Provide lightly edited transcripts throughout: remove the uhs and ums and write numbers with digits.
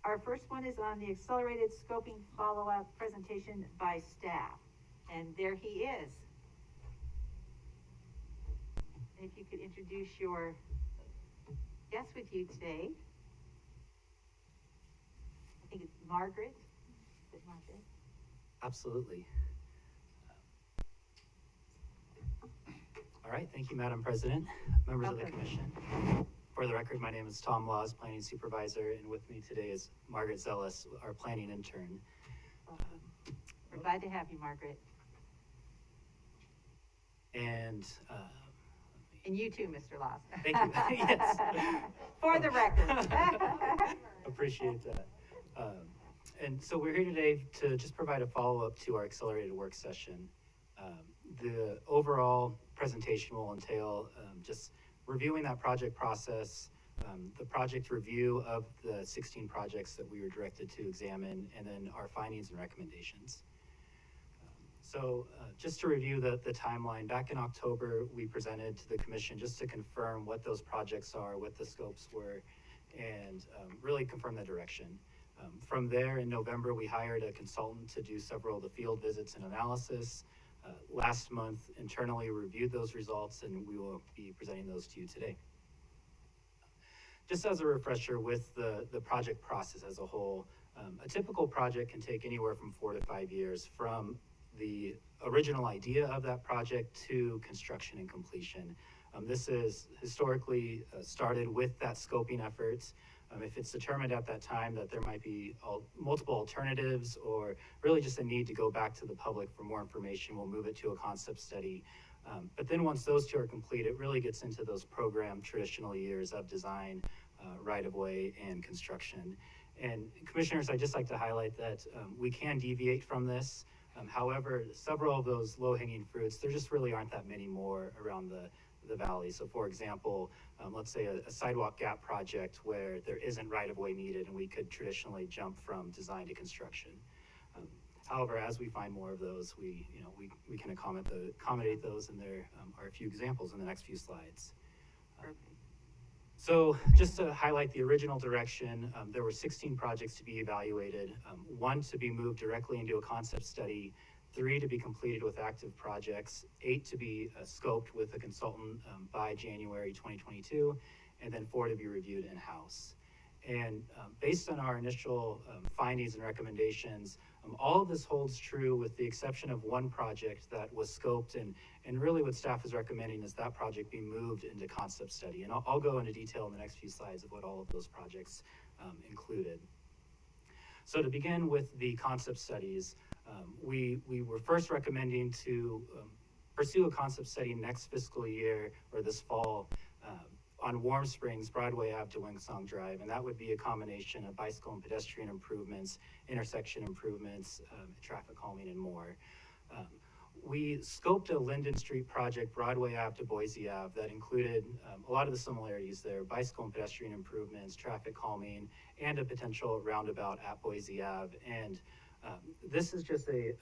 Our first one is on the accelerated scoping follow-up presentation by staff. And there he is. If you could introduce your guest with you today. I think it's Margaret. Is it Margaret? Absolutely. All right, thank you, Madam President, members of the Commission. For the record, my name is Tom Laws, Planning Supervisor, and with me today is Margaret Zellis, our Planning Intern. We're glad to have you, Margaret. And you too, Mr. Laws. Thank you. Yes. For the record. Appreciate that. And so we're here today to just provide a follow-up to our accelerated work session. The overall presentation will entail just reviewing that project process, the project review of the 16 projects that we were directed to examine, and then our findings and recommendations. Just to review the timeline, back in October, we presented to the Commission just to confirm what those projects are, what the scopes were, and really confirm the direction. From there, in November, we hired a consultant to do several of the field visits and analysis. Last month, internally reviewed those results, and we will be presenting those to you today. Just as a refresher with the project process as a whole, a typical project can take anywhere from 4 to 5 years from the original idea of that project to construction and completion. This is historically started with that scoping efforts. If it's determined at that time that there might be multiple alternatives or really just a need to go back to the public for more information, we'll move it to a concept study. But then once those two are complete, it really gets into those program traditional years of design, right-of-way, and construction. And commissioners, I'd just like to highlight that we can deviate from this. However, several of those low-hanging fruits, there just really aren't that many more around the valley. So for example, let's say a sidewalk gap project where there isn't right-of-way needed and we could traditionally jump from design to construction. However, as we find more of those, we can accommodate those, and there are a few examples in the next few slides. So just to highlight the original direction, there were 16 projects to be evaluated, 1 to be moved directly into a concept study, 3 to be completed with active projects, 8 to be scoped with a consultant by January 2022, and then 4 to be reviewed in-house. And based on our initial findings and recommendations, all of this holds true with the exception of 1 project that was scoped, and really what staff is recommending is that project be moved into concept study. And I'll go into detail in the next few slides of what all of those projects included. So to begin with the concept studies, we were first recommending to pursue a concept study next fiscal year or this fall on Warm Springs, Broadway Ave to Wingsong Drive, and that would be a combination of bicycle and pedestrian improvements, intersection improvements, traffic calming, and more. We scoped a Linden Street project, Broadway Ave to Boise Ave, that included a lot of the similarities there: bicycle and pedestrian improvements, traffic calming, and a potential roundabout at Boise Ave. And this is just a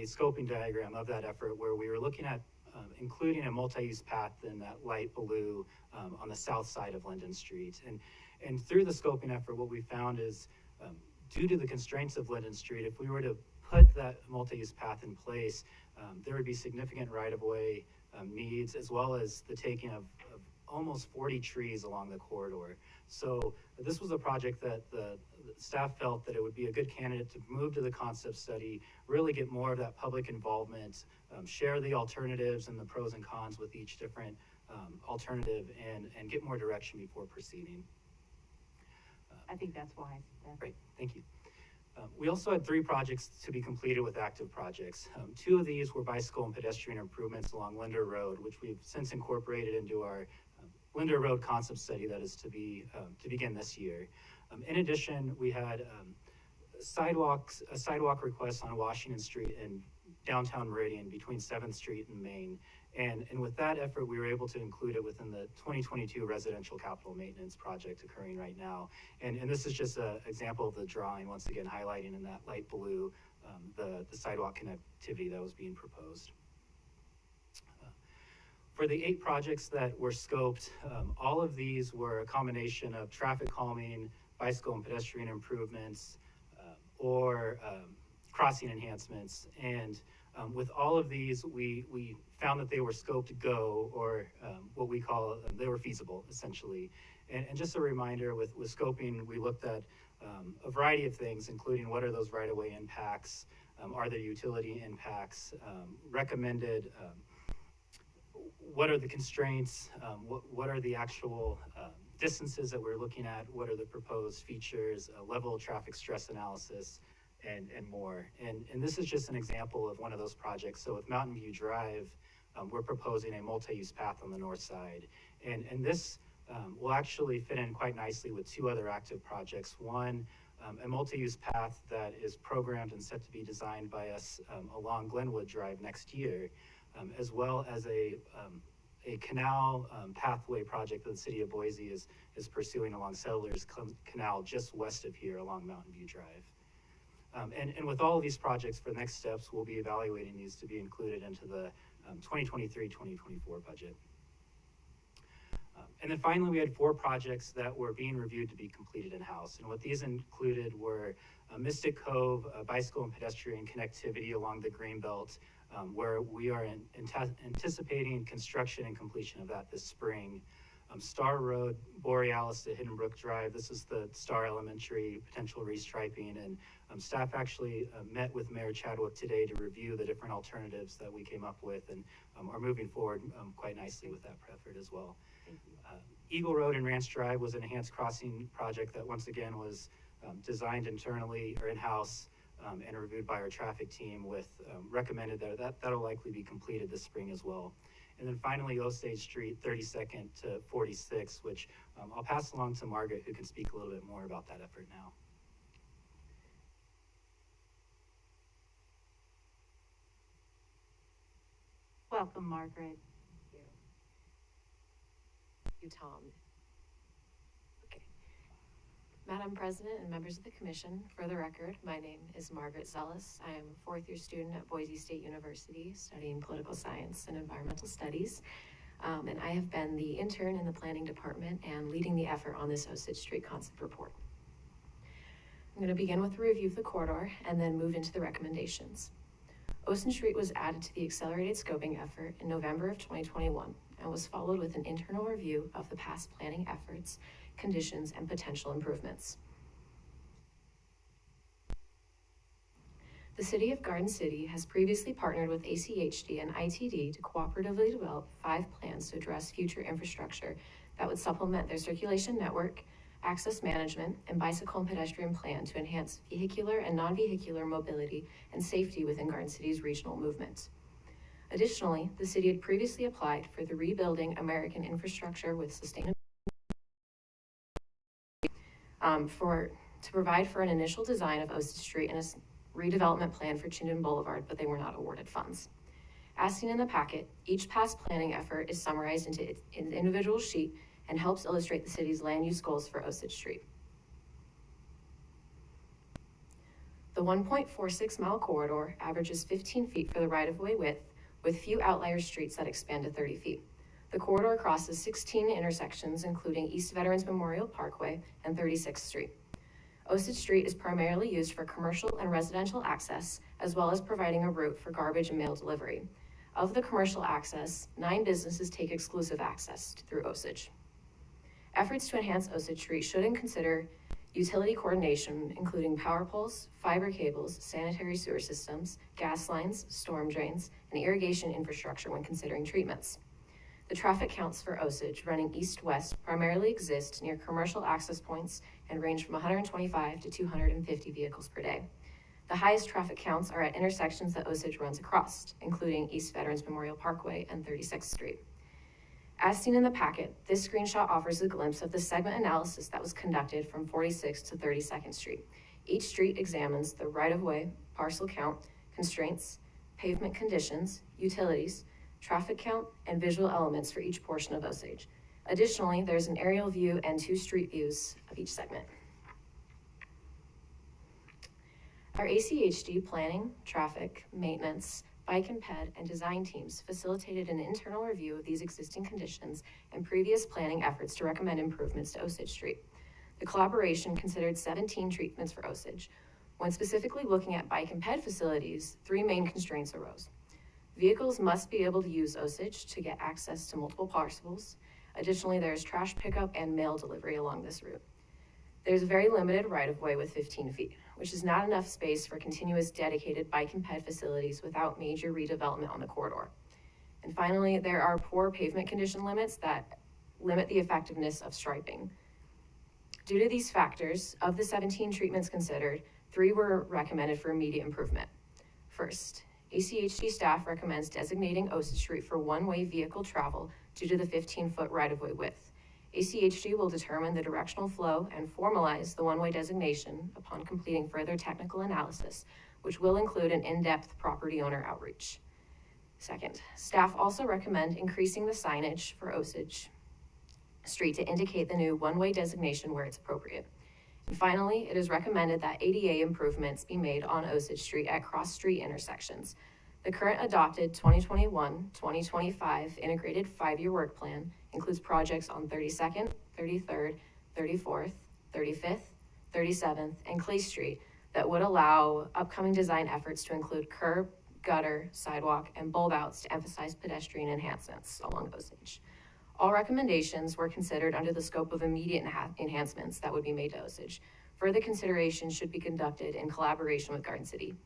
scoping diagram of that effort where we were looking at including a multi-use path in that light blue on the south side of Linden Street. And through the scoping effort, what we found is due to the constraints of Linden Street, if we were to put that multi-use path in place, there would be significant right-of-way needs, as well as the taking of almost 40 trees along the corridor. So this was a project that the staff felt that it would be a good candidate to move to the concept study, really get more of that public involvement, share the alternatives and the pros and cons with each different alternative, and get more direction before proceeding. I think that's wise. Great, thank you. We also had 3 projects to be completed with active projects. 2 of these were bicycle and pedestrian improvements along Linder Road, which we've since incorporated into our Linder Road concept study that is to begin this year. In addition, we had a sidewalk request on Washington Street in downtown Meridian between 7th Street and Main. And with that effort, we were able to include it within the 2022 residential capital maintenance project occurring right now. And this is just an example of the drawing, once again highlighting in that light blue the sidewalk connectivity that was being proposed. For the 8 projects that were scoped, all of these were a combination of traffic calming, bicycle and pedestrian improvements, or crossing enhancements. And with all of these, we found that they were scoped go, or what we call, they were feasible, essentially. And just a reminder, with scoping, we looked at a variety of things, including what are those right-of-way impacts, are there utility impacts, recommended, what are the constraints, what are the actual distances that we're looking at, what are the proposed features, level of traffic stress analysis, and more. And this is just an example of one of those projects. So with Mountain View Drive, we're proposing a multi-use path on the north side. And this will actually fit in quite nicely with two other active projects. One, a multi-use path that is programmed and set to be designed by us along Glenwood Drive next year, as well as a canal pathway project that the city of Boise is pursuing along Settlers Canal just west of here along Mountain View Drive. And with all of these projects, for the next steps, we'll be evaluating these to be included into the 2023-2024 budget. And then finally, we had 4 projects that were being reviewed to be completed in-house. And what these included were Mystic Cove, bicycle and pedestrian connectivity along the Greenbelt, where we are anticipating construction and completion of that this spring. Star Road, Borealis to Hidden Brook Drive. This is the Star Elementary potential restriping, and staff actually met with Mayor Chadwick today to review the different alternatives that we came up with, and are moving forward quite nicely with that effort as well. Eagle Road and Ranch Drive was an enhanced crossing project that once again was designed internally or in-house and reviewed by our traffic team, with recommended that'll likely be completed this spring as well. And then finally, Osage Street, 32nd to 46, which I'll pass along to Margaret, who can speak a little bit more about that effort now. Welcome, Margaret. Thank you, Tom. Okay. Madam President and members of the Commission, for the record, my name is Margaret Zellis. I am a 4th-year student at Boise State University studying political science and environmental studies. And I have been the intern in the planning department and leading the effort on this Osage Street concept report. I'm going to begin with a review of the corridor and then move into the recommendations. Osage Street was added to the accelerated scoping effort in November of 2021 and was followed with an internal review of the past planning efforts, conditions, and potential improvements. The City of Garden City has previously partnered with ACHD and ITD to cooperatively develop 5 plans to address future infrastructure that would supplement their circulation network, access management, and bicycle and pedestrian plan to enhance vehicular and non-vehicular mobility and safety within Garden City's regional movement. Additionally, the city had previously applied for the Rebuilding American Infrastructure with Sustainability to provide for an initial design of Osage Street and a redevelopment plan for Chinden Boulevard, but they were not awarded funds. As seen in the packet, each past planning effort is summarized into an individual sheet and helps illustrate the city's land use goals for Osage Street. The 1.46-mile corridor averages 15 feet for the right-of-way width, with few outlier streets that expand to 30 feet. The corridor crosses 16 intersections, including East Veterans Memorial Parkway and 36th Street. Osage Street is primarily used for commercial and residential access, as well as providing a route for garbage and mail delivery. Of the commercial access, 9 businesses take exclusive access through Osage. Efforts to enhance Osage Street should consider utility coordination, including power poles, fiber cables, sanitary sewer systems, gas lines, storm drains, and irrigation infrastructure when considering treatments. The traffic counts for Osage running east-west primarily exist near commercial access points and range from 125 to 250 vehicles per day. The highest traffic counts are at intersections that Osage runs across, including East Veterans Memorial Parkway and 36th Street. As seen in the packet, this screenshot offers a glimpse of the segment analysis that was conducted from 46th to 32nd Street. Each street examines the right-of-way, parcel count, constraints, pavement conditions, utilities, traffic count, and visual elements for each portion of Osage. Additionally, there's an aerial view and 2 street views of each segment. Our ACHD planning, traffic, maintenance, bike and ped, and design teams facilitated an internal review of these existing conditions and previous planning efforts to recommend improvements to Osage Street. The collaboration considered 17 treatments for Osage. When specifically looking at bike and ped facilities, 3 main constraints arose. Vehicles must be able to use Osage to get access to multiple parcels. Additionally, there is trash pickup and mail delivery along this route. There's a very limited right-of-way with 15 feet, which is not enough space for continuous dedicated bike and ped facilities without major redevelopment on the corridor. And finally, there are poor pavement condition limits that limit the effectiveness of striping. Due to these factors, of the 17 treatments considered, 3 were recommended for immediate improvement. First, ACHD staff recommends designating Osage Street for one-way vehicle travel due to the 15-foot right-of-way width. ACHD will determine the directional flow and formalize the one-way designation upon completing further technical analysis, which will include an in-depth property owner outreach. Second, staff also recommend increasing the signage for Osage Street to indicate the new one-way designation where it's appropriate. And finally, it is recommended that ADA improvements be made on Osage Street at cross-street intersections. The current adopted 2021-2025 integrated 5-year work plan includes projects on 32nd, 33rd, 34th, 35th, 37th, and Clay Street that would allow upcoming design efforts to include curb, gutter, sidewalk, and bulb outs to emphasize pedestrian enhancements along Osage. All recommendations were considered under the scope of immediate enhancements that would be made to Osage. Further consideration should be conducted in collaboration with Garden City.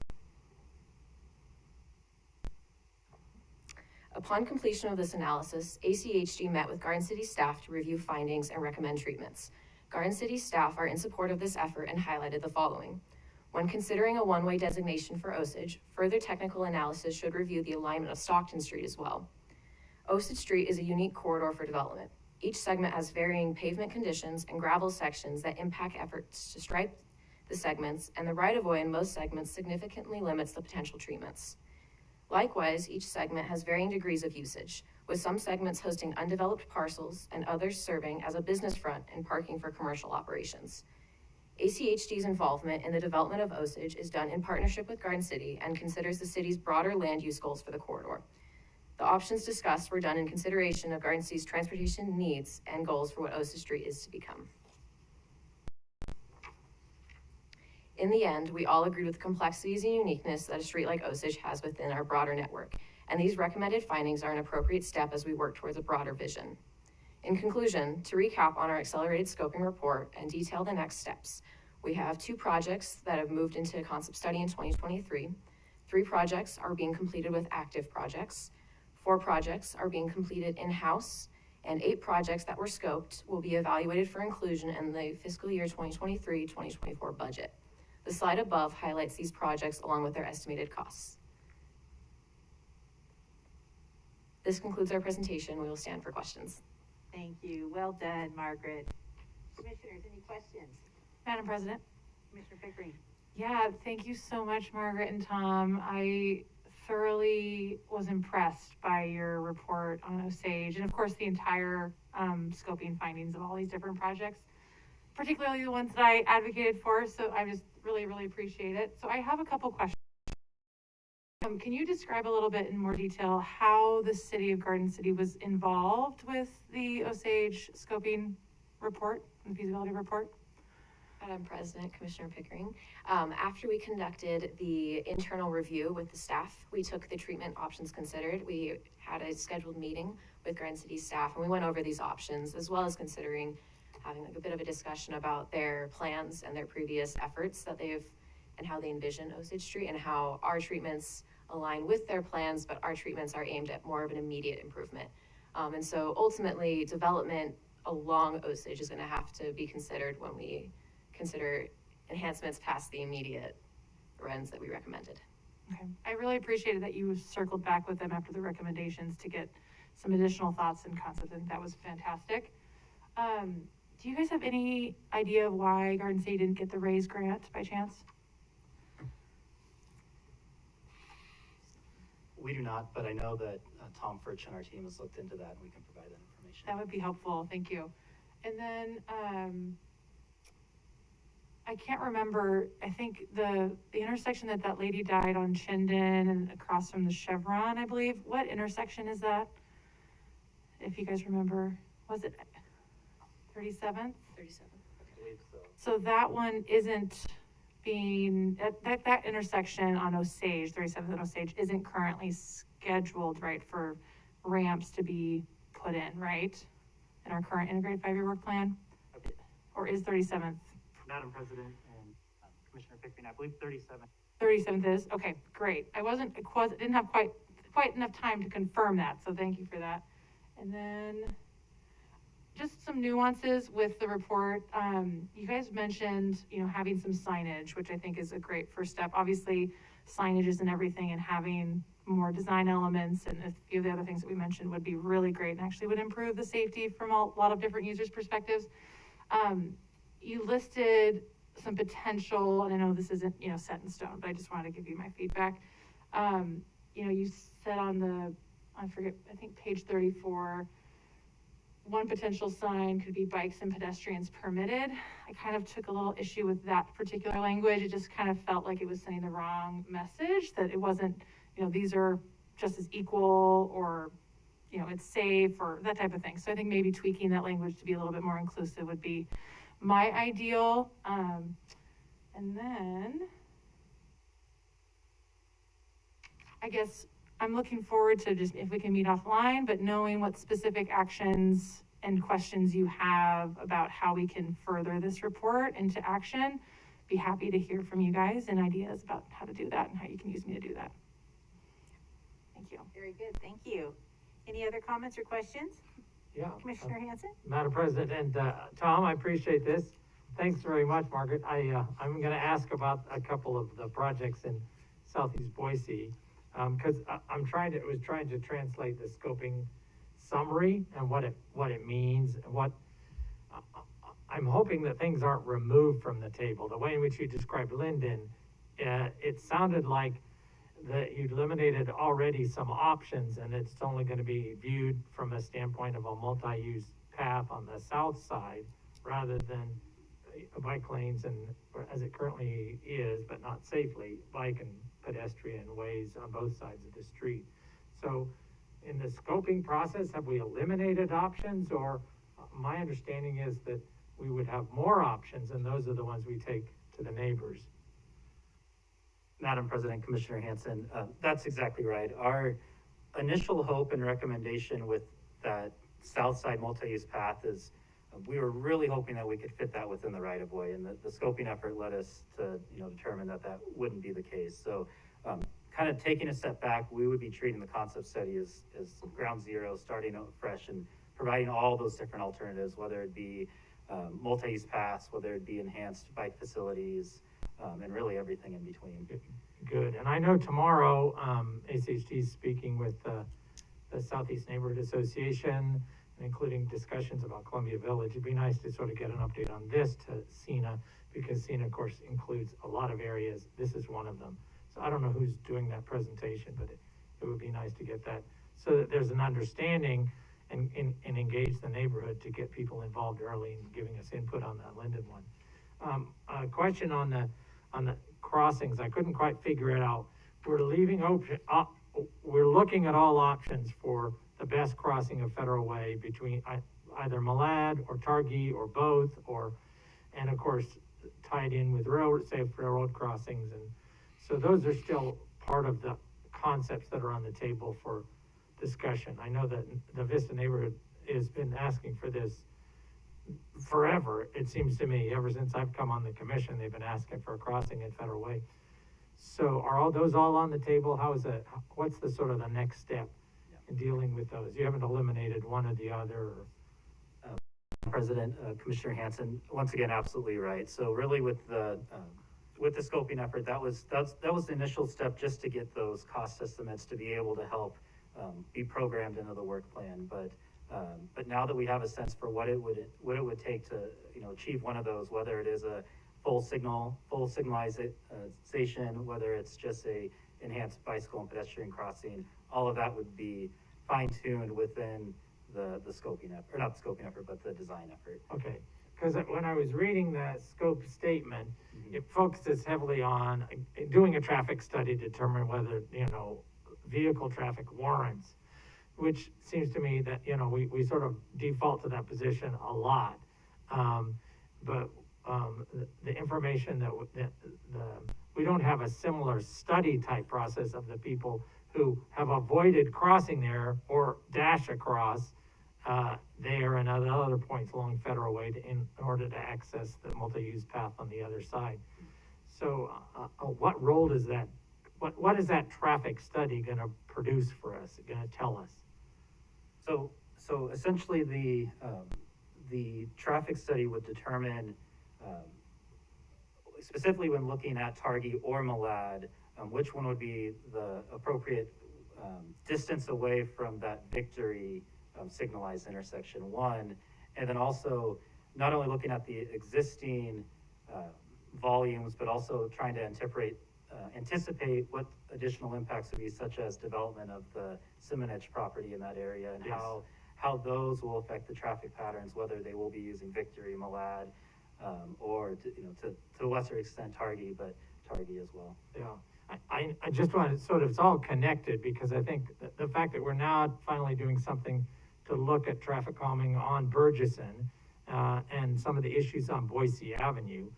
Upon completion of this analysis, ACHD met with Garden City staff to review findings and recommend treatments. Garden City staff are in support of this effort and highlighted the following. When considering a one-way designation for Osage, further technical analysis should review the alignment of Stockton Street as well. Osage Street is a unique corridor for development. Each segment has varying pavement conditions and gravel sections that impact efforts to stripe the segments, and the right-of-way in most segments significantly limits the potential treatments. Likewise, each segment has varying degrees of usage, with some segments hosting undeveloped parcels and others serving as a business front and parking for commercial operations. ACHD's involvement in the development of Osage is done in partnership with Garden City and considers the city's broader land use goals for the corridor. The options discussed were done in consideration of Garden City's transportation needs and goals for what Osage Street is to become. In the end, we all agreed with the complexities and uniqueness that a street like Osage has within our broader network, and these recommended findings are an appropriate step as we work towards a broader vision. In conclusion, to recap on our accelerated scoping report and detail the next steps, we have 2 projects that have moved into a concept study in 2023. 3 projects are being completed with active projects. 4 projects are being completed in-house, and 8 projects that were scoped will be evaluated for inclusion in the fiscal year 2023-2024 budget. The slide above highlights these projects along with their estimated costs. This concludes our presentation. We will stand for questions. Thank you. Well done, Margaret. Commissioners, any questions? Madam President? Commissioner Pickering. Yeah, thank you so much, Margaret and Tom. I thoroughly was impressed by your report on Osage, and of course the entire scoping findings of all these different projects, particularly the ones that I advocated for, so I just really appreciate it. So I have a couple questions. Can you describe a little bit in more detail how the city of Garden City was involved with the Osage scoping report, the feasibility report? Madam President, Commissioner Pickering, after we conducted the internal review with the staff, we took the treatment options considered. We had a scheduled meeting with Garden City staff, and we went over these options, as well as considering having like a bit of a discussion about their plans and their previous efforts that they've, and how they envision Osage Street, and how our treatments align with their plans, but our treatments are aimed at more of an immediate improvement. And so ultimately, development along Osage is going to have to be considered when we consider enhancements past the immediate runs that we recommended. Okay, I really appreciated that you circled back with them after the recommendations to get some additional thoughts and concepts, and that was fantastic. Do you guys have any idea of why Garden City didn't get the RAISE grant by chance? We do not, but I know that Tom Fritch and our team has looked into that, and we can provide that information. That would be helpful, thank you. And then, I can't remember, I think the intersection that lady died on Chinden and across from the Chevron, I believe. What intersection is that? If you guys remember, was it 37th? 37. believe so. So that one isn't being, that intersection on Osage, 37th and Osage, isn't currently scheduled, right, for ramps to be put in, right? In our current integrated 5-year work plan? Or is 37th? Madam President and Commissioner Pickering, I believe 37th is, okay, great. I didn't have quite enough time to confirm that, so thank you for that. And then just some nuances with the report. You guys mentioned, having some signage, which I think is a great first step. Obviously, signage isn't everything, and having more design elements and a few of the other things that we mentioned would be really great and actually would improve the safety from a lot of different users' perspectives. You listed some potential, and I know this isn't, set in stone, but I just wanted to give you my feedback. You said on I think page 34, one potential sign could be bikes and pedestrians permitted. I kind of took a little issue with that particular language. It just kind of felt like it was sending the wrong message, that it wasn't, these are just as equal, or, it's safe, or that type of thing. So I think maybe tweaking that language to be a little bit more inclusive would be my ideal. And then I guess I'm looking forward to just, if we can meet offline, but knowing what specific actions and questions you have about how we can further this report into action. Be happy to hear from you guys and ideas about how to do that and how you can use me to do that. Thank you. Very good, thank you. Any other comments or questions? Yeah. Commissioner Hanson? Madam President and Tom, I appreciate this. Thanks very much, Margaret. I'm going to ask about a couple of the projects in Southeast Boise, because I was trying to translate the scoping summary and what it means, and I'm hoping that things aren't removed from the table. The way in which you described Linden, it sounded like that you'd eliminated already some options, and it's only going to be viewed from a standpoint of a multi-use path on the south side rather than bike lanes, and as it currently is, but not safely, bike and pedestrian ways on both sides of the street. So in the scoping process, have we eliminated options, or my understanding is that we would have more options, and those are the ones we take to the neighbors? Madam President, Commissioner Hanson, that's exactly right. Our initial hope and recommendation with that south side multi-use path is we were really hoping that we could fit that within the right of way, and the scoping effort led us to determine that wouldn't be the case. So kind of taking a step back, we would be treating the concept study as ground zero, starting out fresh and providing all those different alternatives, whether it be multi-use paths, whether it be enhanced bike facilities, and really everything in between. Good. And I know tomorrow ACHD is speaking with the Southeast Neighborhood Association, including discussions about Columbia Village. It'd be nice to sort of get an update on this to CENA, because CENA, of course, includes a lot of areas. This is one of them. So I don't know who's doing that presentation, but it would be nice to get that so that there's an understanding and engage the neighborhood to get people involved early and giving us input on that Linden one. A question on the crossings. I couldn't quite figure it out. We're looking at all options for the best crossing of Federal Way between either Malad or Targhee or both, and of course tied in with safe railroad crossings. And so those are still part of the concepts that are on the table for discussion. I know that the Vista neighborhood has been asking for this forever, it seems to me. Ever since I've come on the commission, they've been asking for a crossing at Federal Way. So are all those on the table? What's the sort of the next step in dealing with those? You haven't eliminated one or the other? President, Commissioner Hanson, once again, absolutely right. So really with the scoping effort, that was the initial step, just to get those cost estimates to be able to help be programmed into the work plan. But now that we have a sense for what it would take to achieve one of those, whether it is a full signalization, whether it's just a enhanced bicycle and pedestrian crossing, all of that would be fine-tuned within the scoping effort, or not the scoping effort, but the design effort. Okay, because when I was reading the scope statement, it focuses heavily on doing a traffic study to determine whether vehicle traffic warrants, which seems to me that we sort of default to that position a lot. But the information we don't have a similar study type process of the people who have avoided crossing there or dash across there and at other points along Federal Way in order to access the multi-use path on the other side. So what role does that, what is that traffic study going to produce for us, going to tell us? So essentially the traffic study would determine, specifically when looking at Targhee or Malad, which one would be the appropriate distance away from that Victory signalized intersection 1, and then also not only looking at the existing volumes, but also trying to anticipate what additional impacts would be, such as development of the Simonich property in that area, and Yes. how those will affect the traffic patterns, whether they will be using Victory, Malad, or to a lesser extent Targhee, but Targhee as well. Yeah, I just want to sort of, it's all connected, because I think the fact that we're now finally doing something to look at traffic calming on Burgesson and some of the issues on Boise Avenue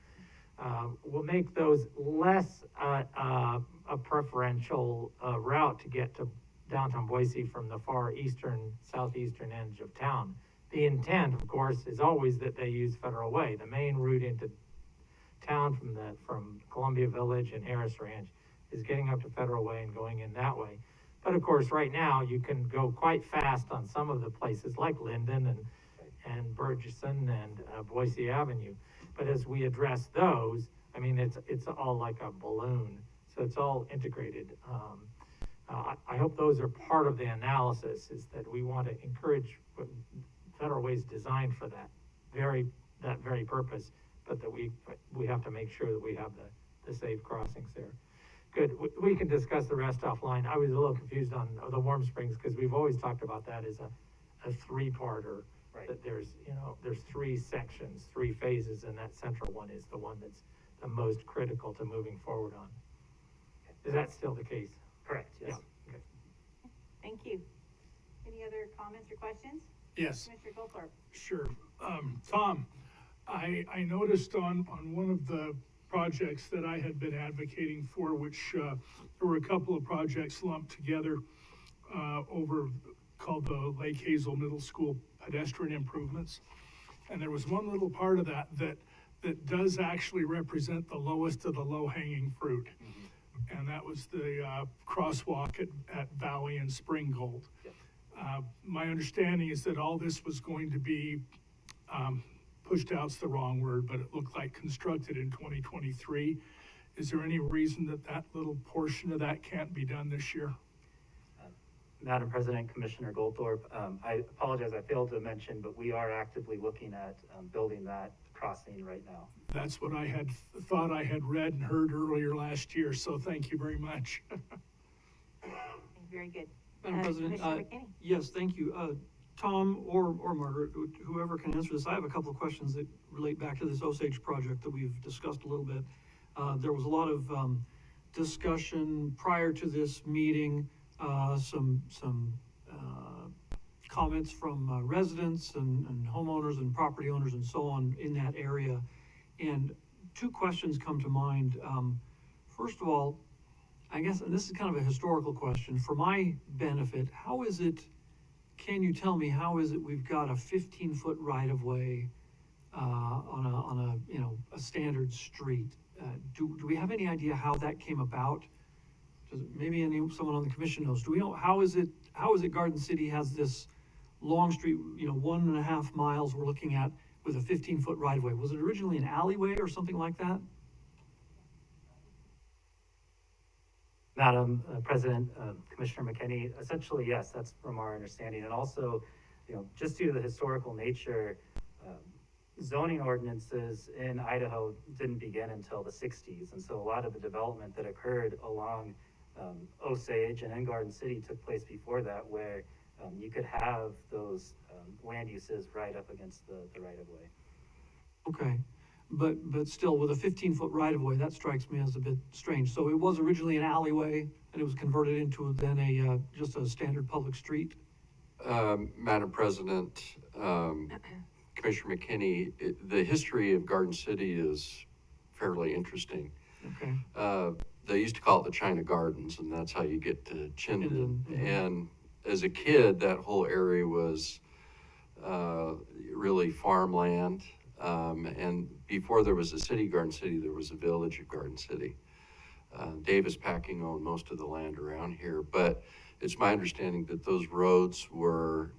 will make those less a preferential route to get to downtown Boise from the far southeastern edge of town. The intent, of course, is always that they use Federal Way. The main route into town from Columbia Village and Harris Ranch is getting up to Federal Way and going in that way. But of course, right now, you can go quite fast on some of the places like Linden and Burgesson and Boise Avenue. But as we address those, I mean, it's all like a balloon. So it's all integrated. I hope those are part of the analysis, is that we want to encourage Federal Way's designed for that very purpose, but that we have to make sure that we have the safe crossings there. Good, we can discuss the rest offline. I was a little confused on the Warm Springs, because we've always talked about that as a three-parter. Right. That there's 3 sections, 3 phases, and that central one is the one that's the most critical to moving forward on. Is that still the case? Correct, yes. Yeah. Okay. Thank you. Any other comments or questions? Yes, Commissioner Goldthorpe? sure. Tom, I noticed on one of the projects that I had been advocating for, which there were a couple of projects lumped together called the Lake Hazel Middle School pedestrian improvements. And there was one little part of that does actually represent the lowest of the low-hanging fruit. Mm-hmm. And that was the crosswalk at Valley and Spring Gold. Yep. My understanding is that all this was going to be, pushed out's the wrong word, but it looked like constructed in 2023. Is there any reason that little portion of that can't be done this year? Madam President, Commissioner Goldthorpe, I apologize, I failed to mention, but we are actively looking at building that crossing right now. That's what I had thought I had read and heard earlier last year, so thank you very much. Very good. Madam President, Commissioner McKinney? yes, thank you. Tom or Margaret, whoever can answer this, I have a couple of questions that relate back to this Osage project that we've discussed a little bit. There was a lot of discussion prior to this meeting, some comments from residents and homeowners and property owners and so on in that area. And 2 questions come to mind. First of all, I guess, and this is kind of a historical question, for my benefit, how is it, can you tell me how is it we've got a 15-foot right-of-way on a standard street? Do we have any idea how that came about? Maybe someone on the commission knows. Do we know how is it Garden City has this long street, 1.5 miles we're looking at with a 15-foot right-of-way? Was it originally an alleyway or something like that? Madam President, Commissioner McKinney, essentially, yes, that's from our understanding. And also, just due to the historical nature, zoning ordinances in Idaho didn't begin until the 60s. And so a lot of the development that occurred along Osage and in Garden City took place before that, where you could have those land uses right up against the right-of-way. Okay, but still, with a 15-foot right-of-way, that strikes me as a bit strange. So it was originally an alleyway, and it was converted into then just a standard public street? Madam President, Commissioner McKinney, the history of Garden City is fairly interesting. Okay. They used to call it the China Gardens, and that's how you get to Chinden. Mhm. And as a kid, that whole area was really farmland. And before there was a city, Garden City, there was a village of Garden City. Davis Packing owned most of the land around here, but it's my understanding that those roads were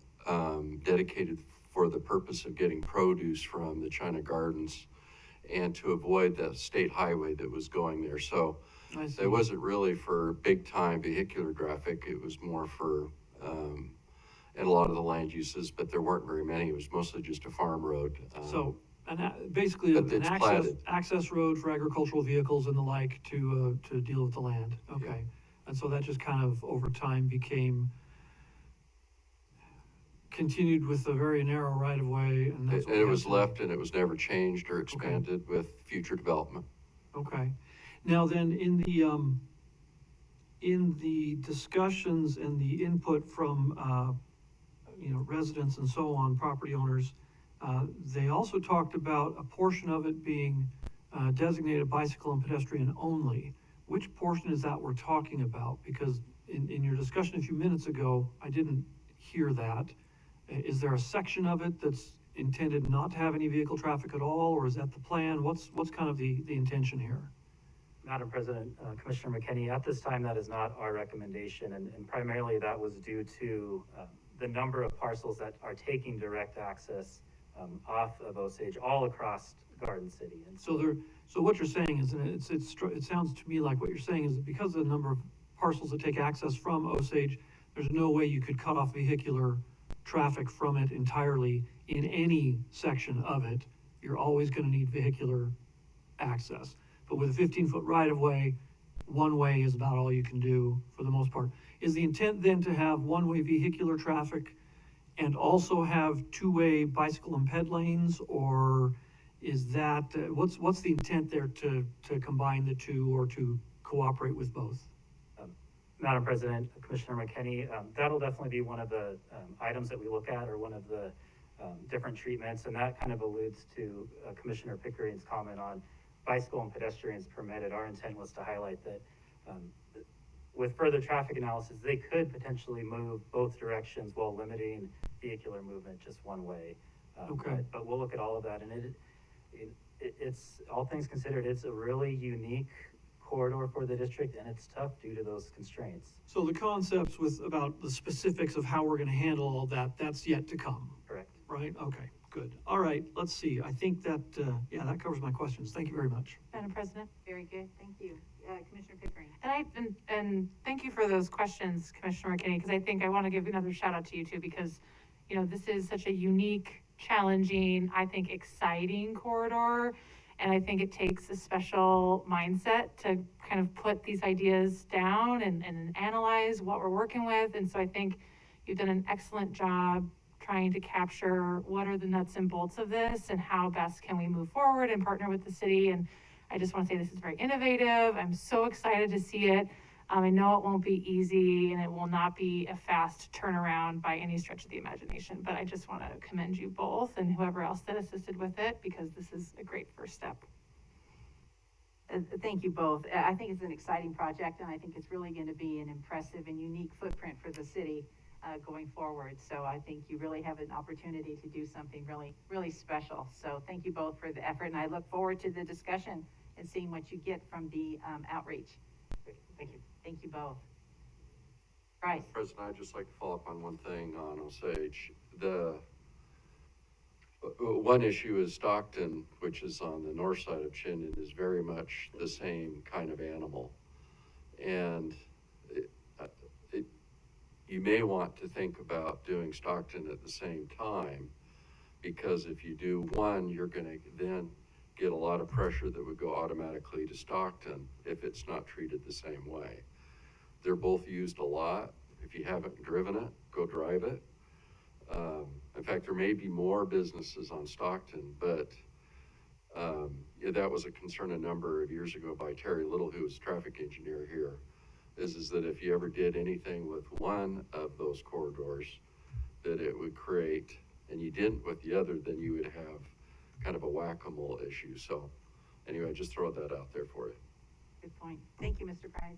dedicated for the purpose of getting produce from the China Gardens and to avoid the state highway that was going there. So I see. it wasn't really for big time vehicular traffic. It was more for, and a lot of the land uses, but there weren't very many. It was mostly just a farm road. So, basically But an it's access, platted. road for agricultural vehicles and the like to deal with the land. Okay. Yeah. And so that just kind of over time continued with a very narrow right of way, and that's what And we it have was today. left and it was never changed or expanded with future development. Okay. Now then, in the discussions and the input from, residents and so on, property owners, they also talked about a portion of it being designated bicycle and pedestrian only. Which portion is that we're talking about? Because in your discussion a few minutes ago, I didn't hear that. Is there a section of it that's intended not to have any vehicle traffic at all, or is that the plan? What's kind of the intention here? Madam President, Commissioner McKinney, at this time, that is not our recommendation, and primarily that was due to the number of parcels that are taking direct access off of Osage all across Garden City. And So what you're saying is, and it sounds to me like what you're saying is that because of the number of parcels that take access from Osage, there's no way you could cut off vehicular traffic from it entirely in any section of it. You're always going to need vehicular access. But with a 15-foot right-of-way, one way is about all you can do for the most part. Is the intent then to have one-way vehicular traffic and also have two-way bicycle and ped lanes, or is that, what's the intent there to combine the two or to cooperate with both? Madam President, Commissioner McKinney, that'll definitely be one of the items that we look at, or one of the different treatments, and that kind of alludes to Commissioner Pickering's comment on bicycle and pedestrians permitted. Our intent was to highlight that with further traffic analysis, they could potentially move both directions while limiting vehicular movement just one way. Okay. But we'll look at all of that, and it's all things considered, it's a really unique corridor for the district, and it's tough due to those constraints. So the concepts about the specifics of how we're going to handle all that, that's yet to come. Correct. Right? Okay, good. All right, let's see. I think that, that covers my questions. Thank you very much. Madam President? Very good, thank you. Commissioner Pickering. And thank you for those questions, Commissioner McKinney, because I think I want to give another shout out to you too, because, this is such a unique, challenging, I think exciting corridor. And I think it takes a special mindset to kind of put these ideas down and analyze what we're working with. And so I think you've done an excellent job trying to capture what are the nuts and bolts of this and how best can we move forward and partner with the city. And I just want to say this is very innovative. I'm so excited to see it. I know it won't be easy and it will not be a fast turnaround by any stretch of the imagination, but I just want to commend you both and whoever else that assisted with it, because this is a great first step. Thank you both. I think it's an exciting project, and I think it's really going to be an impressive and unique footprint for the city going forward. So I think you really have an opportunity to do something really, really special. So thank you both for the effort, and I look forward to the discussion and seeing what you get from the outreach. Thank you. Thank you both. Bryce. President, I'd just like to follow up on one thing on Osage. The one issue is Stockton, which is on the north side of Chinden, is very much the same kind of animal. And you may want to think about doing Stockton at the same time, because if you do one, you're going to then get a lot of pressure that would go automatically to Stockton if it's not treated the same way. They're both used a lot. If you haven't driven it, go drive it. In fact, there may be more businesses on Stockton, but that was a concern a number of years ago by Terry Little, who was traffic engineer here, is that if you ever did anything with one of those corridors, that it would create and you didn't with the other, then you would have kind of a whack-a-mole issue. So anyway, just throw that out there for you. Good point. Thank you, Mr. Price.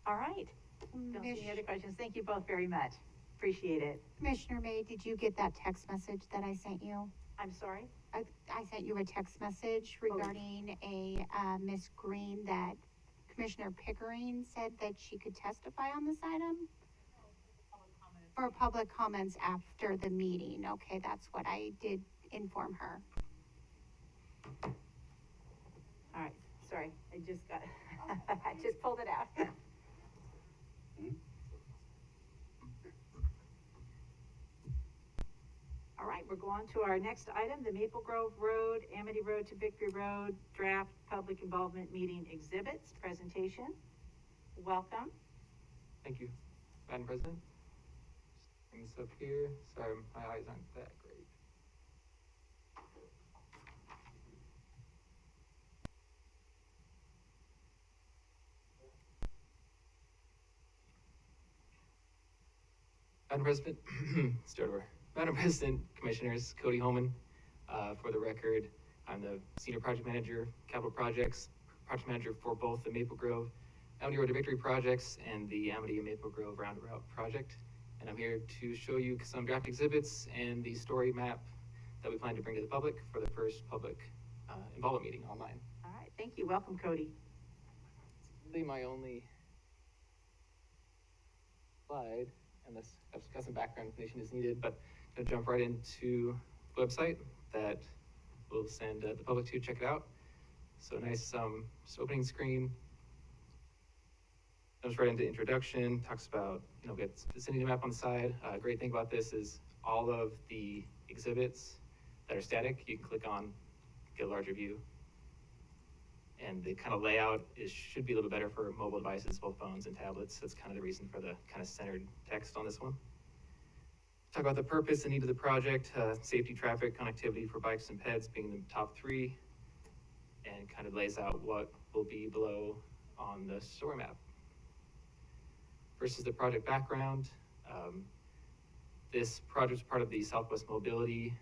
All right. Don't see any other questions. Thank you both very much. Appreciate it. Commissioner May, did you get that text message that I sent you? I'm sorry? I sent you a text message regarding a, Miss Green that Commissioner Pickering said that she could testify on this item? For public comments after the meeting. Okay, that's what I did inform her. All right, sorry, I just got, I just pulled it out. All right, we're going to our next item, the Maple Grove Road, Amity Road to Victory Road, draft public involvement meeting exhibits presentation. Welcome. Thank you, Madam President. Just bring this up here. Sorry, my eyes aren't that great. Madam President, start over. Madam President, Commissioners, Cody Holman. For the record, I'm the Senior Project Manager, Capital Projects, Project Manager for both the Maple Grove Amity Road to Victory projects and the Amity and Maple Grove Roundabout project. And I'm here to show you some draft exhibits and the story map that we plan to bring to the public for the first public involvement meeting online. All right, thank you. Welcome, Cody. It's really my only slide, unless I've got some background information is needed, but I'm gonna jump right into the website that we'll send the public to check it out. So nice just opening screen. Goes right into introduction, talks about, you know, gets vicinity map on the side. Great thing about this is all of the exhibits that are static, you can click on, get a larger view. And the kind of layout should be a little better for mobile devices, both phones and tablets. That's kind of the reason for the kind of centered text on this one. Talk about the purpose and need of the project, safety, traffic, connectivity for bikes and peds being the top three, and kind of lays out what will be below on the story map. First is the project background. This project is part of the Southwest Mobility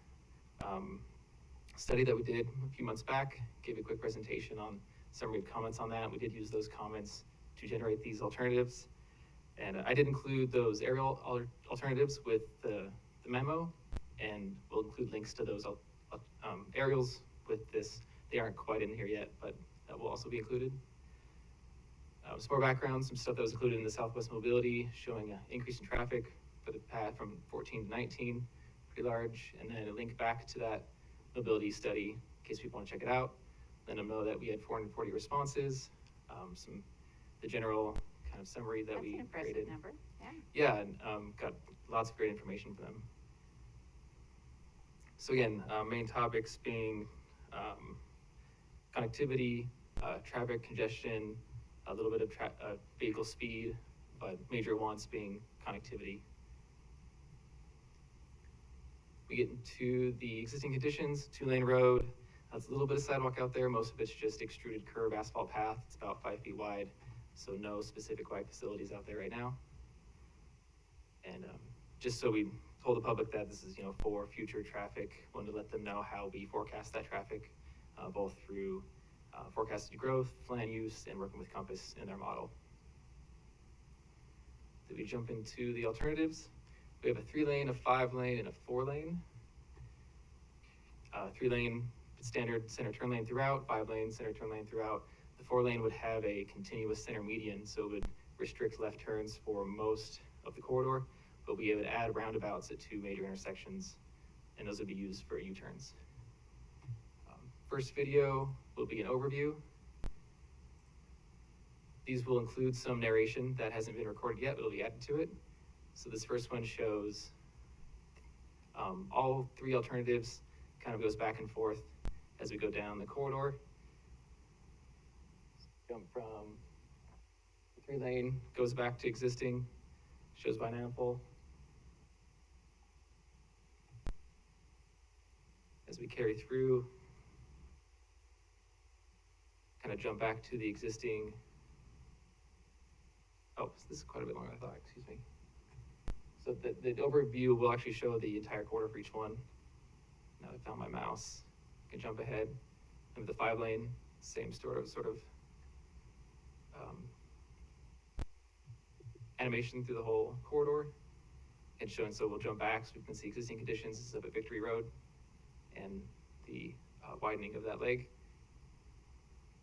study that we did a few months back. Gave a quick presentation on summary of comments on that. We did use those comments to generate these alternatives. And I did include those aerial alternatives with the memo, and we'll include links to those aerials with this. They aren't quite in here yet, but that will also be included. Some more background, some stuff that was included in the Southwest Mobility, showing an increase in traffic for the path from 14 to 19, pretty large, and then a link back to that mobility study in case people want to check it out. Let them know that we had 440 responses, the general kind of summary that we created. That's an impressive number, yeah. Yeah, and got lots of great information for them. So again, main topics being connectivity, traffic congestion, a little bit of vehicle speed, but major ones being connectivity. We get into the existing conditions, 2-lane road. That's a little bit of sidewalk out there. Most of it's just extruded curb asphalt path. It's about 5 feet wide, so no specific wide facilities out there right now. And just so we told the public that this is, you know, for future traffic, wanted to let them know how we forecast that traffic, both through forecasted growth, land use, and working with Compass in their model. Then we jump into the alternatives. We have a 3-lane, a 5-lane, and a 4-lane. 3-lane, standard center turn lane throughout, 5-lane, center turn lane throughout. The 4-lane would have a continuous center median, so it would restrict left turns for most of the corridor, but we would add roundabouts at 2 major intersections, and those would be used for U-turns. First video will be an overview. These will include some narration that hasn't been recorded yet, but it'll be added to it. So this first one shows all 3 alternatives, kind of goes back and forth as we go down the corridor. Jump from 3-lane, goes back to existing, shows pineapple. As we carry through, kind of jump back to the existing. Oh, this is quite a bit longer than I thought, excuse me. So the overview will actually show the entire corridor for each one. Now I found my mouse, I can jump ahead. And with the 5-lane, same sort of animation through the whole corridor. And showing, so we'll jump back so we can see existing conditions. This is up at Victory Road and the widening of that leg.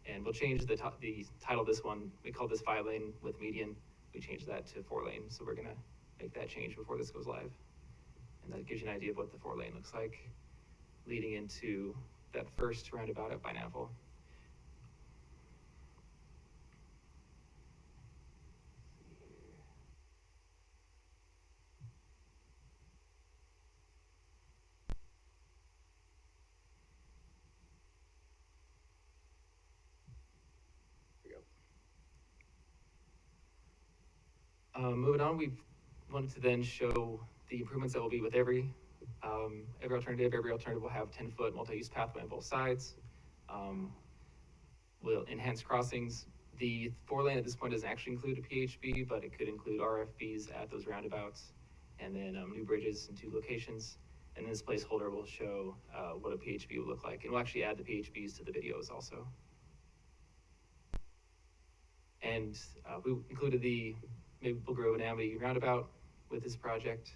And we'll change the title of this one. We call this 5-lane with median. We changed that to 4-lane. So we're gonna make that change before this goes live. And that gives you an idea of what the 4-lane looks like leading into that first roundabout at Pineapple. Moving on, we wanted to then show the improvements that will be with every alternative. Every alternative will have 10-foot multi-use pathway on both sides. Will enhance crossings. The 4-lane at this point doesn't actually include a PHB, but it could include RFBs at those roundabouts, and then new bridges in 2 locations. And this placeholder will show what a PHB will look like, and we'll actually add the PHBs to the videos also. And we included the Maple Grove and Amity roundabout with this project.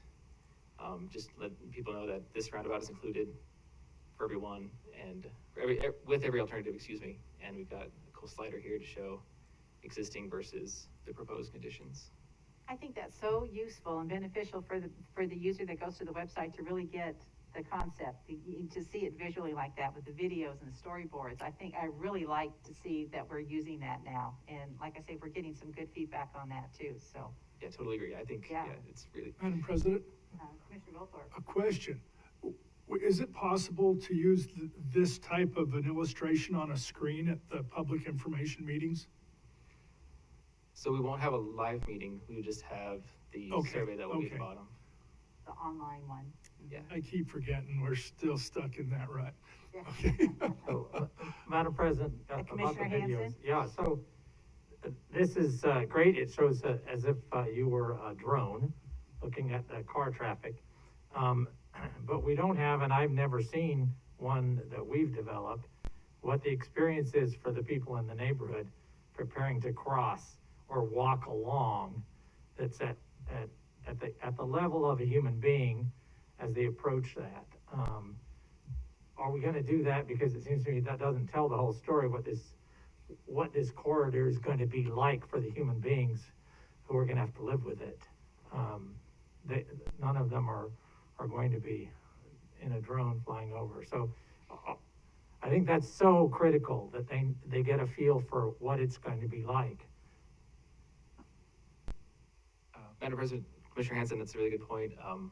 Just let people know that this roundabout is included for everyone and with every alternative, excuse me. And we've got a cool slider here to show existing versus the proposed conditions. I think that's so useful and beneficial for the user that goes to the website to really get the concept, to see it visually like that with the videos and the storyboards. I really like to see that we're using that now. And like I say, we're getting some good feedback on that too, so. Yeah, totally agree. I think, yeah, it's really. Madam President, Commissioner Goldthorpe. a question. Is it possible to use this type of an illustration on a screen at the public information meetings? So we won't have a live meeting. We would just have the survey that will be at the bottom. The online one. Yeah. I keep forgetting we're still stuck in that rut. Yeah. Okay. So, Madam President, about the Commissioner videos. Hanson? Yeah, so this is great. It shows as if you were a drone looking at the car traffic. But we don't have, and I've never seen one that we've developed, what the experience is for the people in the neighborhood preparing to cross or walk along that's at the level of a human being as they approach that. Are we gonna do that? Because it seems to me that doesn't tell the whole story, what this corridor is going to be like for the human beings who are gonna have to live with it. None of them are going to be in a drone flying over. So I think that's so critical that they get a feel for what it's going to be like. Madam President, Commissioner Hanson, that's a really good point. To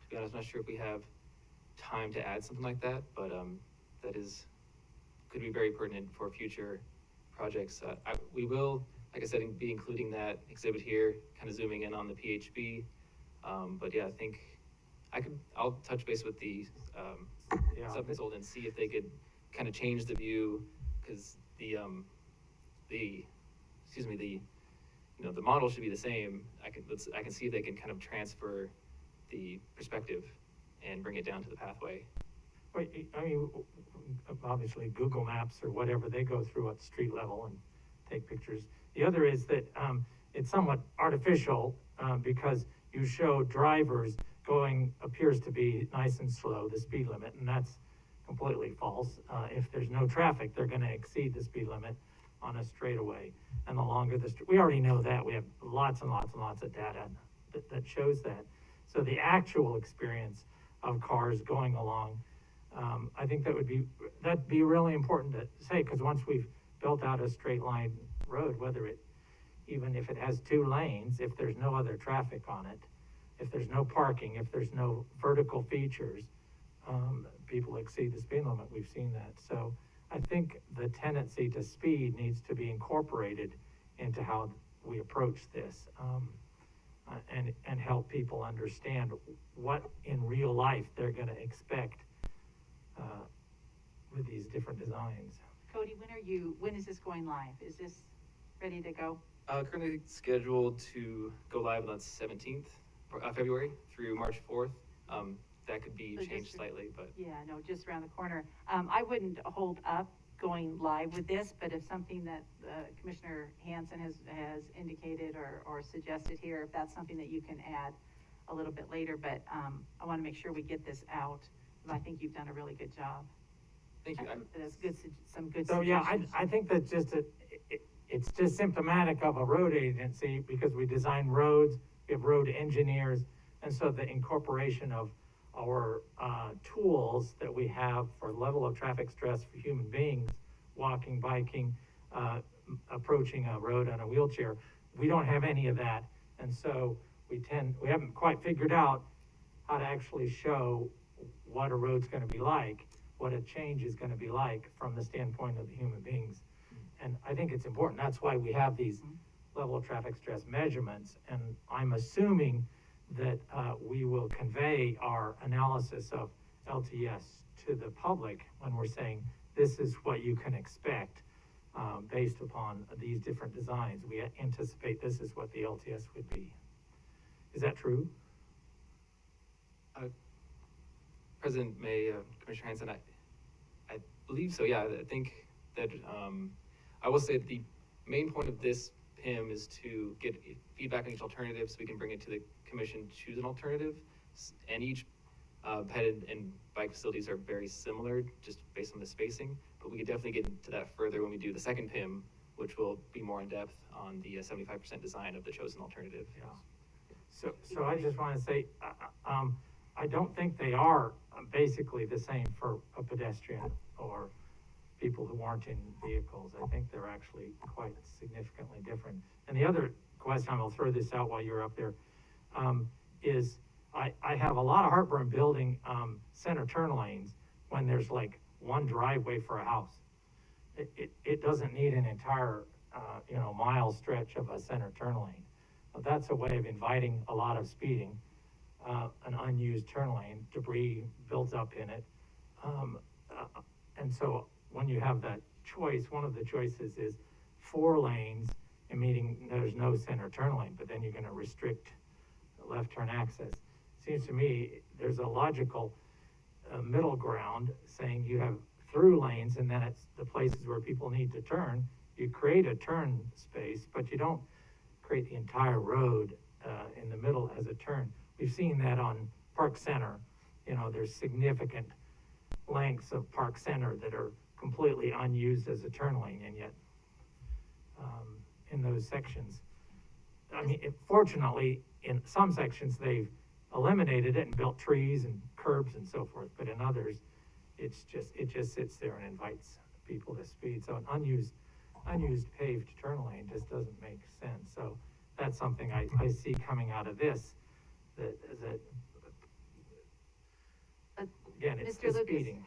be honest, I'm not sure if we have time to add something like that, but that could be very pertinent for future projects. We will, like I said, be including that exhibit here, kind of zooming in on the PHB. But yeah, I think I'll touch base with the sub-consultant and see if they could kind of change the view, because the model should be the same. I can see if they can kind of transfer the perspective and bring it down to the pathway. Wait, I mean, obviously Google Maps or whatever, they go through at street level and take pictures. The other is that it's somewhat artificial because you show drivers going appears to be nice and slow, the speed limit, and that's completely false. If there's no traffic, they're going to exceed the speed limit on a straightaway. And the longer we already know that. We have lots and lots and lots of data that shows that. So the actual experience of cars going along, I think that'd be really important to say, because once we've built out a straight line road, even if it has 2 lanes, if there's no other traffic on it, if there's no parking, if there's no vertical features, people exceed the speed limit. We've seen that. So I think the tendency to speed needs to be incorporated into how we approach this, and help people understand what in real life they're going to expect with these different designs. Cody, when is this going live? Is this ready to go? Currently scheduled to go live on the 17th February through March 4th. That could be So changed just- slightly, but Yeah, no, just around the corner. I wouldn't hold up going live with this, but if something that Commissioner Hansen has indicated or suggested here, if that's something that you can add a little bit later, but I want to make sure we get this out. And I think you've done a really good job. thank you. That's good, some good So, yeah, suggestions. I think that's just it's just symptomatic of a road agency, because we design roads, we have road engineers, and so the incorporation of our tools that we have for level of traffic stress for human beings, walking, biking, approaching a road on a wheelchair, we don't have any of that. And so we haven't quite figured out how to actually show what a road's gonna be like, what a change is gonna be like from the standpoint of the human beings. And I think it's important. That's why we have these level of traffic stress measurements. And I'm assuming that we will convey our analysis of LTS to the public when we're saying, this is what you can expect based upon these different designs. We anticipate this is what the LTS would be. Is that true? President May, Commissioner Hansen, I believe so, yeah. I think that, I will say that the main point of this PIM is to get feedback on each alternative so we can bring it to the commission, choose an alternative. And each ped and bike facilities are very similar just based on the spacing, but we could definitely get into that further when we do the second PIM, which will be more in depth on the 75% design of the chosen alternative. Yeah. So I just want to say, I don't think they are basically the same for a pedestrian or people who aren't in vehicles. I think they're actually quite significantly different. And the other question, I'll throw this out while you're up there, is I have a lot of heartburn building center turn lanes when there's like one driveway for a house. It doesn't need an entire mile stretch of a center turn lane. But that's a way of inviting a lot of speeding, an unused turn lane, debris builds up in it. And so when you have that choice, one of the choices is 4 lanes, and meaning there's no center turn lane, but then you're gonna restrict left turn access. Seems to me there's a logical middle ground saying you have through lanes, and then it's the places where people need to turn. You create a turn space, but you don't create the entire road in the middle as a turn. We've seen that on Park Center. There's significant lengths of Park Center that are completely unused as a turn lane, and yet in those sections, I mean, fortunately, in some sections they've eliminated it and built trees and curbs and so forth, but in others, it just sits there and invites people to speed. So an unused paved turn lane just doesn't make sense. So that's something I see coming out of this, that again, it's Mr. the Lucas, speeding.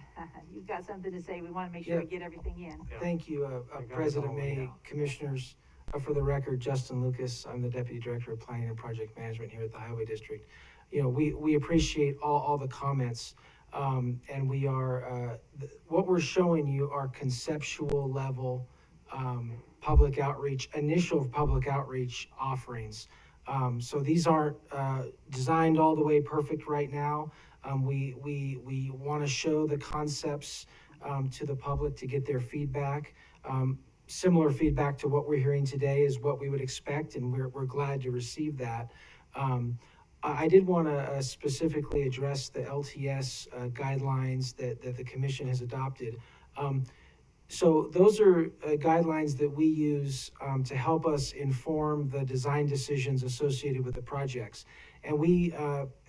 you've got something to say. We want to make sure we get everything in. Yeah. Thank you, I got it President all laid May, out. Commissioners. For the record, Justin Lucas, I'm the Deputy Director of Planning and Project Management here at the Highway District. We appreciate all the comments, and we are, what we're showing you are conceptual level public outreach, initial public outreach offerings. So these aren't designed all the way perfect right now. We want to show the concepts to the public to get their feedback. Similar feedback to what we're hearing today is what we would expect, and we're glad to receive that. I did want to specifically address the LTS guidelines that the commission has adopted. So those are guidelines that we use to help us inform the design decisions associated with the projects. And we,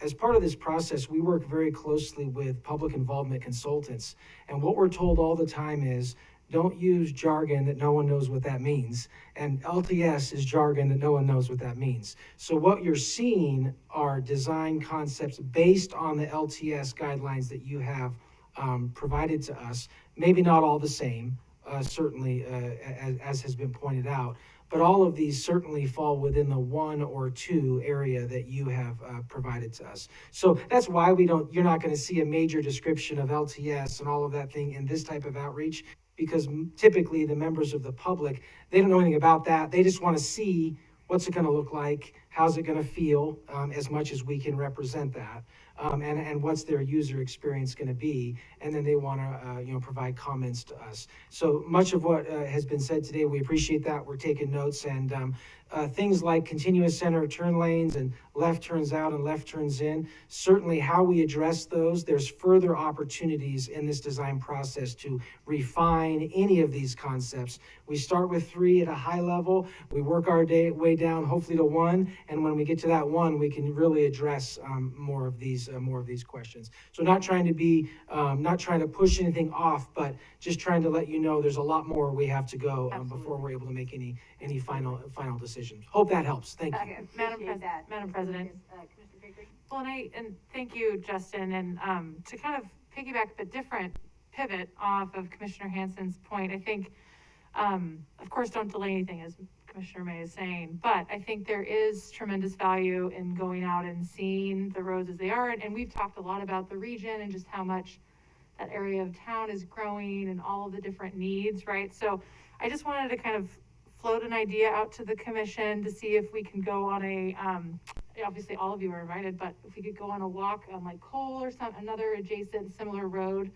as part of this process, we work very closely with public involvement consultants. And what we're told all the time is, don't use jargon that no one knows what that means. And LTS is jargon that no one knows what that means. So what you're seeing are design concepts based on the LTS guidelines that you have provided to us. Maybe not all the same, certainly as has been pointed out, but all of these certainly fall within the 1 or 2 area that you have provided to us. So that's why you're not going to see a major description of LTS and all of that thing in this type of outreach, because typically the members of the public, they don't know anything about that. They just want to see what's it going to look like, how's it gonna feel, as much as we can represent that, and what's their user experience gonna be, and then they wanna, provide comments to us. So much of what has been said today, we appreciate that, we're taking notes, and things like continuous center turn lanes and left turns out and left turns in, certainly how we address those, there's further opportunities in this design process to refine any of these concepts. We start with 3 at a high level, we work our way down hopefully to 1, and when we get to that 1, we can really address more of these questions. So not trying to push anything off, but just trying to let you know there's a lot more we have to go before we're able to make any final decisions. Hope that helps. Thank you. Okay, Madam appreciate that. President. Commissioner Pickering? Well, and thank you, Justin, and to kind of piggyback a bit different pivot off of Commissioner Hansen's point, I think, of course, don't delay anything, as Commissioner May is saying, but I think there is tremendous value in going out and seeing the roads as they are, and we've talked a lot about the region and just how much that area of town is growing and all of the different needs, right? So I just wanted to kind of float an idea out to the commission to see if we can go on a, obviously all of you are invited, but if we could go on a walk on like Cole or another adjacent similar road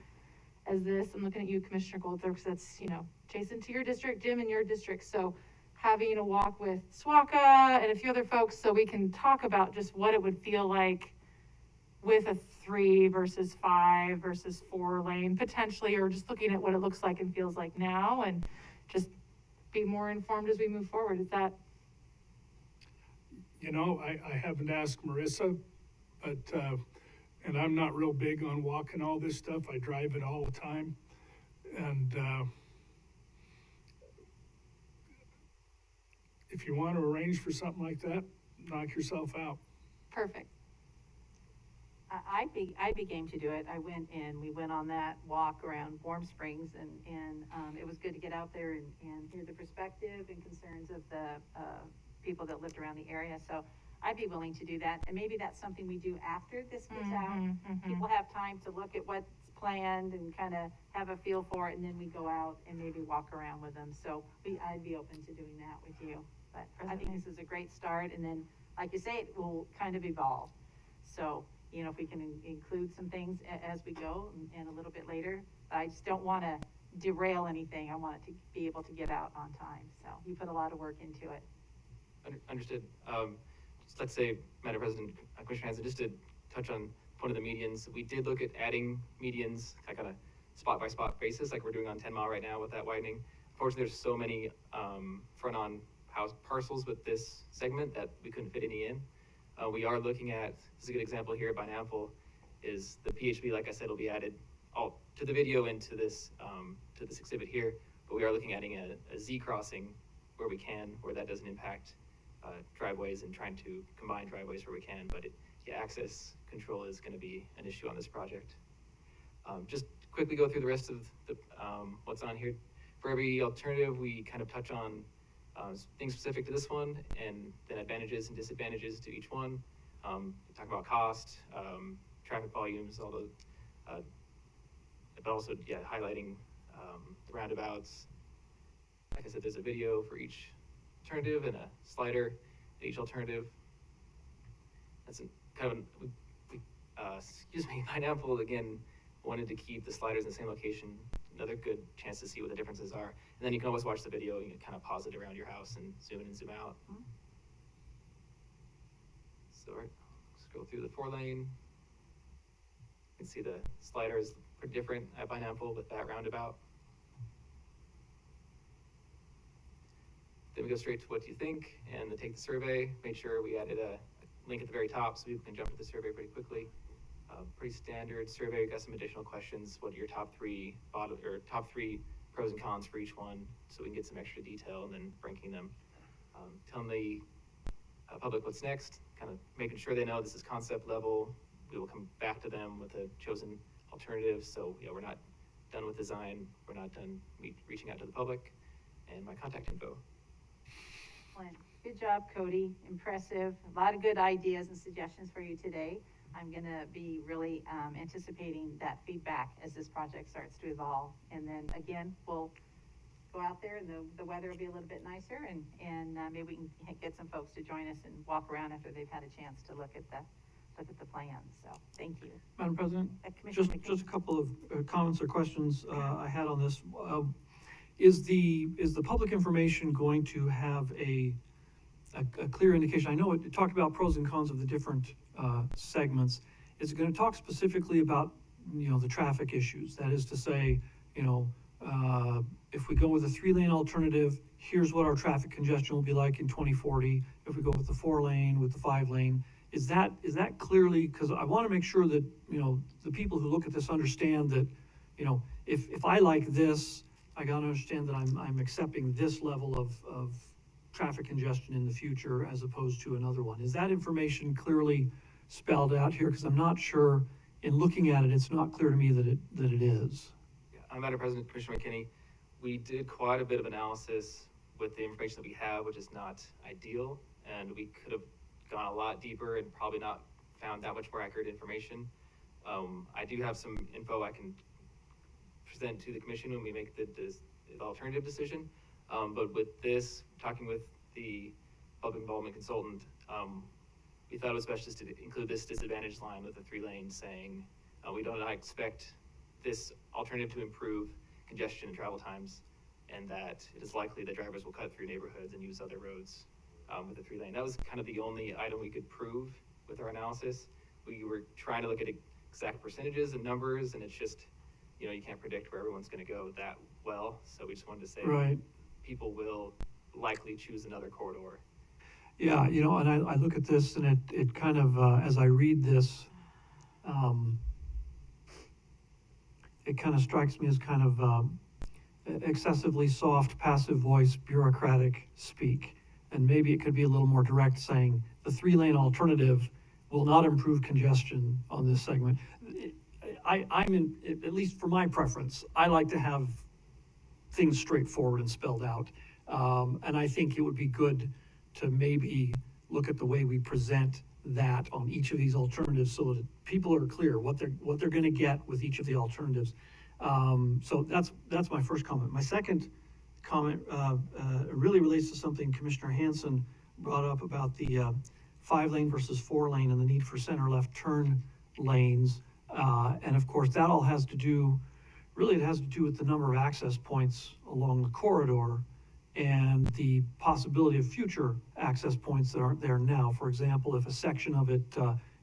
as this. I'm looking at you, Commissioner Goldthorpe, because that's, adjacent to your district, Jim, in your district. So having a walk with SWACA and a few other folks so we can talk about just what it would feel like with a 3 versus 5 versus 4 lane potentially, or just looking at what it looks like and feels like now, and just be more informed as we move forward. Is that? I haven't asked Marissa, but, and I'm not real big on walking all this stuff. I drive it all the time. And if you want to arrange for something like that, knock yourself out. Perfect. I'd be game to do it. We went on that walk around Warm Springs, and it was good to get out there and hear the perspective and concerns of the people that lived around the area. So I'd be willing to do that, and maybe that's something we do after this gets out. People have time to look at what's planned and kind of have a feel for it, and then we go out and maybe walk around with them. So I'd be open to doing that with you. But I think this is a great start, and then, like you say, it will kind of evolve. So, if we can include some things as we go and a little bit later, I just don't want to derail anything. I want it to be able to get out on time. So you put a lot of work into it. Understood. Just let's say, Madam President, Commissioner Hansen, just to touch on one of the medians, we did look at adding medians like on a spot by spot basis, like we're doing on 10 Mile right now with that widening. Unfortunately, there's so many front on house parcels with this segment that we couldn't fit any in. We are looking at, this is a good example here by Namful, is the PHB, like I said, will be added all to the video and to this exhibit here, but we are looking at adding a Z crossing where we can, where that doesn't impact driveways, and trying to combine driveways where we can, but access control is going to be an issue on this project. Just quickly go through the rest of the what's on here. For every alternative, we kind of touch on things specific to this one, and then advantages and disadvantages to each one. Talk about cost, traffic volumes, all those, but also highlighting the roundabouts. Like I said, there's a video for each alternative and a slider at each alternative. That's kind of Pineapple again wanted to keep the sliders in the same location. Another good chance to see what the differences are. And then you can always watch the video, you can kind of pause it around your house and zoom in and zoom out. So scroll through the 4 lane. You can see the slider is pretty different at Pineapple with that roundabout. Then we go straight to what do you think, and then take the survey. Made sure we added a link at the very top so people can jump to the survey pretty quickly. Pretty standard survey. We've got some additional questions. What are your top 3 pros and cons for each one, so we can get some extra detail, and then ranking them. Telling the public what's next, kind of making sure they know this is concept level. We will come back to them with a chosen alternative. So we're not done with design. We're not done reaching out to the public. And my contact info. Good job, Cody. Impressive. A lot of good ideas and suggestions for you today. I'm going to be really anticipating that feedback as this project starts to evolve. And then again, we'll go out out there and the weather will be a little bit nicer and maybe we can get some folks to join us and walk around after they've had a chance to look at the plans. So, thank you. Madam President, Commissioner just a McCain. couple of comments or questions I had on this. Is the public information going to have a clear indication? I know it talked about pros and cons of the different segments. Is it going to talk specifically about, the traffic issues? That is to say, if we go with a 3-lane alternative, here's what our traffic congestion will be like in 2040. If we go with the 4-lane, with the 5-lane, is that clearly, because I want to make sure that, the people who look at this understand that, if I like this, I got to understand that I'm accepting this level of traffic congestion in the future as opposed to another one. Is that information clearly spelled out here? Because I'm not sure, in looking at it, it's not clear to me that it is. Madam President, Commissioner McKinney, we did quite a bit of analysis with the information that we have, which is not ideal, and we could have gone a lot deeper and probably not found that much more accurate information. I do have some info I can present to the commission when we make the alternative decision, but with this, talking with the public involvement consultant, we thought it was best just to include this disadvantage line with the 3-lane saying, we do not expect this alternative to improve congestion and travel times, and that it is likely that drivers will cut through neighborhoods and use other roads with the 3-lane. That was kind of the only item we could prove with our analysis. We were trying to look at exact percentages and numbers, and it's just, you can't predict where everyone's going to go that well. So we just wanted to say Right. people will likely choose another corridor. Yeah, and I look at this and it kind of, as I read this, it kind of strikes me as kind of excessively soft, passive voice, bureaucratic speak. And maybe it could be a little more direct, saying the 3-lane alternative will not improve congestion on this segment. I'm in, at least for my preference, I like to have things straightforward and spelled out. And I think it would be good to maybe look at the way we present that on each of these alternatives so that people are clear what they're going to get with each of the alternatives. So that's my first comment. My second comment really relates to something Commissioner Hanson brought up about the 5-lane versus 4-lane and the need for center left turn lanes. And of course, that all has to do, really it has to do with the number of access points along the corridor and the possibility of future access points that aren't there now. For example, if a section of it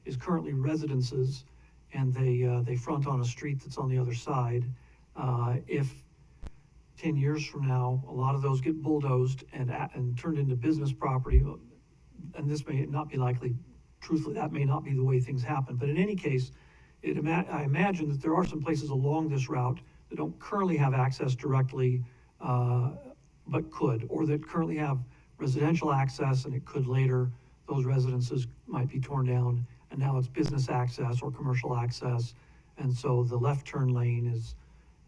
is currently residences and they front on a street that's on the other side, if 10 years from now, a lot of those get bulldozed and turned into business property, and this may not be likely, truthfully, that may not be the way things happen. But in any case, I imagine that there are some places along this route that don't currently have access directly, but could, or that currently have residential access, and it could later, those residences might be torn down, and now it's business access or commercial access. And so the left turn lane is,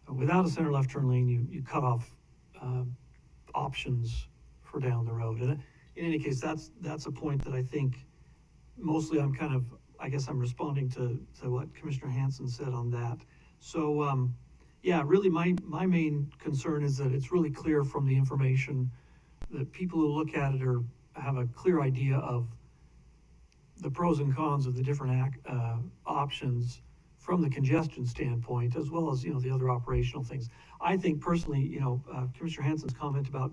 without a center left turn lane, you cut off options for down the road. And in any case, that's a point that I think mostly I guess I'm responding to what Commissioner Hanson said on that. So yeah, really my main concern is that it's really clear from the information that people who look at it have a clear idea of the pros and cons of the different options from the congestion standpoint, as well as, the other operational things. I think personally, Commissioner Hanson's comment about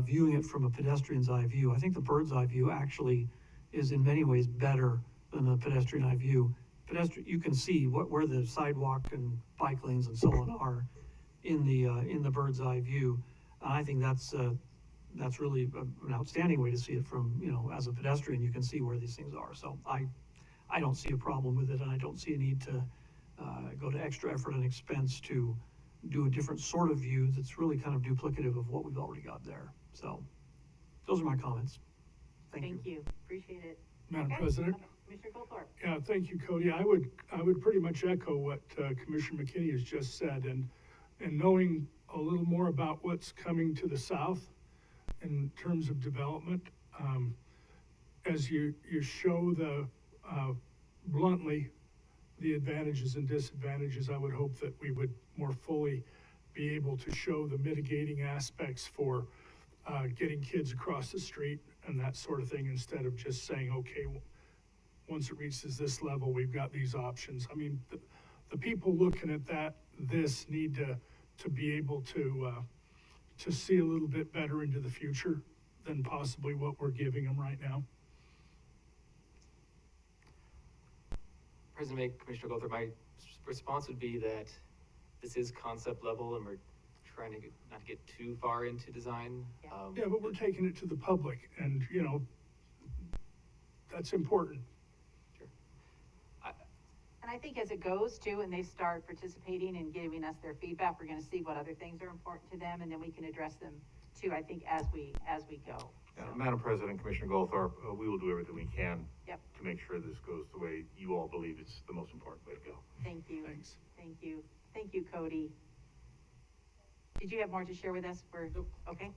viewing it from a pedestrian's eye view, I think the bird's eye view actually is in many ways better than the pedestrian eye view. You can see where the sidewalk and bike lanes and so on are in the bird's eye view. And I think that's really an outstanding way to see it from, as a pedestrian, you can see where these things are. So I don't see a problem with it, and I don't see a need to go to extra effort and expense to do a different sort of view that's really kind of duplicative of what we've already got there. So those are my comments. Thank you. Appreciate it. Madam President. Commissioner Goldthorpe. Yeah, thank you, Cody. I would pretty much echo what Commissioner McKinney has just said, and knowing a little more about what's coming to the south in terms of development, as you show bluntly the advantages and disadvantages, I would hope that we would more fully be able to show the mitigating aspects for getting kids across the street and that sort of thing, instead of just saying, okay, once it reaches this level, we've got these options. I mean, the people looking at this need to be able to see a little bit better into the future than possibly what we're giving them right now. President May, Commissioner Goldthorpe, my response would be that this is concept level and we're trying to not get too far into design. Yeah, but we're taking it to the public, and, you know, that's important. Sure. And I think as it goes too, and they start participating and giving us their feedback, we're gonna see what other things are important to them, and then we can address them too, I think, as we go. Yeah, Madam President, Commissioner Goldthorpe, we will do everything we can Yep. to make sure this goes the way you all believe it's the most important way to go. Thank you. Thanks. Thank you. Thank you, Cody. Did you have more to share with us? Nope. Okay.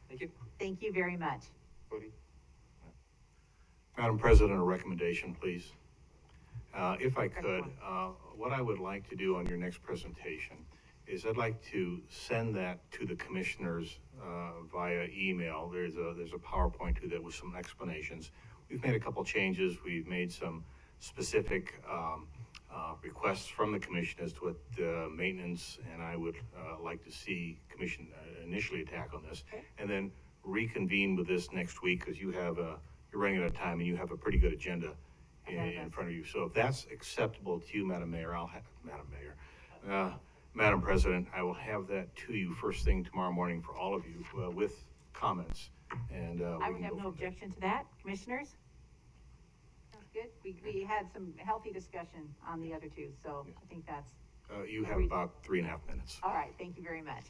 Thank you. Thank you very much. Cody. Madam President, a recommendation, please. If I could, what I would like to do on your next presentation is I'd like to send that to the commissioners via email. There's a PowerPoint to that with some explanations. We've made a couple changes. We've made some specific requests from the commission as to what maintenance and I would like to see commission initially attack on this, Okay. and then reconvene with this next week, because you have you're running out of time and you have a pretty good agenda in front of you. So if that's acceptable to you, Madam Mayor, Madam President, I will have that to you first thing tomorrow morning for all of you with comments, and I would have no objection to that. Commissioners? Sounds good. We had some healthy discussion on the other two, so I think that's, you have about 3.5 minutes. all right. Thank you very much.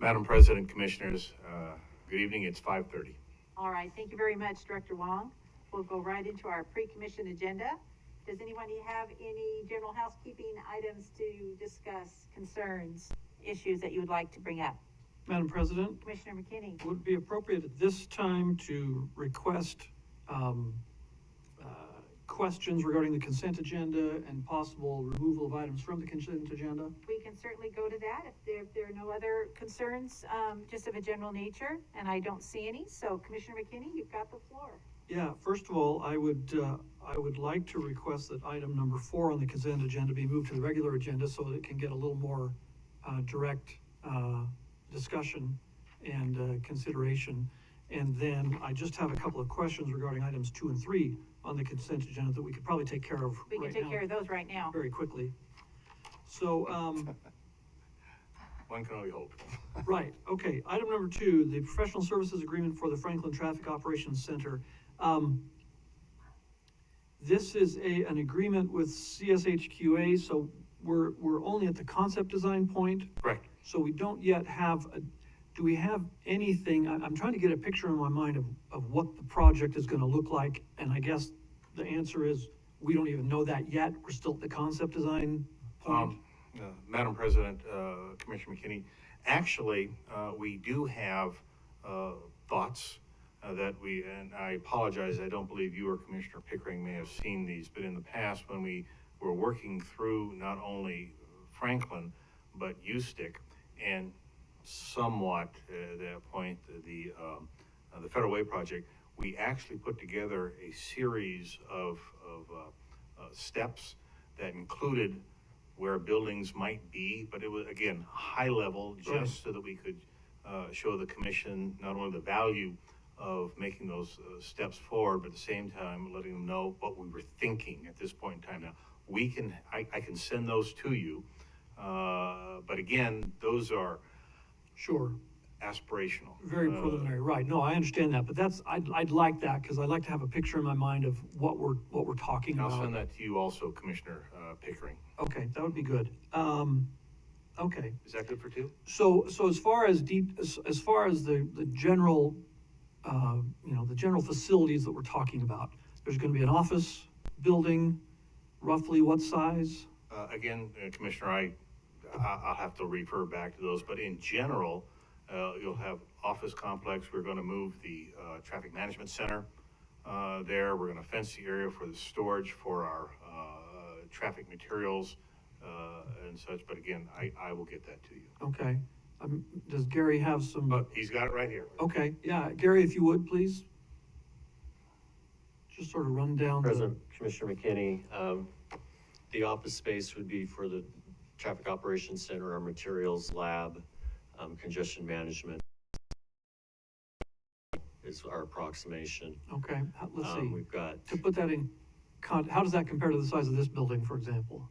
Madam President, Commissioners, good evening. It's 5:30. All right, thank you very much, Director Wong. We'll go right into our pre-commission agenda. Does anybody have any general housekeeping items to discuss, concerns, issues that you would like to bring up? Madam President, Commissioner McKinney? would it be appropriate at this time to request questions regarding the consent agenda and possible removal of items from the consent agenda? We can certainly go to that if there are no other concerns, just of a general nature, and I don't see any. So Commissioner McKinney, you've got the floor. Yeah, first of all, I would like to request that item number 4 on the consent agenda be moved to the regular agenda so that it can get a little more direct discussion and consideration. And then I just have a couple of questions regarding items 2 and 3 on the consent agenda that we could probably take care of We can right take now, care of those right now. very quickly. So, One can only hope. right, okay, item number 2, the professional services agreement for the Franklin Traffic Operations Center. This is an agreement with CSHQA, so we're only at the concept design point. Correct. So we don't yet have do we have anything, I'm trying to get a picture in my mind of what the project is gonna look like, and I guess the answer is, we don't even know that yet, we're still at the concept design point. Madam President, Commissioner McKinney, actually, we do have thoughts that and I apologize, I don't believe you or Commissioner Pickering may have seen these, but in the past, when we were working through not only Franklin, but USTIC, and somewhat at that point, the Federal Way project, we actually put together a series of steps that included where buildings might be, but it was, again, high level, just so that we could show the commission not only the value of making those steps forward, but at the same time letting them know what we were thinking at this point in time. Now, I can send those to you, but again, those are Sure, aspirational. very preliminary, right, no, I understand that, but I'd like that, because I'd like to have a picture in my mind of what we're talking about. I'll send that to you also, Commissioner Pickering. Okay, that would be good. Okay, Is that good for 2? so as far as the general, the general facilities that we're talking about, there's gonna be an office building, roughly what size? Again, Commissioner, I'll have to refer back to those, but in general, you'll have office complex. We're gonna move the traffic management center there. We're gonna fence the area for the storage for our traffic materials and such, but again, I will get that to you. Okay, does Gary have some? But he's got it right here. Okay, yeah, Gary, if you would, please. Just sort of run down President, Commissioner McKinney, the office space would be for the Traffic Operations Center, our materials lab, congestion management is our approximation. Okay, let's see. We've got, To put that in, how does that compare to the size of this building, for example?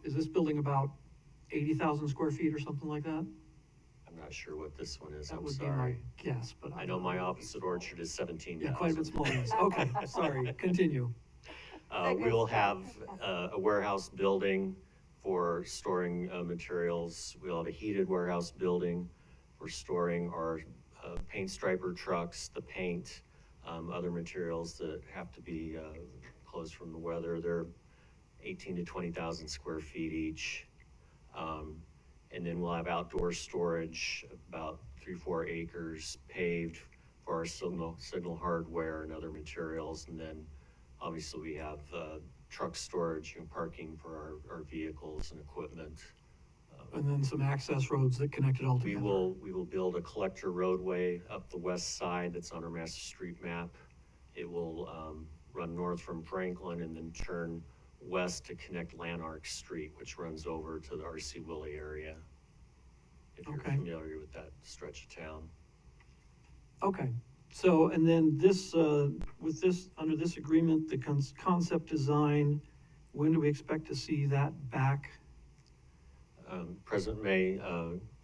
Is this building about 80,000 square feet or something like that? I'm not sure what this one is, That I'm would be my sorry. guess, but I know my office at Orchard is 17,000. Yeah, quite a bit smaller. Okay, sorry, continue. We'll have a warehouse building for storing materials. We'll have a heated warehouse building for storing our paint striper trucks, the paint, other materials that have to be closed from the weather. They're 18 to 20,000 square feet each. And then we'll have outdoor storage, about 3-4 acres paved for our signal hardware and other materials. And then obviously we have truck storage and parking for our vehicles and equipment. And then some access roads that connect it all We together. will build a collector roadway up the west side that's on our master street map. It will run north from Franklin and then turn west to connect Lanark Street, which runs over to the R.C. Willey area, if you're Okay. familiar with that stretch of town. Okay, so, and then this, with this, under this agreement, the concept design, when do we expect to see that back? President May,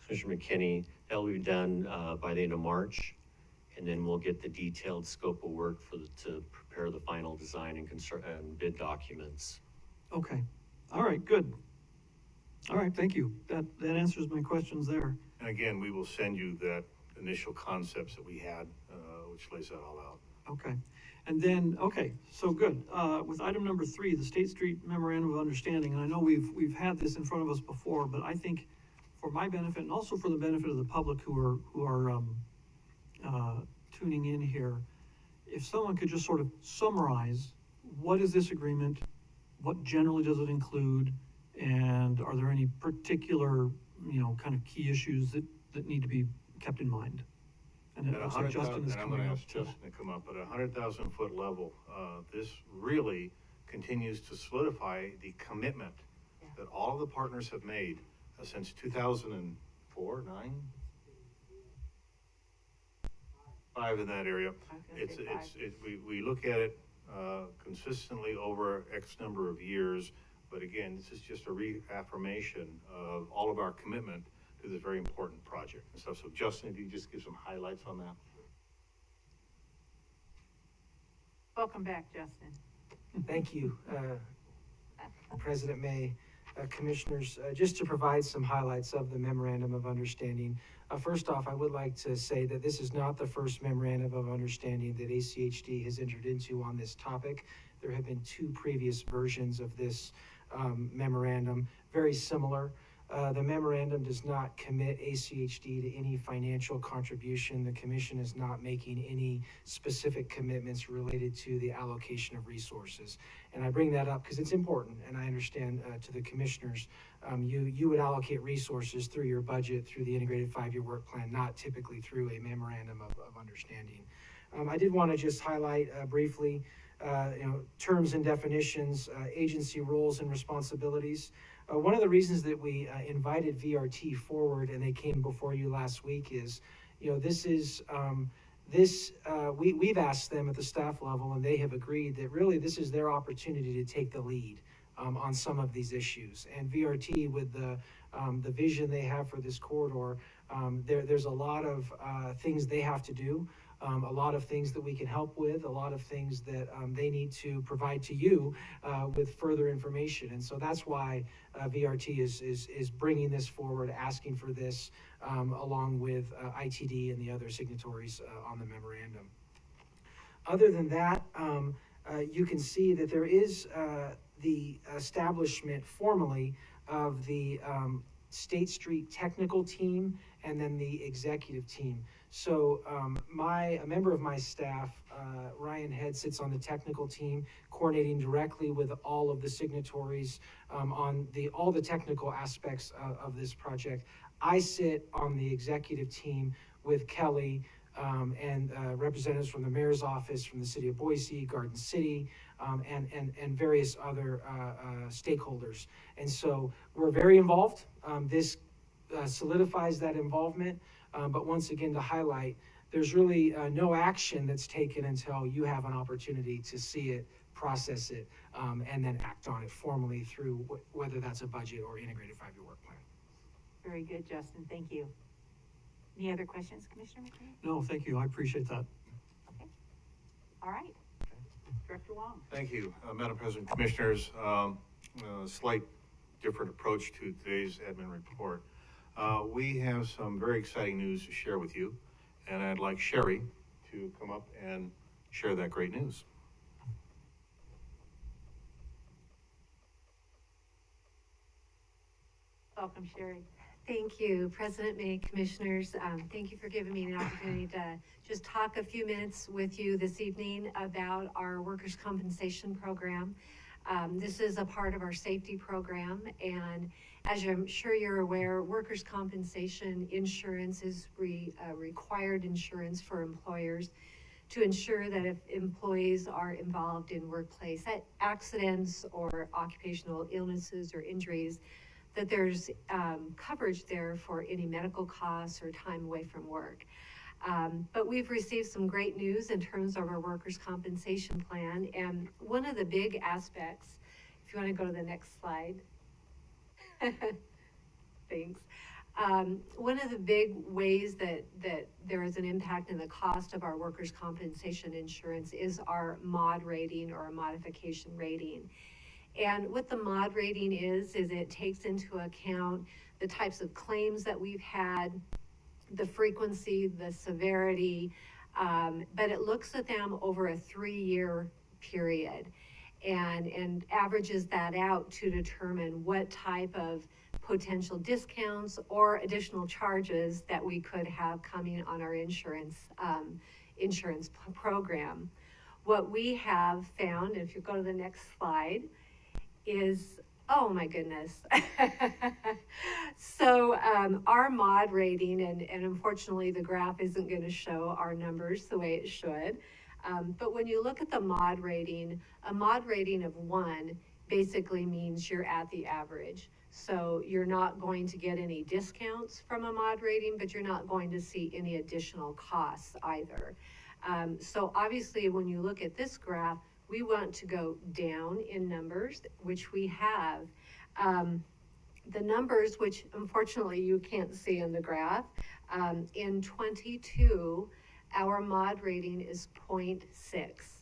Commissioner McKinney, that will be done by the end of March, and then we'll get the detailed scope of work to prepare the final design and bid documents. Okay, all right, good. All right, thank you. That answers my questions there. And again, we will send you that initial concepts that we had, which lays that all out. Okay. And then, okay, so good. With item number 3, the State Street Memorandum of Understanding, and I know we've had this in front of us before, but I think for my benefit and also for the benefit of the public who are tuning in here, if someone could just sort of summarize, what is this agreement? What generally does it include? And are there any particular, kind of key issues that need to be kept in mind? And it looks like Justin is I'm coming gonna up. ask Justin to come up, at 100,000 foot level, this really continues to solidify the commitment that all of the partners have made since 2004, 9? 5 in that area. We look at it consistently over X number of years, but again, this is just a reaffirmation of all of our commitment to this very important project and stuff. So Justin, if you just give some highlights on that. Welcome back, Justin. Thank you, President May, Commissioners. Just to provide some highlights of the Memorandum of Understanding. First off, I would like to say that this is not the first Memorandum of Understanding that ACHD has entered into on this topic. There have been 2 previous versions of this memorandum, very similar. The memorandum does not commit ACHD to any financial contribution. The Commission is not making any specific commitments related to the allocation of resources. And I bring that up because it's important, and I understand to the Commissioners, you would allocate resources through your budget, through the Integrated 5-Year Work Plan, not typically through a Memorandum of Understanding. I did want to just highlight briefly, terms and definitions, agency roles and responsibilities. One of the reasons that we invited VRT forward and they came before you last week is, this is, we've asked them at the staff level and they have agreed that really this is their opportunity to take the lead on some of these issues. And VRT, with the vision they have for this corridor, there's a lot of things they have to do. A lot of things that we can help with, a lot of things that they need to provide to you with further information. And so that's why VRT is bringing this forward, asking for this, along with ITD and the other signatories on the memorandum. Other than that, you can see that there is the establishment formally of the State Street technical team and then the executive team. So a member of my staff, Ryan Head, sits on the technical team, coordinating directly with all of the signatories on all the technical aspects of this project. I sit on the executive team with Kelly and representatives from the mayor's office, from the city of Boise, Garden City, and various other stakeholders. And so we're very involved. This solidifies that involvement. But once again, to highlight, there's really no action that's taken until you have an opportunity to see it, process it, and then act on it formally through whether that's a budget or integrated 5-year work plan. Very good, Justin. Thank you. Any other questions, Commissioner McCarthy? No, thank you. I appreciate that. Okay. All right. Director Wong. Thank you, Madam President, Commissioners. Slight different approach to today's admin report. We have some very exciting news to share with you, and I'd like Sherry to come up and share that great news. Welcome, Sherry. Thank you, President May, Commissioners. Thank you for giving me an opportunity to just talk a few minutes with you this evening about our workers' compensation program. This is a part of our safety program, and as I'm sure you're aware, workers' compensation insurance is required insurance for employers to ensure that if employees are involved in workplace accidents or occupational illnesses or injuries, that there's coverage there for any medical costs or time away from work. But we've received some great news in terms of our workers' compensation plan, and one of the big aspects, if you want to go to the next slide. Thanks. One of the big ways that there is an impact in the cost of our workers' compensation insurance is our MOD rating or a modification rating. And what the mod rating is it takes into account the types of claims that we've had, the frequency, the severity, but it looks at them over a 3-year period and averages that out to determine what type of potential discounts or additional charges that we could have coming on our insurance program. What we have found, if you go to the next slide, is, oh my goodness. So our mod rating, and unfortunately the graph isn't going to show our numbers the way it should, but when you look at the mod rating, a mod rating of 1 basically means you're at the average. So you're not going to get any discounts from a mod rating, but you're not going to see any additional costs either. So obviously when you look at this graph, we want to go down in numbers, which we have. The numbers, which unfortunately you can't see in the graph, in 22, our mod rating is 0.6.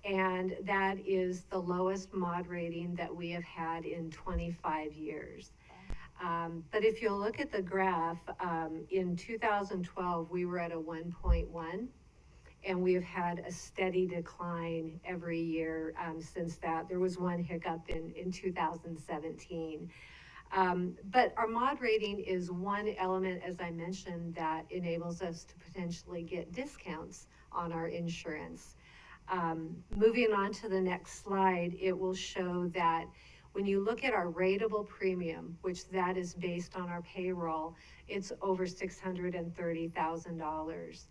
And that is the lowest mod rating that we have had in 25 years. But if you look at the graph, in 2012, we were at a 1.1. And we have had a steady decline every year since that. There was one hiccup in 2017. But our mod rating is one element, as I mentioned, that enables us to potentially get discounts on our insurance. Moving on to the next slide, it will show that when you look at our rateable premium, which that is based on our payroll, it's over $630,000.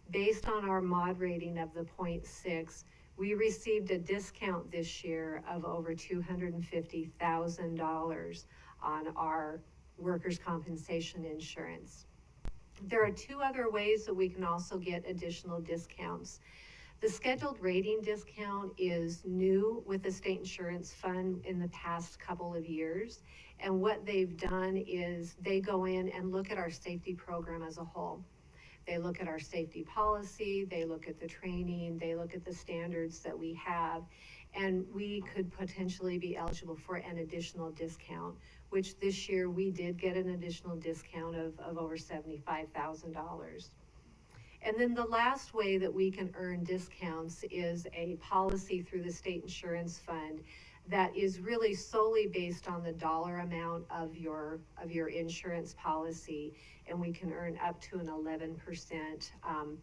Based on our mod rating of the 0.6, we received a discount this year of over $250,000 on our workers' compensation insurance. There are 2 other ways that we can also get additional discounts. The scheduled rating discount is new with the state insurance fund in the past couple of years. And what they've done is they go in and look at our safety program as a whole. They look at our safety policy, they look at the training, they look at the standards that we have, and we could potentially be eligible for an additional discount, which this year we did get an additional discount of over $75,000. And then the last way that we can earn discounts is a policy through the state insurance fund that is really solely based on the dollar amount of your insurance policy, and we can earn up to an 11%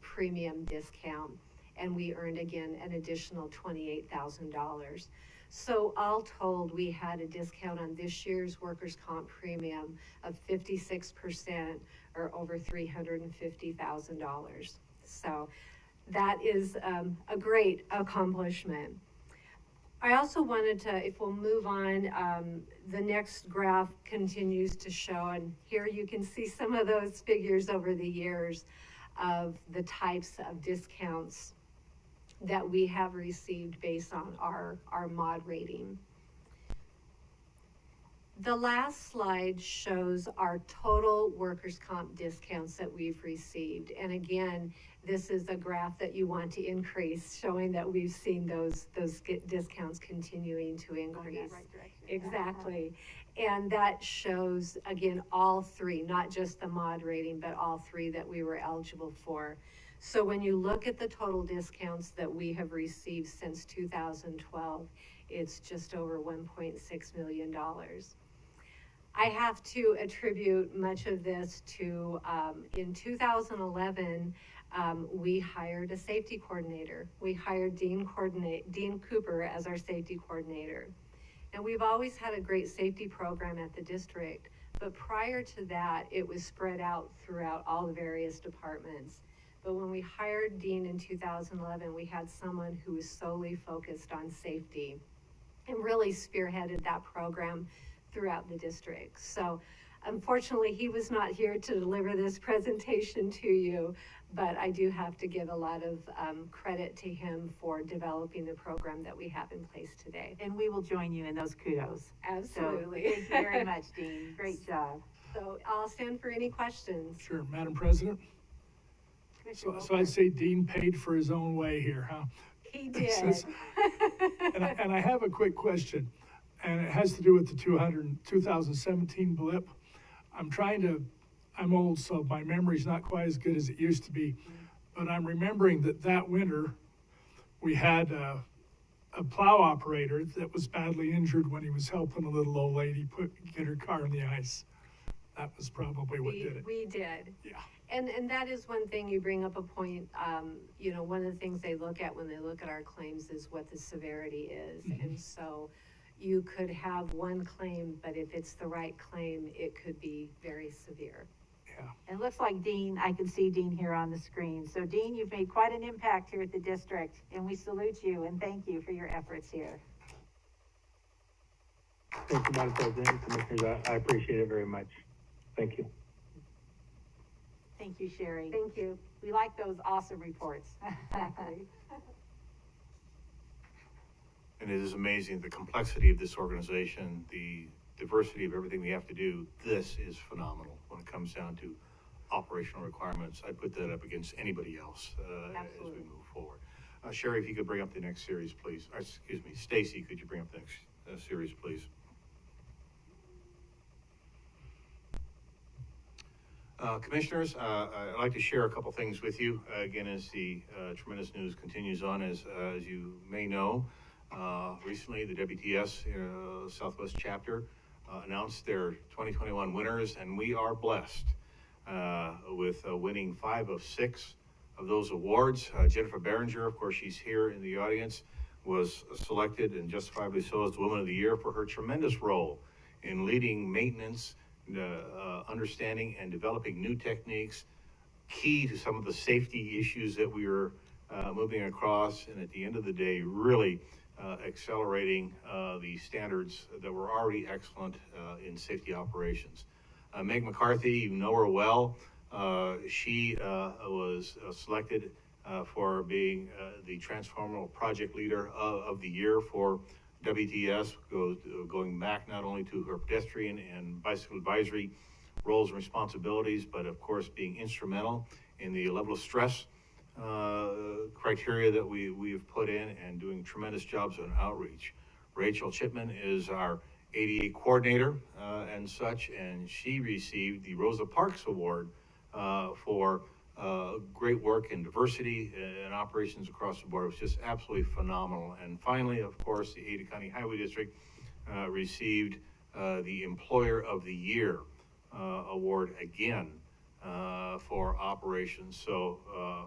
premium discount, and we earned again an additional $28,000. So all told, we had a discount on this year's workers' comp premium of 56%, or over $350,000. So that is a great accomplishment. I also wanted to, if we'll move on, the next graph continues to show, and here you can see some of those figures over the years of the types of discounts that we have received based on our mod rating. The last slide shows our total workers' comp discounts that we've received. And again, this is a graph that you want to increase, showing that we've seen those discounts continuing to increase. Right direction. Exactly. And that shows, again, all 3, not just the mod rating, but all 3 that we were eligible for. So when you look at the total discounts that we have received since 2012, it's just over $1.6 million. I have to attribute much of this to, in 2011, we hired a safety coordinator. We hired Dean Cooper as our safety coordinator. And we've always had a great safety program at the district, but prior to that, it was spread out throughout all the various departments. But when we hired Dean in 2011, we had someone who was solely focused on safety and really spearheaded that program throughout the district. So unfortunately, he was not here to deliver this presentation to you, but I do have to give a lot of credit to him for developing the program that we have in place today. And we will join you in those kudos. Absolutely. So, thank you very much, Dean. Great job. So I'll stand for any questions. Sure, Madam President. So I'd say Dean paid for his own way here, huh? He did. And I have a quick question. and it has to do with the 2017 blip. I'm old, so my memory's not quite as good as it used to be, but I'm remembering that winter, we had a plow operator that was badly injured when he was helping a little old lady get her car in the ice. That was probably what did it. We did. Yeah. And that is one thing, you bring up a point, you know, one of the things they look at when they look at our claims is what the severity is. And so you could have one claim, but if it's the right claim, it could be very severe. Yeah. It looks like Dean, I can see Dean here on the screen. So Dean, you've made quite an impact here at the district, and we salute you and thank you for your efforts here. Thank you, Madam President, Commissioners. I appreciate it very much. Thank you. Thank you, Sherry. Thank you. We like those awesome reports. Exactly. And it is amazing, the complexity of this organization, the diversity of everything we have to do. This is phenomenal when it comes down to operational requirements. I put that up against anybody else as we move forward. Sherry, if you could bring up the next series, please. Or, excuse me, Stacy, could you bring up the next series, please? Commissioners, I'd like to share a couple things with you. Again, as the tremendous news continues on, as you may know, recently the WTS Southwest Chapter announced their 2021 winners, and we are blessed with winning 5 of 6 of those awards. Jennifer Behringer, of course, she's here in the audience, was selected, and justifiably so, as the Woman of the Year for her tremendous role in leading maintenance, understanding and developing new techniques, key to some of the safety issues that we were moving across, and at the end of the day, really accelerating the standards that were already excellent in safety operations. Meg McCarthy, you know her well. She was selected for being the Transformational Project Leader of the Year for WTS, going back not only to her pedestrian and bicycle advisory roles and responsibilities, but of course being instrumental in the level of stress criteria that we have put in, and doing tremendous jobs on outreach. Rachel Chipman is our ADA coordinator and such, and she received the Rosa Parks Award for great work in diversity and operations across the board. It was just absolutely phenomenal. And finally, of course, the Ada County Highway District received the Employer of the Year award again for operations. So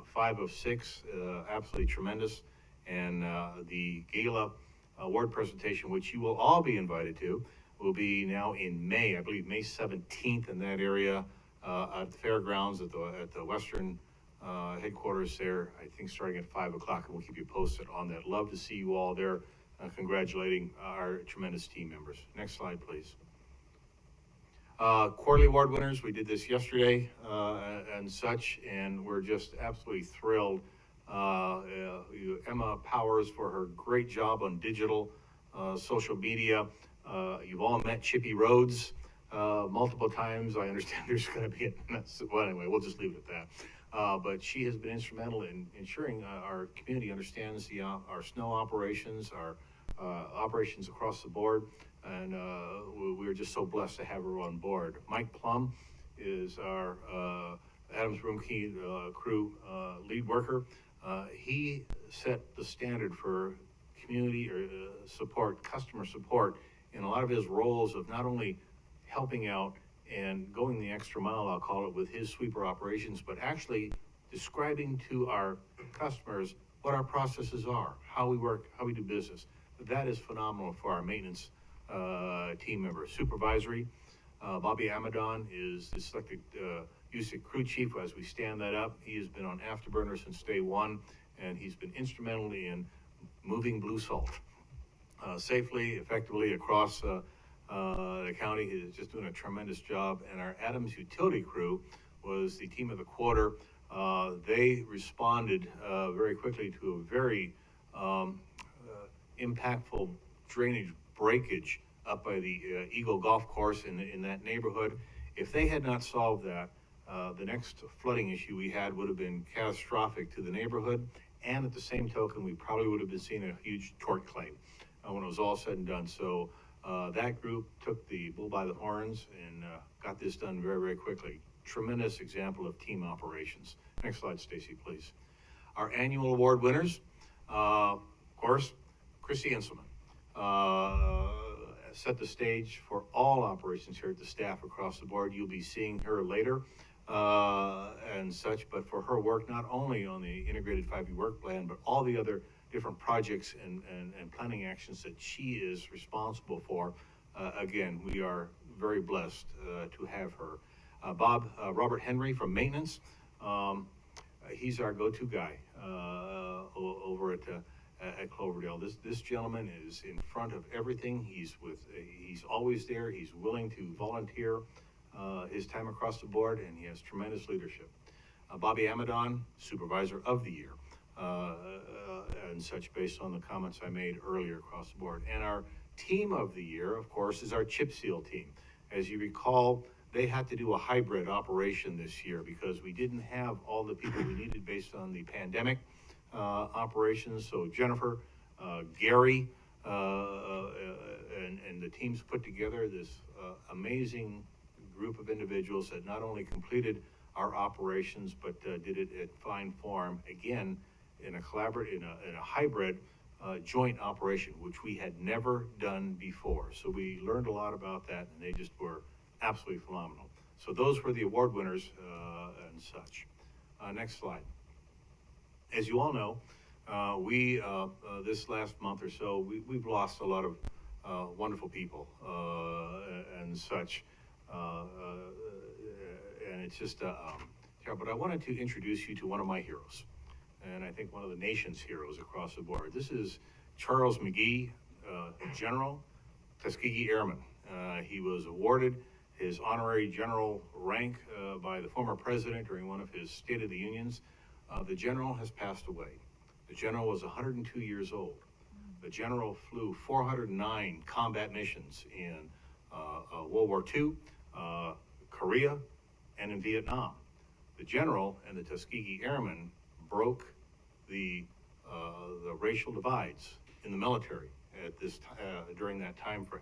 5 of 6, absolutely tremendous. And the gala award presentation, which you will all be invited to, will be now in May, I believe May 17th in that area at the fairgrounds at the western headquarters there, I think starting at 5 o'clock, and we'll keep you posted on that. Love to see you all there congratulating our tremendous team members. Next slide, please. Quarterly award winners, we did this yesterday and such, and we're just absolutely thrilled. Emma Powers for her great job on digital social media. You've all met Chippy Rhodes multiple times. I understand there's going to be a, well, anyway, we'll just leave it at that. But she has been instrumental in ensuring our community understands our snow operations, our operations across the board, and we're just so blessed to have her on board. Mike Plum is our Adams Roomkey crew lead worker. He set the standard for community support, customer support, in a lot of his roles of not only helping out and going the extra mile, I'll call it, with his sweeper operations, but actually describing to our customers what our processes are, how we work, how we do business. That is phenomenal for our maintenance team members. Supervisory, Bobby Amadon is the selected USIC crew chief as we stand that up. He has been on Afterburner since day one, and he's been instrumental in moving blue salt safely, effectively across the county. He is just doing a tremendous job. And our Adams utility crew was the team of the quarter. They responded very quickly to a very impactful drainage breakage up by the Eagle Golf Course in that neighborhood. If they had not solved that, the next flooding issue we had would have been catastrophic to the neighborhood, and at the same token, we probably would have been seeing a huge tort claim when it was all said and done. So That group took the bull by the horns and got this done very, very quickly. Tremendous example of team operations. Next slide, Stacy, please. Our annual award winners, of course, Christy Inselman, set the stage for all operations here at the staff across the board. You'll be seeing her later and such, but for her work not only on the integrated 5-year work plan, but all the other different projects and planning actions that she is responsible for. Again, we are very blessed to have her. Robert Henry from maintenance, he's our go-to guy over at Cloverdale. This gentleman is in front of everything. He's always there. He's willing to volunteer his time across the board, and he has tremendous leadership. Bobby Amadon, Supervisor of the Year, and such, based on the comments I made earlier across the board. And our Team of the Year, of course, is our chip seal team. As you recall, they had to do a hybrid operation this year because we didn't have all the people we needed based on the pandemic operations. So Jennifer, Gary, and the teams put together this amazing group of individuals that not only completed our operations, but did it at fine form, again, in a hybrid joint operation, which we had never done before. So we learned a lot about that, and they just were absolutely phenomenal. So those were the award winners and such. Next slide. As you all know, this last month or so, we've lost a lot of wonderful people and such. And it's just but I wanted to introduce you to one of my heroes, and I think one of the nation's heroes across the board. This is Charles Mcgee, General, Tuskegee Airman. He was awarded his honorary general rank by the former president during one of his State of the Unions. The general has passed away. The general was 102 years old. The general flew 409 combat missions in World War II, Korea, and in Vietnam. The general and the Tuskegee Airmen broke the racial divides in the military at this during that time frame.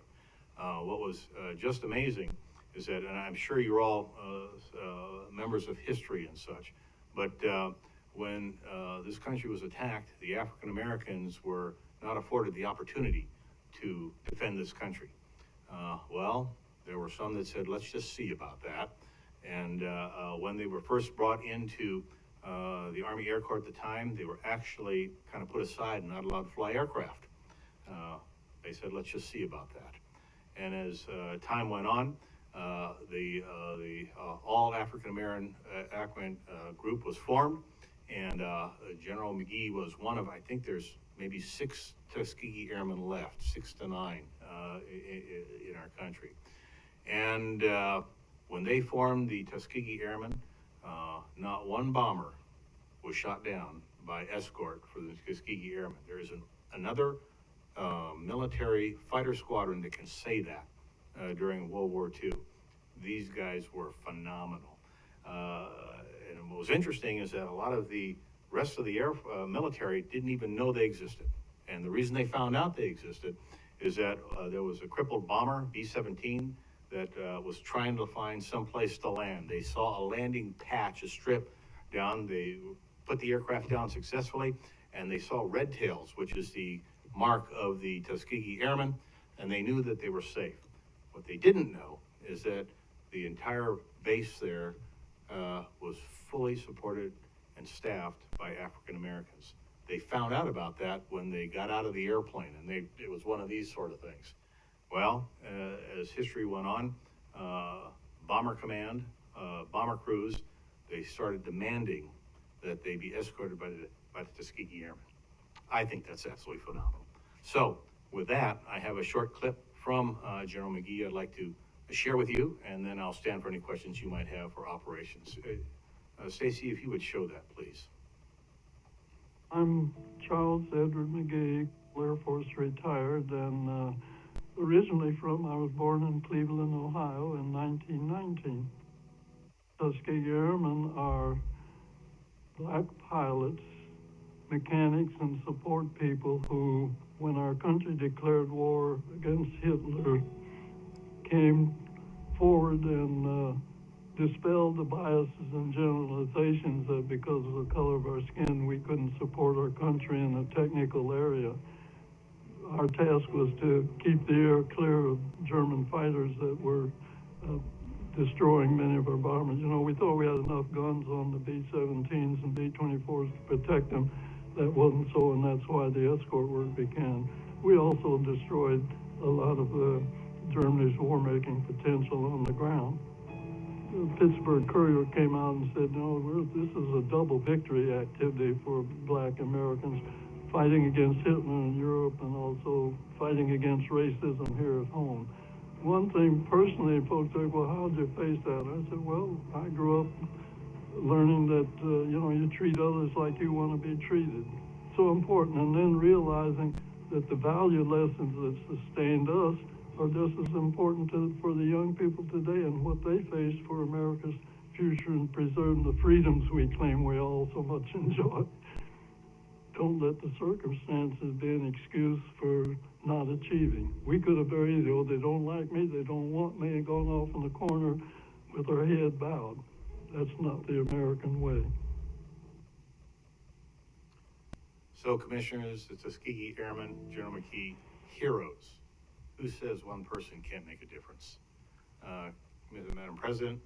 What was just amazing is that, and I'm sure you're all members of history and such, but when this country was attacked, the African Americans were not afforded the opportunity to defend this country. Well, there were some that said, let's just see about that. And when they were first brought into the Army Air Corps at the time, they were actually kind of put aside and not allowed to fly aircraft. They said, let's just see about that. And as time went on, the all African American group was formed, and General Mcgee was one of, I think there's maybe 6 Tuskegee Airmen left, 6 to 9 in our country. And when they formed the Tuskegee Airmen, not one bomber was shot down by escort for the Tuskegee Airmen. There is another military fighter squadron that can say that during World War II. These guys were phenomenal. And what was interesting is that a lot of the rest of the military didn't even know they existed. And the reason they found out they existed is that there was a crippled bomber, B-17, that was trying to find some place to land. They saw a landing patch, a strip down. They put the aircraft down successfully, and they saw red tails, which is the mark of the Tuskegee Airmen, and they knew that they were safe. What they didn't know is that the entire base there was fully supported and staffed by African Americans. They found out about that when they got out of the airplane, and it was one of these sort of things. Well, as history went on, Bomber Command, Bomber Crews, they started demanding that they be escorted by the Tuskegee Airmen. I think that's absolutely phenomenal. So with that, I have a short clip from General Mcgee I'd like to share with you, and then I'll stand for any questions you might have for operations. Stacy, if you would show that, please. I'm Charles Edward Mcgee, Air Force retired, and originally I was born in Cleveland, Ohio in 1919. Tuskegee Airmen are black pilots, mechanics, and support people who, when our country declared war against Hitler, came forward and dispelled the biases and generalizations that because of the color of our skin, we couldn't support our country in a technical area. Our task was to keep the air clear of German fighters that were destroying many of our bombers. You know, we thought we had enough guns on the B-17s and B-24s to protect them. That wasn't so, and that's why the escort work began. We also destroyed a lot of Germany's war-making potential on the ground. The Pittsburgh Courier came out and said, no, this is a double victory activity for black Americans, fighting against Hitler in Europe and also fighting against racism here at home. One thing personally, folks say, well, how did you face that? I said, well, I grew up learning that, you treat others like you want to be treated. So important. And then realizing that the value lessons that sustained us are just as important for the young people today and what they face for America's future and preserving the freedoms we claim we all so much enjoy. Don't let the circumstances be an excuse for not achieving. We could have very easily, they don't like me, they don't want me, and gone off in the corner with our head bowed. That's not the American way. So, Commissioners, the Tuskegee Airmen, General McGee, heroes. Who says one person can't make a difference? Madam President,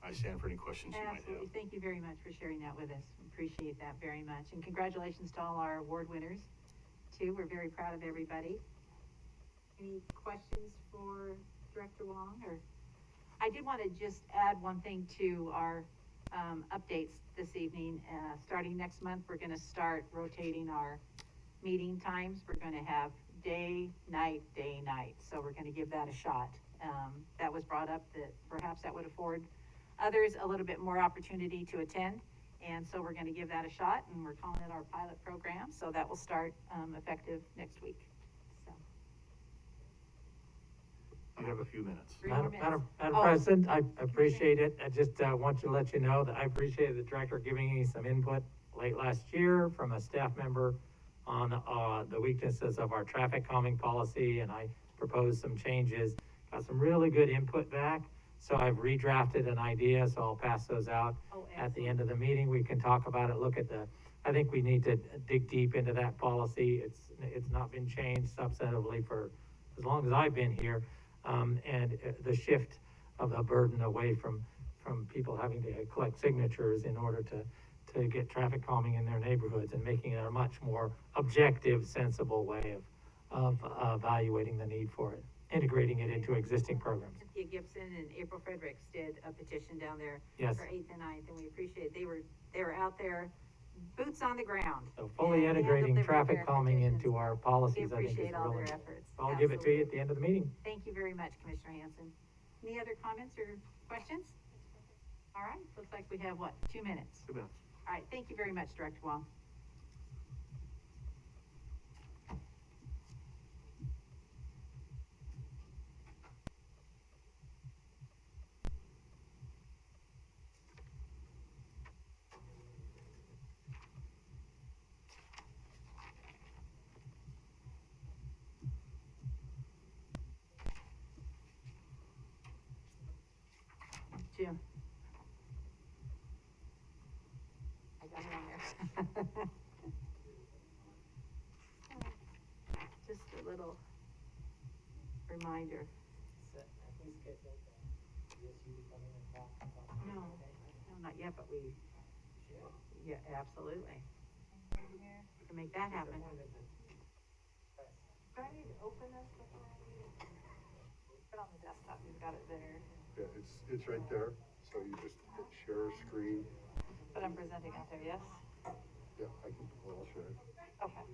I stand for any questions you might Absolutely. have. Thank you very much for sharing that with us. Appreciate that very much. And congratulations to all our award winners, too. We're very proud of everybody. Any questions for Director Wong? Or I did want to just add one thing to our updates this evening. Starting next month, we're going to start rotating our meeting times. We're going to have day, night, day, night. So we're going to give that a shot. That was brought up that perhaps that would afford others a little bit more opportunity to attend. And so we're going to give that a shot, and we're calling it our pilot program. So that will start effective next week. So. You have a few minutes. Madam President, I appreciate it. I just want to let you know that I appreciated the director giving me some input late last year from a staff member on the weaknesses of our traffic calming policy, and I proposed some changes. Got some really good input back, so I've redrafted an idea, so I'll pass those out at the end of the meeting. We can talk about it, look at I think we need to dig deep into that policy. It's not been changed substantively for as long as I've been here, and the shift of the burden away from people having to collect signatures in order to get traffic calming in their neighborhoods and making it a much more objective, sensible way of evaluating the need for it, integrating it into existing programs. Cynthia Gibson and April Fredericks did a petition down there Yes. for 8th and 9th, and we appreciate they were out there, boots on the ground. So fully integrating traffic calming into our We policies, I think is appreciate all really. their efforts. I'll give it to you at the end of the meeting. Thank you very much, Commissioner Hanson. Any other comments or questions? All right, looks like we have 2 minutes? 2 minutes. All right, thank you very much, Director Wong. Jim. I got it on there. Just a little reminder. No, not yet, but yeah, absolutely. To make that happen. Do I need to open this before I read it? Put it on the desktop, you've got it there. Yeah, it's right there, so you just hit share screen. But I'm presenting out there, yes? Yeah, I'll share it. Okay.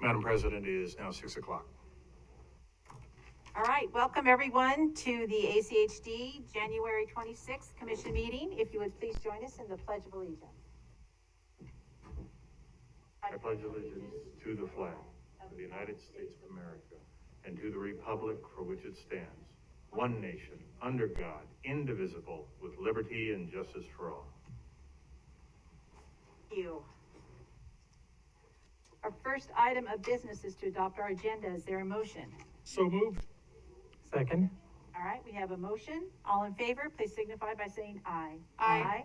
Madam President, it is now 6 o'clock. All right, welcome everyone to the ACHD January 26th Commission meeting. If you would please join us in the Pledge of Allegiance. I pledge allegiance to the flag of the United States of America and to the republic for which it stands, one nation, under God, indivisible, with liberty and justice for all. Thank you. Our first item of business is to adopt our agenda. Is there a motion? So moved. Second? All right, we have a motion. All in favor, please signify by saying aye. Aye.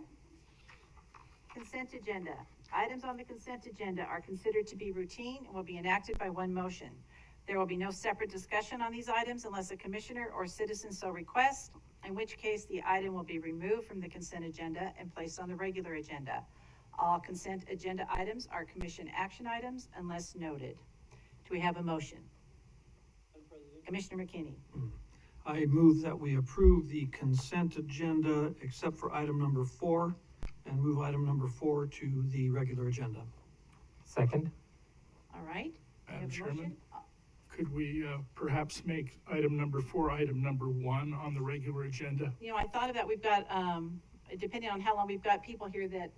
Consent agenda. Items on the consent agenda are considered to be routine and will be enacted by one motion. There will be no separate discussion on these items unless a commissioner or citizen so requests, in which case the item will be removed from the consent agenda and placed on the regular agenda. All consent agenda items are commission action items unless noted. Do we have a motion? Commissioner McKinney. I move that we approve the consent agenda except for item number 4 and move item number 4 to the regular agenda. Second? All right. We have Madam a Chairman, motion. could we perhaps make item number 4 item number 1 on the regular agenda? You know, I thought of that. We've got, depending on how long, we've got people here that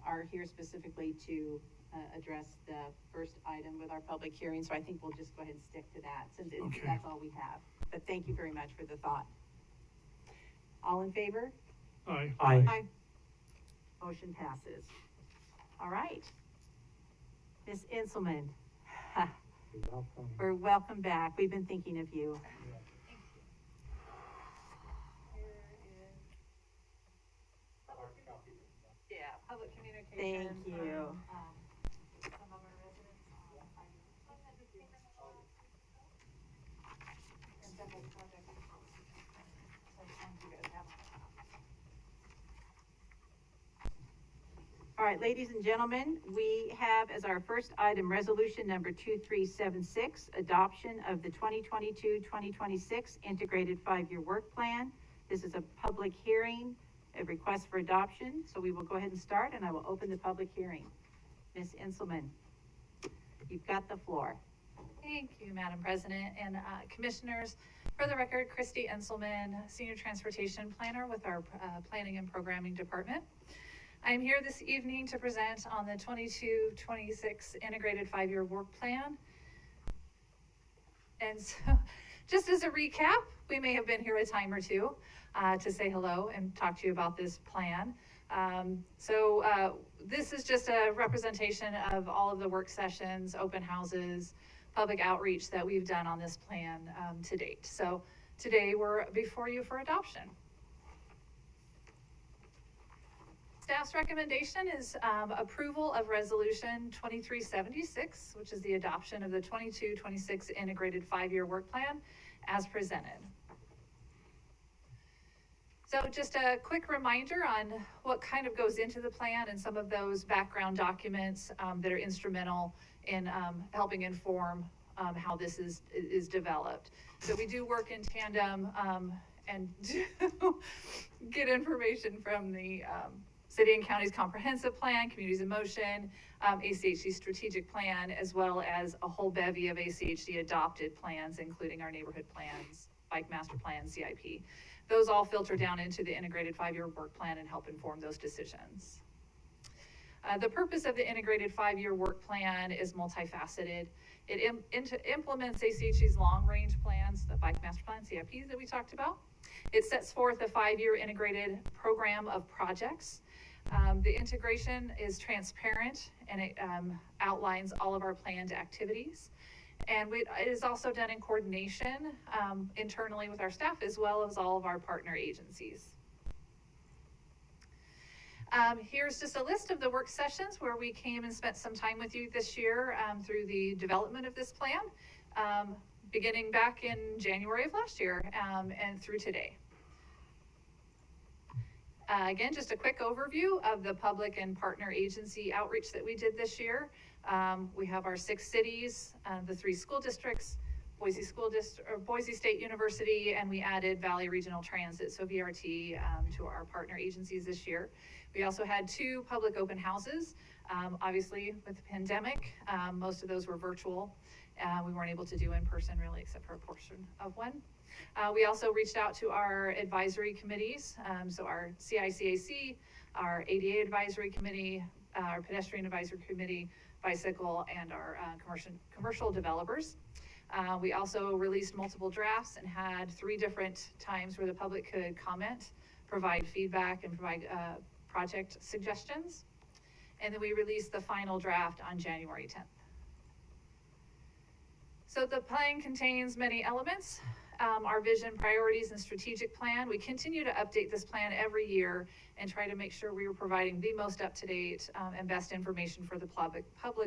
are here specifically to address the first item with our public hearing. So I think we'll just go ahead and stick to that since Okay. that's all we have. But thank you very much for the thought. All in favor? Aye. Aye. Motion passes. All right. Ms. Inselman, Welcome. we're welcome back. We've been thinking of you. Yeah, public communication. Thank you. Some of our residents and several projects. So you guys have. All right, ladies and gentlemen, we have as our first item, resolution number 2376, adoption of the 2022-2026 integrated 5-year work plan. This is a public hearing, a request for adoption. So we will go ahead and start, and I will open the public hearing. Ms. Inselman, you've got the floor. Thank you, Madam President and Commissioners. For the record, Christy Enselman, Senior Transportation Planner with our Planning and Programming Department. I am here this evening to present on the 22-26 Integrated 5-Year Work Plan. And so, just as a recap, we may have been here a time or two to say hello and talk to you about this plan. This is just a representation of all of the work sessions, open houses, public outreach that we've done on this plan to date. So today we're before you for adoption. Staff's recommendation is approval of resolution 2376, which is the adoption of the 22-26 integrated 5-year work plan as presented. So just a quick reminder on what kind of goes into the plan and some of those background documents that are instrumental in helping inform how this is developed. So we do work in tandem and do get information from the City and County's Comprehensive Plan, Communities in Motion, ACHD Strategic Plan, as well as a whole bevy of ACHD adopted plans, including our neighborhood plans, Bike Master Plan, CIP. Those all filter down into the integrated 5-year work plan and help inform those decisions. The purpose of the integrated 5-year work plan is multifaceted. It implements ACHD's long-range plans, the Bike Master Plan, CIPs that we talked about. It sets forth a 5-year integrated program of projects. The integration is transparent and it outlines all of our planned activities. And it is also done in coordination internally with our staff as well as all of our partner agencies. Here's just a list of the work sessions where we came and spent some time with you this year through the development of this plan, beginning back in January of last year and through today. Again, just a quick overview of the public and partner agency outreach that we did this year. We have our 6 cities, the 3 school districts, Boise State University, and we added Valley Regional Transit, so VRT, to our partner agencies this year. We also had 2 public open houses Obviously, with the pandemic, most of those were virtual. We weren't able to do in person really, except for a portion of one. We also reached out to our advisory committees, so our CICAC, our ADA Advisory Committee, our Pedestrian Advisory Committee, Bicycle, and our commercial developers. We also released multiple drafts and had 3 different times where the public could comment, provide feedback, and provide project suggestions. And then we released the final draft on January 10th. So the plan contains many elements. Our vision, priorities, and strategic plan. We continue to update this plan every year and try to make sure we are providing the most up-to-date and best information for the public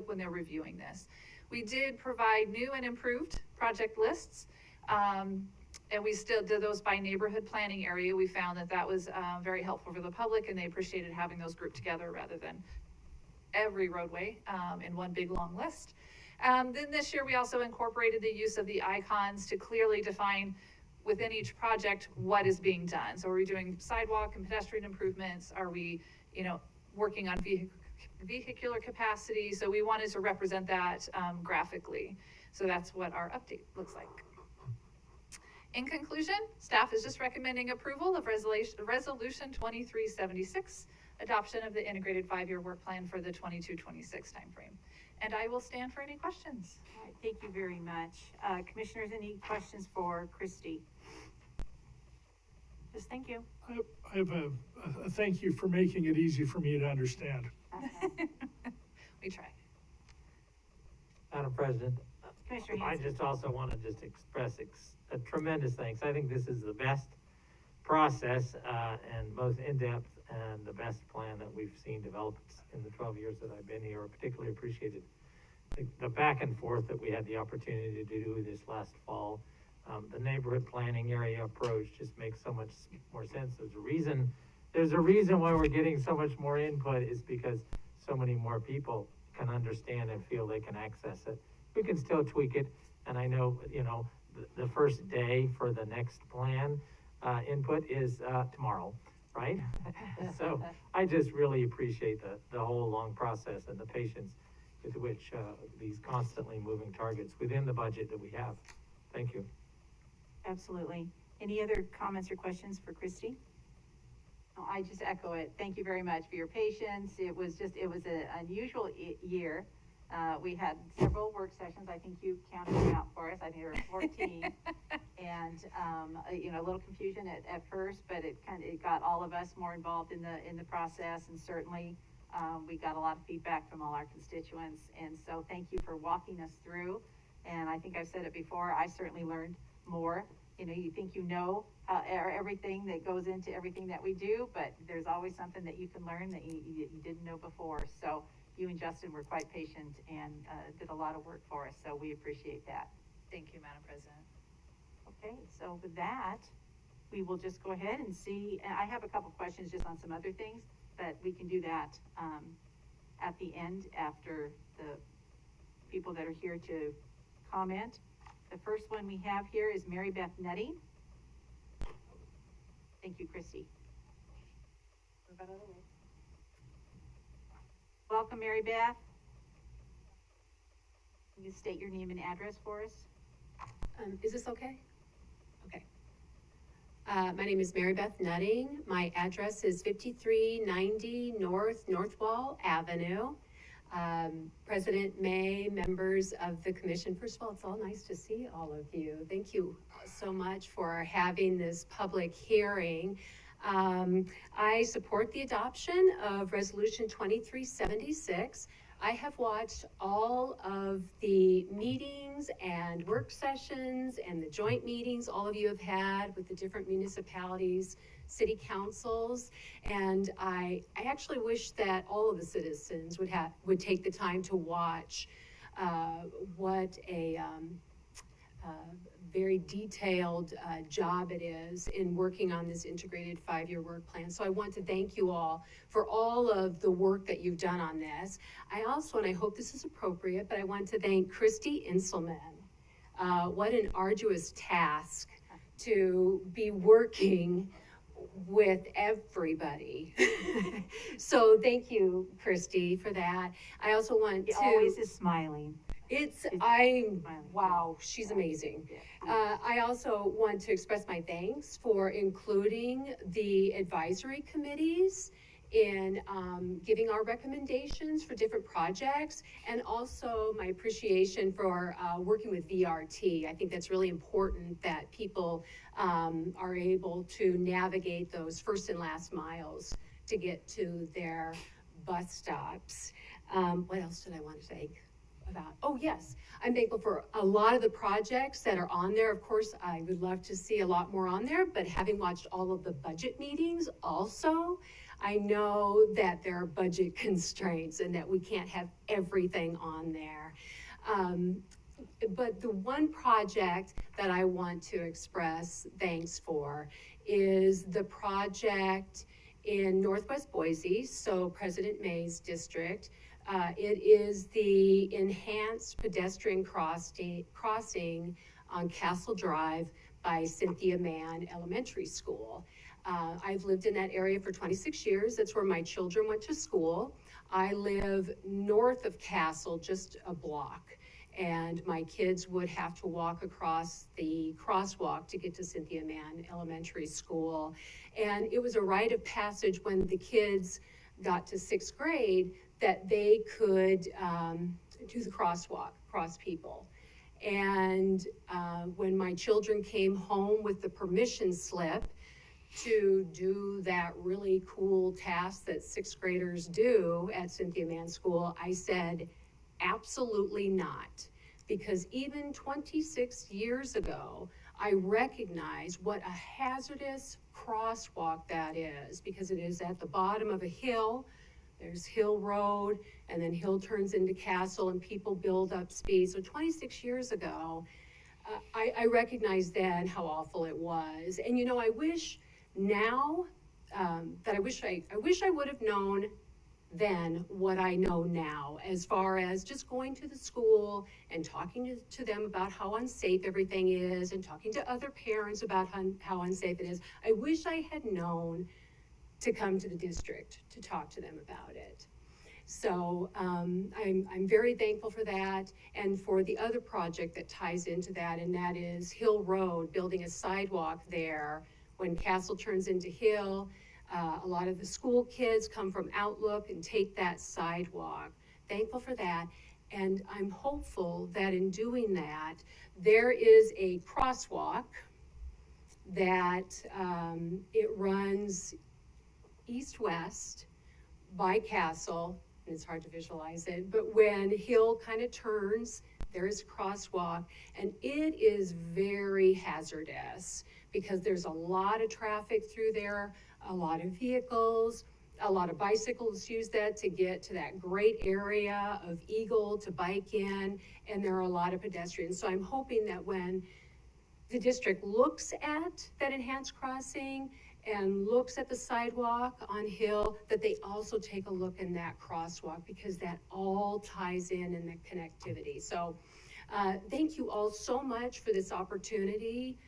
when they're reviewing this. We did provide new and improved project lists, and we still did those by neighborhood planning area. We found that that was very helpful for the public, and they appreciated having those grouped together rather than every roadway in one big long list. Then this year we also incorporated the use of the icons to clearly define within each project what is being done. So are we doing sidewalk and pedestrian improvements? Are we, working on vehicular capacity? So we wanted to represent that graphically. So that's what our update looks like. In conclusion, staff is just recommending approval of Resolution 2376, adoption of the integrated 5-year work plan for the 22-26 timeframe. And I will stand for any questions. All right, thank you very much. Commissioners, any questions for Christy? Just thank you. I have a thank you for making it easy for me to understand. We try. Madam President, Commissioner I Hanson. just also want to just express a tremendous thanks. I think this is the best process and most in-depth and the best plan that we've seen developed in the 12 years that I've been here. I particularly appreciated the back and forth that we had the opportunity to do this last fall. The neighborhood planning area approach just makes so much more sense. There's a reason why we're getting so much more input is because so many more people can understand and feel they can access it. We can still tweak it, and I know, the first day for the next plan input is tomorrow, right? So I just really appreciate the whole long process and the patience with which these constantly moving targets within the budget that we have. Thank you. Absolutely. Any other comments or questions for Christy? No, I just echo it. Thank you very much for your patience. It was an unusual year. We had several work sessions. I think you counted them out for us. I think there were 14. And, a little confusion at first, but it got all of us more involved in the process. And certainly, we got a lot of feedback from all our constituents. And so thank you for walking us through. And I think I've said it before, I certainly learned more. You think everything that goes into everything that we do, but there's always something that you can learn that you didn't know before. So you and Justin were quite patient and did a lot of work for us, so we appreciate that. Thank you, Madam President. Okay, so with that, we will just go ahead and see. And I have a couple questions just on some other things, but we can do that at the end after the people that are here to comment. The first one we have here is Mary Beth Nutty. Thank you, Christy. Welcome, Mary Beth. Can you state your name and address for us? Is this okay? Okay. My name is Mary Beth Nutting. My address is 5390 North Northwall Avenue. President May, members of the commission, first of all, it's all nice to see all of you. Thank you so much for having this public hearing. I support the adoption of Resolution 2376. I have watched all of the meetings and work sessions and the joint meetings all of you have had with the different municipalities, city councils, and I actually wish that all of the citizens would take the time to watch what a very detailed job it is in working on this integrated 5-year work plan. So I want to thank you all for all of the work that you've done on this. I also, and I hope this is appropriate, but I want to thank Christy Inselman. What an arduous task to be working with everybody. So thank you, Christy, for that. I also want She to. always is smiling. Wow, she's amazing. I also want to express my thanks for including the advisory committees in giving our recommendations for different projects, and also my appreciation for working with VRT. I think that's really important that people are able to navigate those first and last miles to get to their bus stops. What else did I want to say about? Oh yes, I'm thankful for a lot of the projects that are on there. Of course, I would love to see a lot more on there, but having watched all of the budget meetings also, I know that there are budget constraints and that we can't have everything on there. But the one project that I want to express thanks for is the project in Northwest Boise, so President May's district. It is the enhanced pedestrian crossing on Castle Drive by Cynthia Mann Elementary School. I've lived in that area for 26 years. That's where my children went to school. I live north of Castle, just a block, and my kids would have to walk across the crosswalk to get to Cynthia Mann Elementary School. And it was a rite of passage when the kids got to 6th grade that they could do the crosswalk, cross people. And when my children came home with the permission slip to do that really cool task that 6th graders do at Cynthia Mann School, I said, absolutely not. Because even 26 years ago, I recognized what a hazardous crosswalk that is, because it is at the bottom of a hill. There's Hill Road, and then Hill turns into Castle, and people build up speed. So 26 years ago, I recognized then how awful it was. And you know, I wish now that I wish I would have known then what I know now, as far as just going to the school and talking to them about how unsafe everything is, and talking to other parents about how unsafe it is. I wish I had known to come to the district to talk to them about it. So I'm very thankful for that, and for the other project that ties into that, and that is Hill Road, building a sidewalk there when Castle turns into Hill. A lot of the school kids come from Outlook and take that sidewalk. Thankful for that. And I'm hopeful that in doing that, there is a crosswalk that it runs east-west by Castle, and it's hard to visualize it, but when Hill kind of turns, there is a crosswalk, and it is very hazardous because there's a lot of traffic through there, a lot of vehicles, a lot of bicycles use that to get to that great area of Eagle to bike in, and there are a lot of pedestrians. So I'm hoping that when the district looks at that enhanced crossing and looks at the sidewalk on Hill, that they also take a look in that crosswalk, because that all ties in the connectivity. So thank you all so much for this opportunity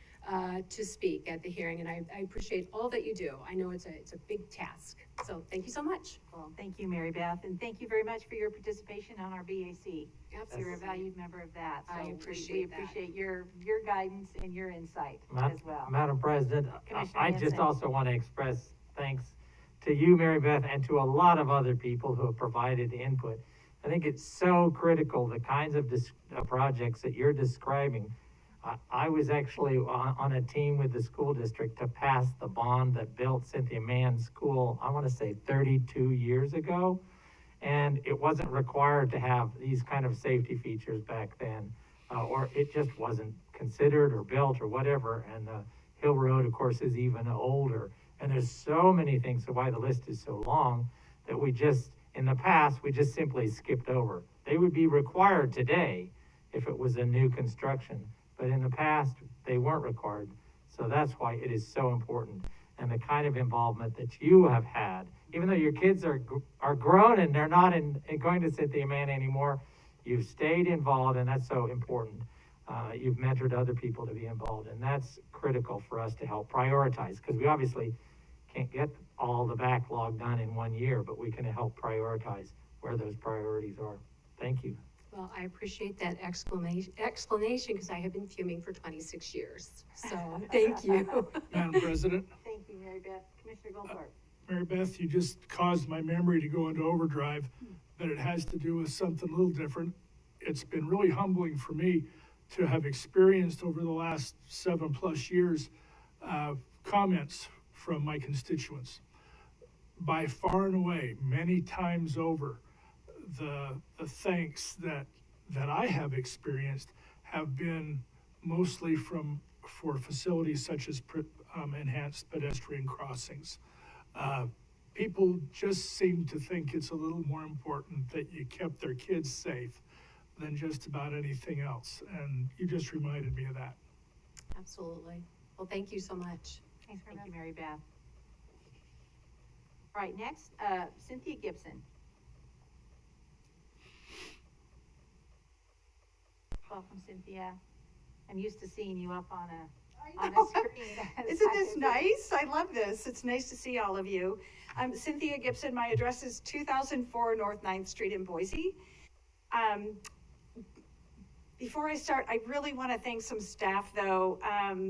to speak at the hearing, and I appreciate all that you do. I know it's a big task, so thank you so much. Well, thank you, Mary Beth, and thank you very much for your participation on our BAC. Absolutely. You're a valued member of that. So I appreciate that. We appreciate your guidance and your insight as well. Madam President, Commissioner I just Hanson. also want to express thanks to you, Mary Beth, and to a lot of other people who have provided input. I think it's so critical, the kinds of projects that you're describing. I was actually on a team with the school district to pass the bond that built Cynthia Mann School, I want to say 32 years ago. And it wasn't required to have these kind of safety features back then, or it just wasn't considered or built or whatever. And Hill Road, of course, is even older. And there's so many things, so why the list is so long, that we just, in the past, we just simply skipped over. They would be required today if it was a new construction. But in the past, they weren't required. So that's why it is so important. And the kind of involvement that you have had, even though your kids are grown and they're not going to Cynthia Mann anymore, you've stayed involved, and that's so important. You've mentored other people to be involved, and that's critical for us to help prioritize, because we obviously can't get all the backlog done in 1 year, but we can help prioritize where those priorities are. Thank you. Well, I appreciate that explanation, because I have been fuming for 26 years. So, thank you. Madam President, Thank you, Mary Beth. Commissioner Goldberg. Mary Beth, you just caused my memory to go into overdrive, but it has to do with something a little different. It's been really humbling for me to have experienced over the last 7+ years comments from my constituents. By far and away, many times over, the thanks that I have experienced have been mostly for facilities such as enhanced pedestrian crossings. People just seem to think it's a little more important that you kept their kids safe than just about anything else. And you just reminded me of that. Absolutely. Well, thank you so much. Thank you, Mary Beth. All right, next, Cynthia Gibson. Welcome, Cynthia. I'm used to seeing you up on a screen. Isn't this nice? I love this. It's nice to see all of you. I'm Cynthia Gibson. My address is 2004 North 9th Street in Boise. Before I start, I really want to thank some staff though,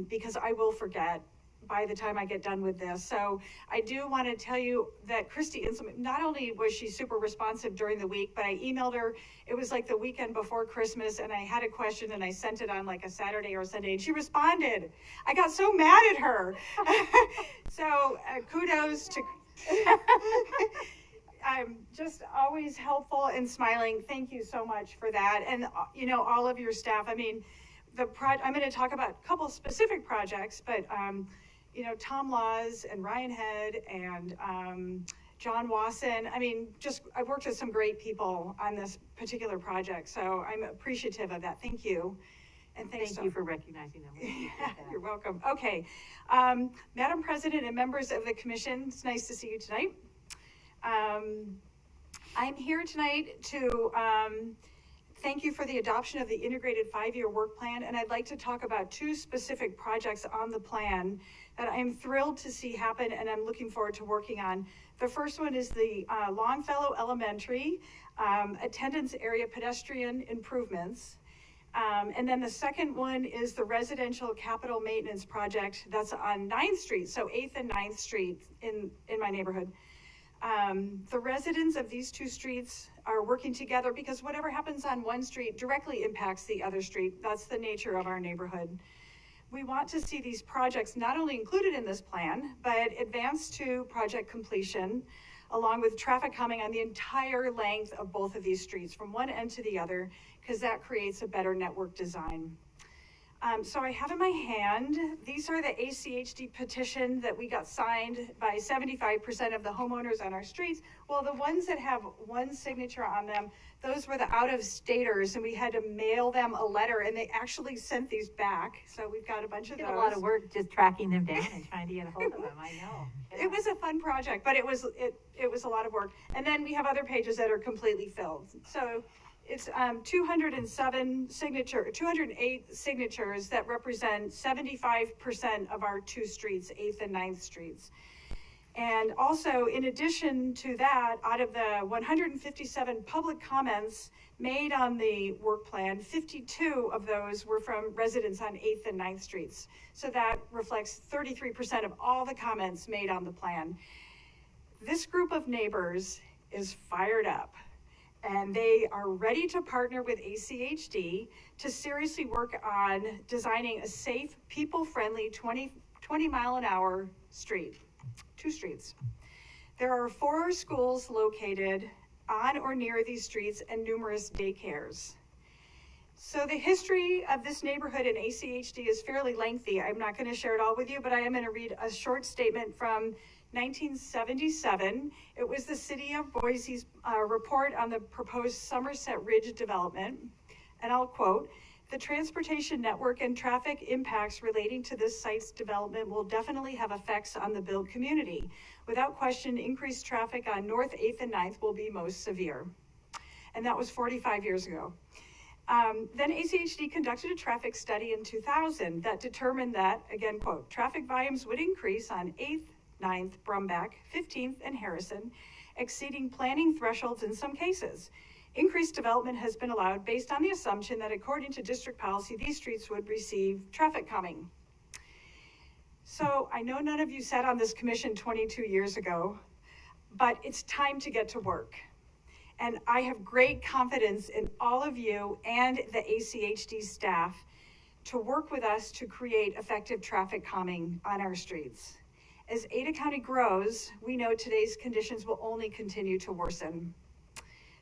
because I will forget by the time I get done with this. So I do want to tell you that Christy, not only was she super responsive during the week, but I emailed her. It was like the weekend before Christmas, and I had a question and I sent it on like a Saturday or a Sunday, and she responded. I got so mad at her. So kudos to I'm just always helpful and smiling. Thank you so much for that. And you know, all of your staff. I mean, I'm going to talk about a couple specific projects, but you know, Tom Laws and Ryan Head and John Wasson. I mean, I've worked with some great people on this particular project, so I'm appreciative of that. Thank you. And thank you for recognizing them. Yeah, you're welcome. Okay. Madam President and members of the commission, it's nice to see you tonight. I'm here tonight to thank you for the adoption of the integrated 5-year work plan, and I'd like to talk about 2 specific projects on the plan that I'm thrilled to see happen and I'm looking forward to working on. The first one is the Longfellow Elementary attendance area pedestrian improvements. And then the second one is the residential capital maintenance project that's on 9th Street, so 8th and 9th Street in my neighborhood. The residents of these 2 streets are working together because whatever happens on one street directly impacts the other street. That's the nature of our neighborhood. We want to see these projects not only included in this plan, but advanced to project completion, along with traffic calming on the entire length of both of these streets from one end to the other, because that creates a better network design. So I have in my hand, these are the ACHD petition that we got signed by 75% of the homeowners on our streets. Well, the ones that have one signature on them, those were the out-of-staters, and we had to mail them a letter, and they actually sent these back. So we've got a bunch of those. A lot of work just tracking them down and trying to get a hold of them, I know. Yeah. It was a fun project, but it was a lot of work. And then we have other pages that are completely filled. So it's 208 signatures that represent 75% of our 2 streets, 8th and 9th Streets. And also, in addition to that, out of the 157 public comments made on the work plan, 52 of those were from residents on 8th and 9th Streets. So that reflects 33% of all the comments made on the plan. This group of neighbors is fired up, and they are ready to partner with ACHD to seriously work on designing a safe, people-friendly 20 mile-an-hour street, 2 streets. There are 4 schools located on or near these streets and numerous daycares. So the history of this neighborhood in ACHD is fairly lengthy. I'm not going to share it all with you, but I am going to read a short statement from 1977. It was the city of Boise's report on the proposed Somerset Ridge development. And I'll quote, "The transportation network and traffic impacts relating to this site's development will definitely have effects on the built community. Without question, increased traffic on North 8th and 9th will be most severe." And that was 45 years ago. Then ACHD conducted a traffic study in 2000 that determined that, again, quote, "traffic volumes would increase on 8th 9th, Brumback, 15th, and Harrison, exceeding planning thresholds in some cases. Increased development has been allowed based on the assumption that according to district policy, these streets would receive traffic calming. So I know none of you sat on this commission 22 years ago, but it's time to get to work. And I have great confidence in all of you and the ACHD staff to work with us to create effective traffic calming on our streets. As Ada County grows, we know today's conditions will only continue to worsen.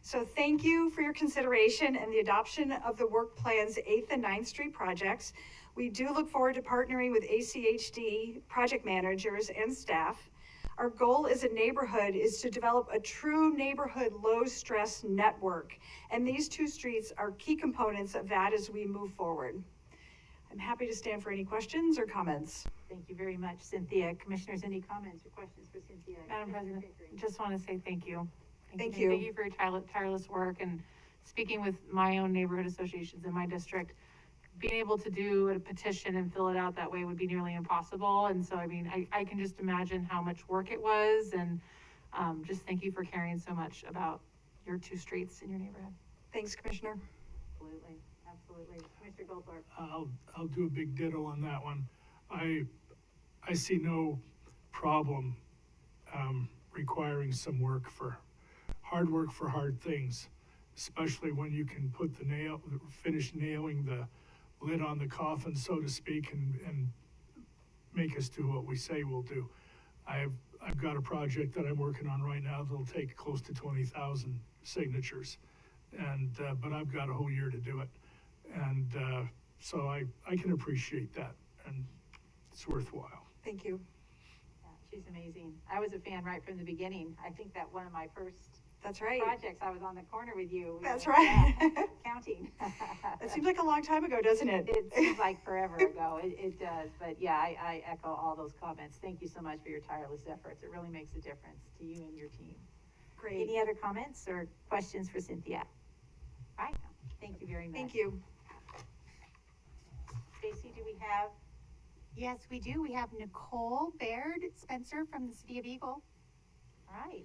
So thank you for your consideration and the adoption of the work plan's 8th and 9th Street projects. We do look forward to partnering with ACHD project managers and staff. Our goal as a neighborhood is to develop a true neighborhood low-stress network, and these 2 streets are key components of that as we move forward. I'm happy to stand for any questions or comments. Thank you very much, Cynthia. Commissioners, any comments or questions for Cynthia? Madam President, just want to say thank you. Thank you. Thank you for your tireless work and speaking with my own neighborhood associations in my district. Being able to do a petition and fill it out that way would be nearly impossible. And so, I mean, I can just imagine how much work it was, and just thank you for caring so much about your 2 streets in your neighborhood. Thanks, Commissioner. Absolutely, absolutely. Commissioner Goldberg. I'll do a big ditto on that one. I see no problem requiring some hard work for hard things, especially when you can put finish nailing the lid on the coffin, so to speak, and make us do what we say we'll do. I've got a project that I'm working on right now that'll take close to 20,000 signatures, and but I've got a whole year to do it, and so I can appreciate that, and it's worthwhile. Thank you. Yeah, she's amazing. I was a fan right from the beginning. I think that one of my first That's right. projects, I was on the corner with you. That's right. Counting. It seems like a long time ago, doesn't it? It seems like forever ago. It does. But yeah, I echo all those comments. Thank you so much for your tireless efforts. It really makes a difference to you and your team. Great. Any other comments or questions for Cynthia? All right. Thank you very much. Thank you. Stacy, do we have? Yes, we do. We have Nicole Baird Spencer from the City of Eagle. All right.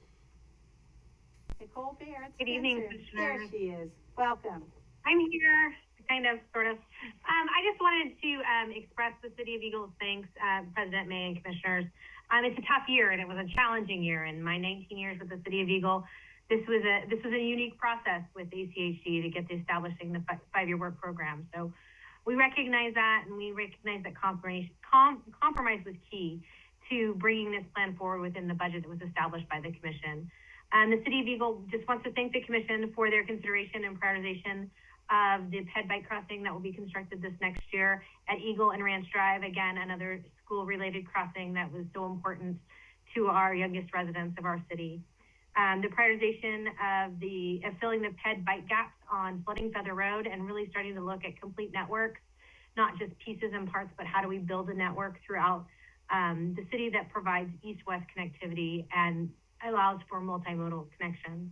Nicole Baird. Good evening, There Commissioner. she is. Welcome. I'm here, kind of, sort of. I just wanted to express the City of Eagle's thanks, President May and Commissioners. It's a tough year, and it was a challenging year. In my 19 years with the City of Eagle, this was a unique process with ACHD to get to establishing the 5-year work program. So we recognize that, and we recognize that compromise was key to bringing this plan forward within the budget that was established by the Commission. The City of Eagle just wants to thank the Commission for their consideration and prioritization of the ped bike crossing that will be constructed this next year at Eagle and Ranch Drive. Again, another school-related crossing that was so important to our youngest residents of our city. The prioritization of filling the ped bike gaps on Flooding Feather Road and really starting to look at complete networks, not just pieces and parts, but how do we build a network throughout the city that provides east-west connectivity and allows for multimodal connections.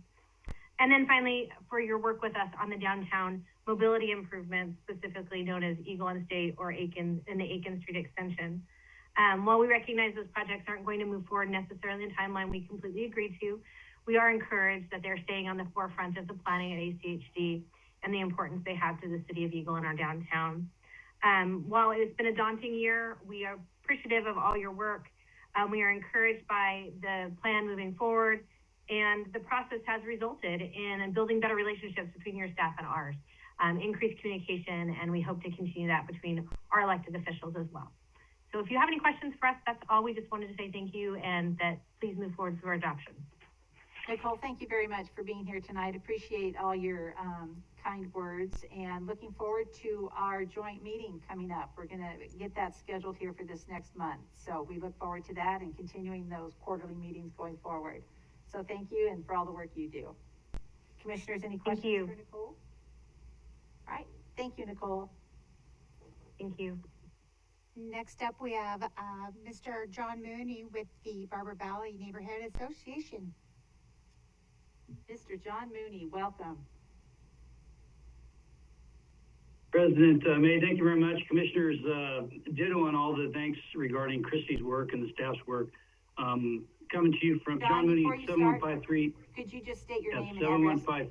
And then finally, for your work with us on the downtown mobility improvements, specifically known as Eagle and State or Aiken and the Aiken Street extension. While we recognize those projects aren't going to move forward necessarily in the timeline we completely agreed to, we are encouraged that they're staying on the forefront of the planning at ACHD and the importance they have to the City of Eagle and our downtown. While it's been a daunting year, we are appreciative of all your work. We are encouraged by the plan moving forward, and the process has resulted in building better relationships between your staff and ours, increased communication, and we hope to continue that between our elected officials as well. So if you have any questions for us, that's all. We just wanted to say thank you and that please move forward through our adoption. Nicole, thank you very much for being here tonight. Appreciate all your kind words and looking forward to our joint meeting coming up. We're going to get that scheduled here for this next month. So we look forward to that and continuing those quarterly meetings going forward. So thank you and for all the work you do. Commissioners, any questions for Nicole? All right. Thank you, Nicole. Thank you. Next up, we have Mr. John Mooney with the Barber Valley Neighborhood Association. Mr. John Mooney, welcome. President May, thank you very much. Commissioners, ditto on all the thanks regarding Christy's work and the staff's work. Coming to you from John Mooney, before you start, 7153. could you just state your Yeah, name and address?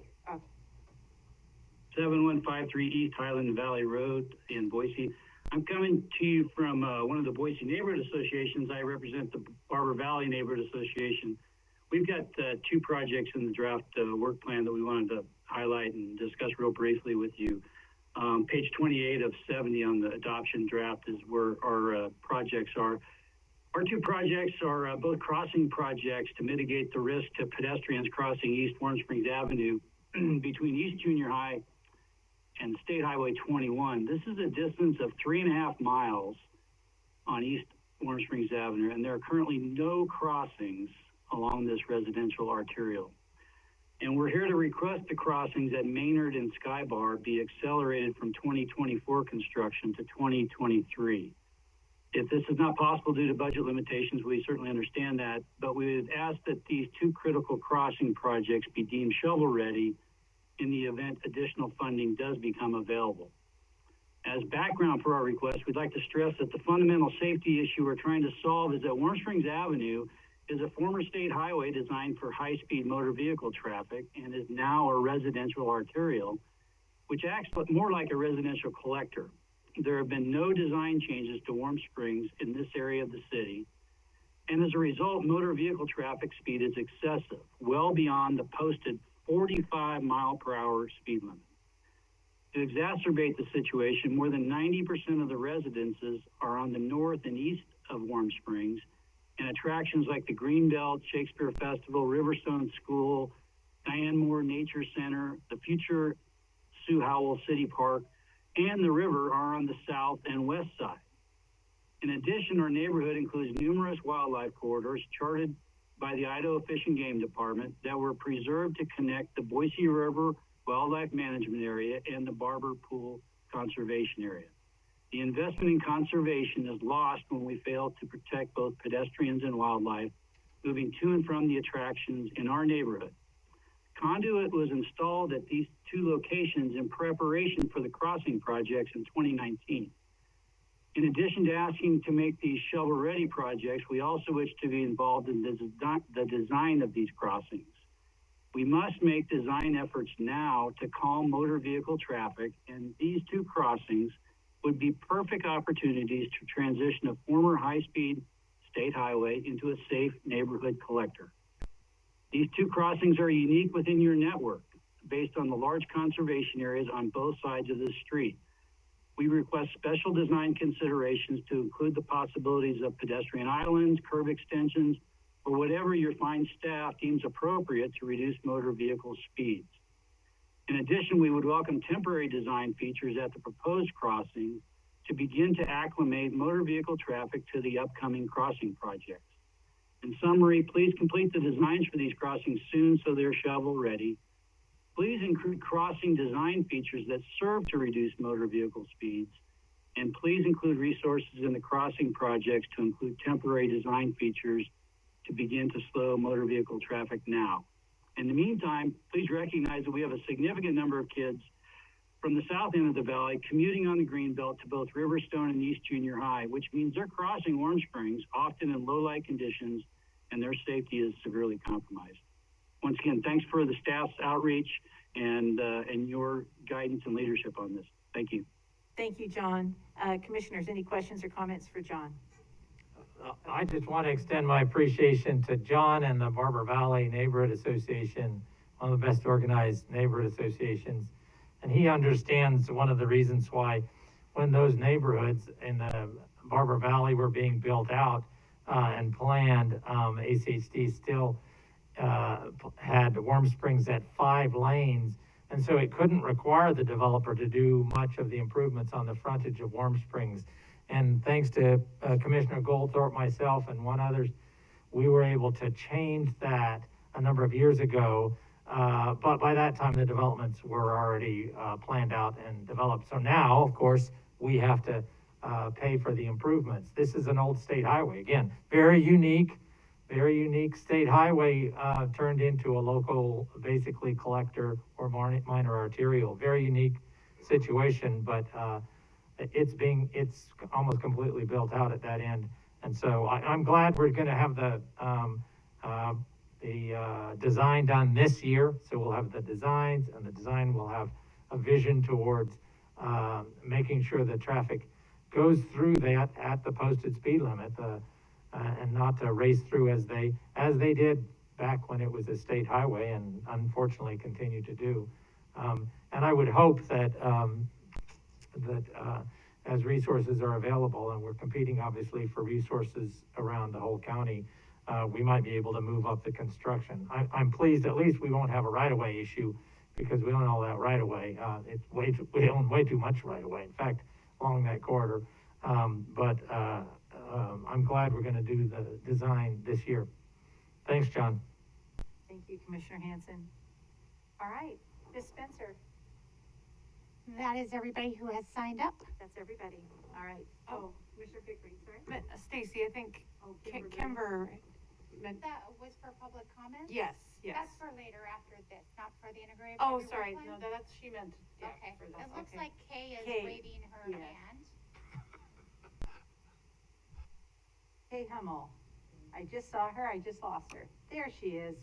7153 East Highland Valley Road in Boise. I'm coming to you from one of the Boise neighborhood associations. I represent the Barber Valley Neighborhood Association. We've got two projects in the draft work plan that we wanted to highlight and discuss real briefly with you. Page 28 of 70 on the adoption draft is where our projects are. Our two projects are both crossing projects to mitigate the risk to pedestrians crossing East Warm Springs Avenue between East Junior High and State Highway 21. This is a distance of 3.5 miles on East Warm Springs Avenue, and there are currently no crossings along this residential arterial. And we're here to request the crossings at Maynard and Skybar be accelerated from 2024 construction to 2023. If this is not possible due to budget limitations, we certainly understand that, but we would ask that these two critical crossing projects be deemed shovel-ready in the event additional funding does become available. As background for our request, we'd like to stress that the fundamental safety issue we're trying to solve is that Warm Springs Avenue is a former state highway designed for high-speed motor vehicle traffic and is now a residential arterial, which acts more like a residential collector. There have been no design changes to Warm Springs in this area of the city, and as a result, motor vehicle traffic speed is excessive, well beyond the posted 45 mile per hour speed limit. To exacerbate the situation, more than 90% of the residences are on the north and east of Warm Springs, and attractions like the Greenbelt, Shakespeare Festival, Riverstone School, Diane Moore Nature Center, the future Sue Howell City Park, and the river are on the south and west side. In addition, our neighborhood includes numerous wildlife corridors charted by the Idaho Fish and Game Department that were preserved to connect the Boise River Wildlife Management Area and the Barber Pool Conservation Area. The investment in conservation is lost when we fail to protect both pedestrians and wildlife moving to and from the attractions in our neighborhood. Conduit was installed at these two locations in preparation for the crossing projects in 2019. In addition to asking to make these shovel-ready projects, we also wish to be involved in the design of these crossings. We must make design efforts now to calm motor vehicle traffic, and these two crossings would be perfect opportunities to transition a former high-speed state highway into a safe neighborhood collector. These two crossings are unique within your network based on the large conservation areas on both sides of the street. We request special design considerations to include the possibilities of pedestrian islands, curb extensions, or whatever your fine staff deems appropriate to reduce motor vehicle speeds. In addition, we would welcome temporary design features at the proposed crossing to begin to acclimate motor vehicle traffic to the upcoming crossing projects. In summary, please complete the designs for these crossings soon so they're shovel-ready. Please include crossing design features that serve to reduce motor vehicle speeds. And please include resources in the crossing projects to include temporary design features to begin to slow motor vehicle traffic now. In the meantime, please recognize that we have a significant number of kids from the south end of the valley commuting on the Greenbelt to both Riverstone and East Junior High, which means they're crossing Warm Springs, often in low light conditions, and their safety is severely compromised. Once again, thanks for the staff's outreach and your guidance and leadership on this. Thank you. Thank you, John. Commissioners, any questions or comments for John? I just want to extend my appreciation to John and the Barber Valley Neighborhood Association, one of the best organized neighborhood associations. And he understands one of the reasons why when those neighborhoods in the Barber Valley were being built out and planned, ACHD still had Warm Springs at 5 lanes. And so it couldn't require the developer to do much of the improvements on the frontage of Warm Springs. And thanks to Commissioner Goldthorpe, myself, and one others, we were able to change that a number of years ago. But by that time, the developments were already planned out and developed. So now, of course, we have to pay for the improvements. This is an old state highway. Again, very unique state highway turned into a local, basically, collector or minor arterial. Very unique situation, but it's almost completely built out at that end. And so I'm glad we're gonna have the design done this year. So we'll have the designs, and the design will have a vision towards making sure that traffic goes through that at the posted speed limit, and not to race through as they did back when it was a state highway, and unfortunately continue to do. And I would hope that as resources are available, and we're competing obviously for resources around the whole county, we might be able to move up the construction. I'm pleased at least we won't have a right-of-way issue, because we own all that right-of-way. We own way too much right-of-way, in fact, along that corridor. But I'm glad we're gonna do the design this year. Thanks, John. Thank you, Commissioner Hanson. All right, Ms. Spencer, That is everybody who has signed up. that's everybody. All right. Oh, Commissioner Pickering, sorry. But Stacy, I think Kimber meant, That was for public comment? yes, yes. That's for later after this, not for the integrated. Oh, revenue sorry, plan? no, that's, she meant, yeah, Okay, for this, it looks okay. like Kay is Kay, waving her yes. hand. Hey, Hummel. I just saw her, I just lost her. There she is.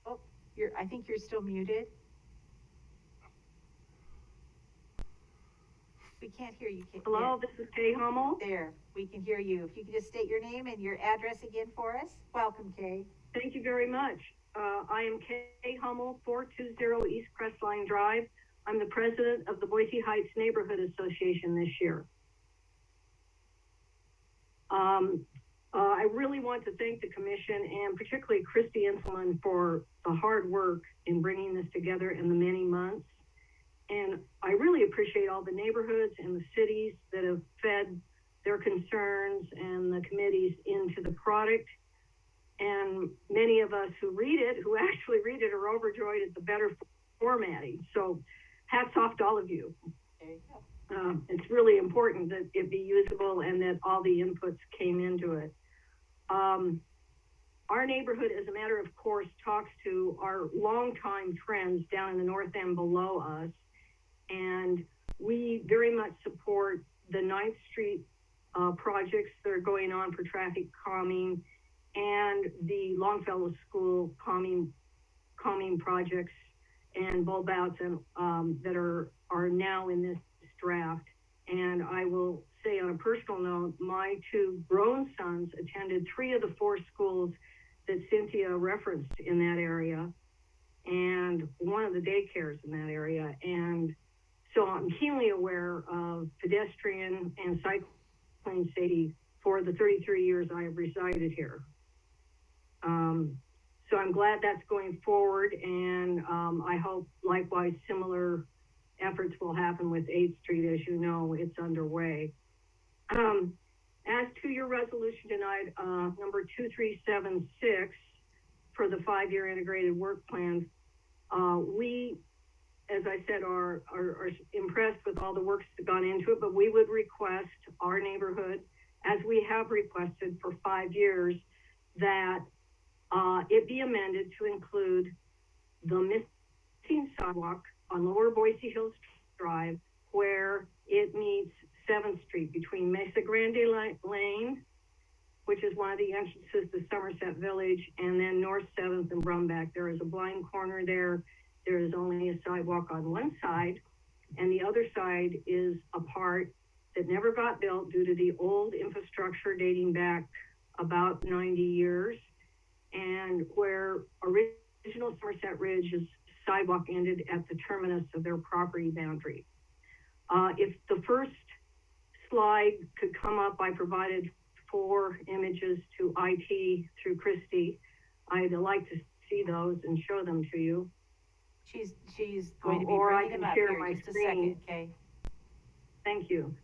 Oh, I think you're still muted. We can't hear you. Hello, this is Kay Hummel. There, we can hear you. If you could just state your name and your address again for us. Welcome, Kay. Thank you very much. I am Kay Hummel, 420 East Crestline Drive. I'm the president of the Boise Heights Neighborhood Association this year. I really want to thank the commission, and particularly Christy Inselman, for the hard work in bringing this together in the many months. And I really appreciate all the neighborhoods and the cities that have fed their concerns and the committees into the product. And many of us who actually read it, are overjoyed at the better formatting. So hats off to all of you. There you go. It's really important that it be usable and that all the inputs came into it. Our neighborhood, as a matter of course, talks to our longtime friends down in the north end below us. And we very much support the 9th Street projects that are going on for traffic calming, and the Longfellow School calming projects and bulb outs and that are now in this draft. And I will say on a personal note, my 2 grown sons attended 3 of the 4 schools that Cynthia referenced in that area, and one of the daycares in that area. And so I'm keenly aware of pedestrian and cycling safety for the 33 years I have resided here. So I'm glad that's going forward, and I hope likewise similar efforts will happen with 8th Street. As you know, it's underway. As to your resolution tonight, number 2376 for the 5-year integrated work plan, we, as I said, are impressed with all the work that's gone into it, but we would request our neighborhood, as we have requested for 5 years, that it be amended to include the missing sidewalk on Lower Boise Hills Drive, where it meets 7th Street between Mesa Grande Lane, which is one of the entrances to Somerset Village, and then North 7th and Brumback. There is a blind corner there. There is only a sidewalk on one side, and the other side is a part that never got built due to the old infrastructure dating back about 90 years, and where original Somerset Ridge's sidewalk ended at the terminus of their property boundary. If the first slide could come up, I provided 4 images to IT through Christy. I'd like to see those and show them to you. She's going to be Or I bringing can them up share here my just a screen. second, okay? Thank you.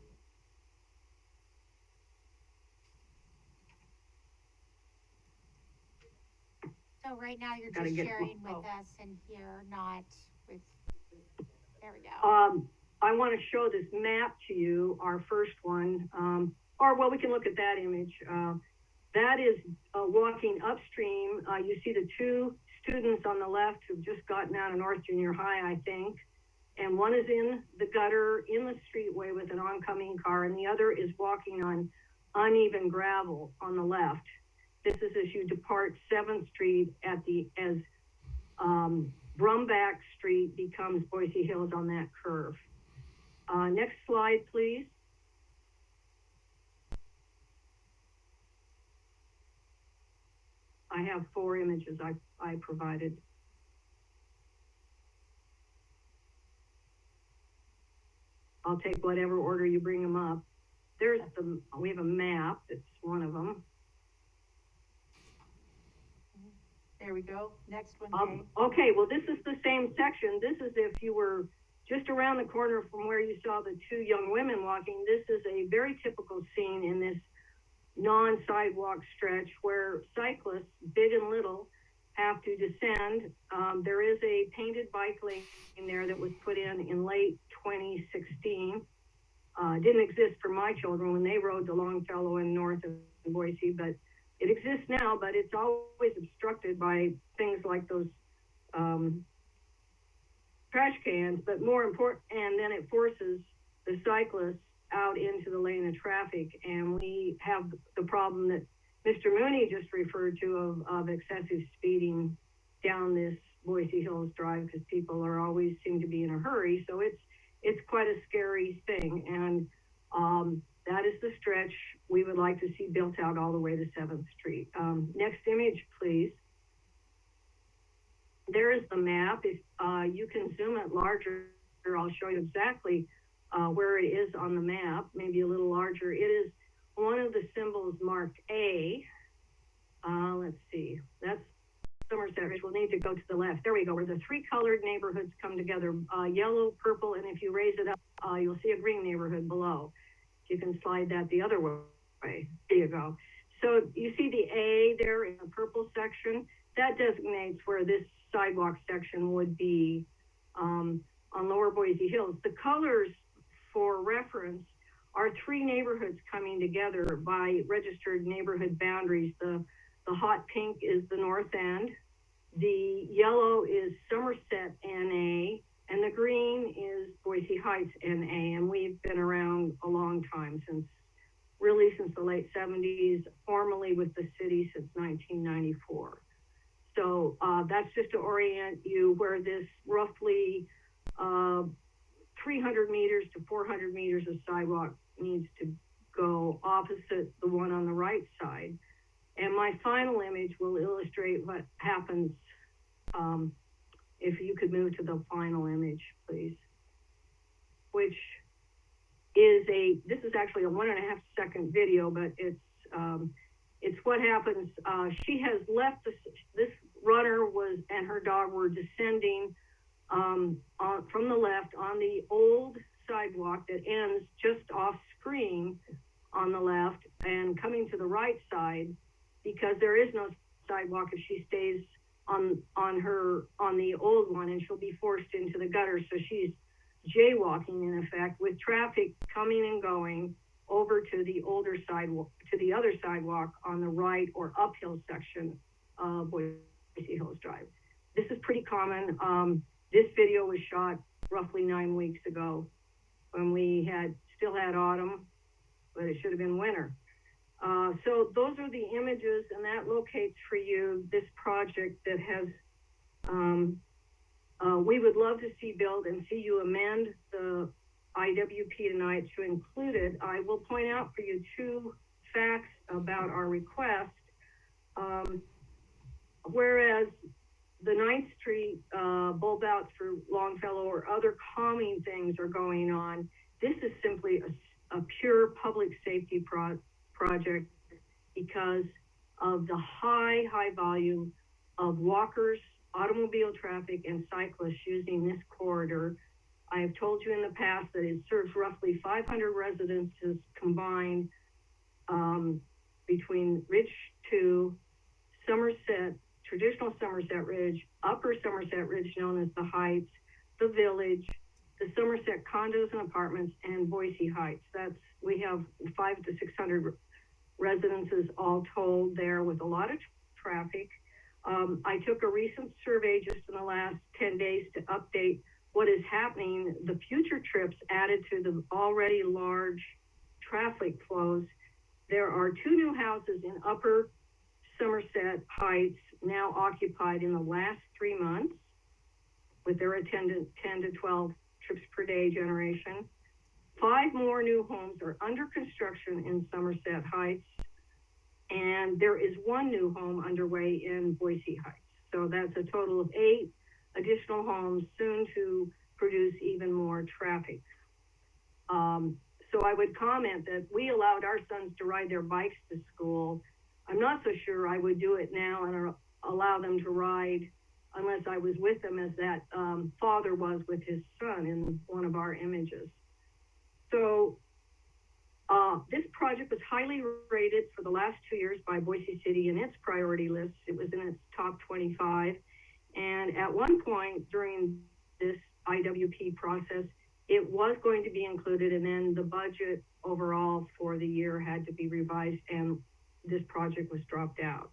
So right now you're Gotta just get- sharing with us and here, not with, there we go. I want to show this map to you, our first one, well, we can look at that image. That is walking upstream. You see the 2 students on the left who've just gotten out of North Junior High, I think, and one is in the gutter in the streetway with an oncoming car, and the other is walking on uneven gravel on the left. This is as you depart 7th Street as Brumback Street becomes Boise Hills on that curve. Next slide, please. I have 4 images I provided. I'll take whatever order you bring them up. We have a map, it's one of them. There we go. Next one, Jay. Okay, well, this is the same section. This is if you were just around the corner from where you saw the 2 young women walking. This is a very typical scene in this non-sidewalk stretch where cyclists, big and little, have to descend. There is a painted bike lane in there that was put in late 2016. Didn't exist for my children when they rode to Longfellow and north of Boise, but it exists now, but it's always obstructed by things like those trash cans, but more important, and then it forces the cyclists out into the lane of traffic, and we have the problem that Mr. Mooney just referred to of excessive speeding down this Boise Hills Drive, because people always seem to be in a hurry, so it's quite a scary thing, and that is the stretch we would like to see built out all the way to 7th Street. Next image, please. There is the map. If you can zoom it larger, I'll show you exactly where it is on the map, maybe a little larger. It is one of the symbols marked A. Let's see, that's Somerset Ridge. We'll need to go to the left. There we go, where the 3 colored neighborhoods come together, yellow, purple, and if you raise it up, you'll see a green neighborhood below. You can slide that the other way. There you go. So you see the A there in the purple section? That designates where this sidewalk section would be on Lower Boise Hills. The colors for reference are 3 neighborhoods coming together by registered neighborhood boundaries. The hot pink is the north end, the yellow is Somerset NA, and the green is Boise Heights NA, and we've been around a long time, since the late 70s, formally with the city since 1994. So that's just to orient you where this roughly 300 meters to 400 meters of sidewalk needs to go opposite the one on the right side. And my final image will illustrate what happens if you could move to the final image, please, which is this is actually a 1.5 second video, but it's what happens. She has left this runner and her dog were descending from the left on the old sidewalk that ends just off screen on the left, and coming to the right side, because there is no sidewalk if she stays on the old one, and she'll be forced into the gutter. So she's jaywalking in effect, with traffic coming and going over to the older sidewalk, to the other sidewalk on the right or uphill section of Boise Hills Drive. This is pretty common. This video was shot roughly 9 weeks ago when we still had autumn, but it should have been winter. So those are the images, and that locates for you this project that has, we would love to see built and see you amend the IWP tonight to include it. I will point out for you 2 facts about our request. Whereas the 9th Street bulb outs for Longfellow or other calming things are going on, this is simply a pure public safety project because of the high volume of walkers, automobile traffic, and cyclists using this corridor. I have told you in the past that it serves roughly 500 residences combined between Ridge 2, Somerset, traditional Somerset Ridge, Upper Somerset Ridge known as the Heights, the Village, the Somerset condos and apartments, and Boise Heights. We have 500 to 600 residences all told there, with a lot of traffic. I took a recent survey just in the last 10 days to update what is happening. The future trips added to the already large traffic flows There are 2 new houses in Upper Somerset Heights now occupied in the last 3 months with their attendant 10 to 12 trips per day generation. 5 more new homes are under construction in Somerset Heights, and there is 1 new home underway in Boise Heights. So that's a total of 8 additional homes, soon to produce even more traffic. So I would comment that we allowed our sons to ride their bikes to school. I'm not so sure I would do it now and allow them to ride unless I was with them, as that father was with his son in one of our images. So this project was highly rated for the last 2 years by Boise City in its priority list. It was in its top 25. And at one point during this IWP process, it was going to be included, and then the budget overall for the year had to be revised, and this project was dropped out.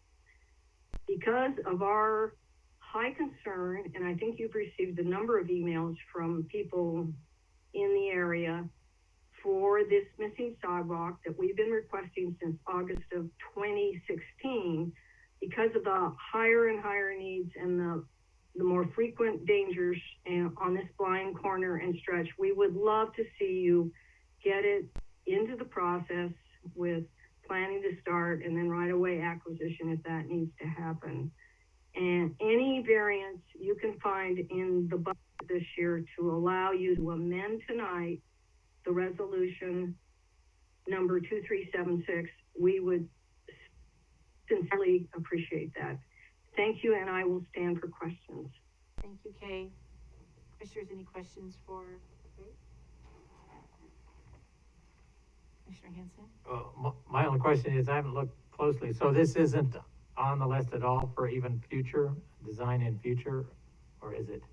Because of our high concern, and I think you've received a number of emails from people in the area for this missing sidewalk that we've been requesting since August of 2016, because of the higher and higher needs and the more frequent dangers on this blind corner and stretch, we would love to see you get it into the process with planning to start and then right away acquisition if that needs to happen. And any variance you can find in the budget this year to allow you to amend tonight the resolution number 2376, we would sincerely appreciate that. Thank you, and I will stand for questions. Thank you, Kay. Commissioners, any questions for Kay? Commissioner Hanson? My only question is, I haven't looked closely, so this isn't on the list at all for even future, design in future, or is it?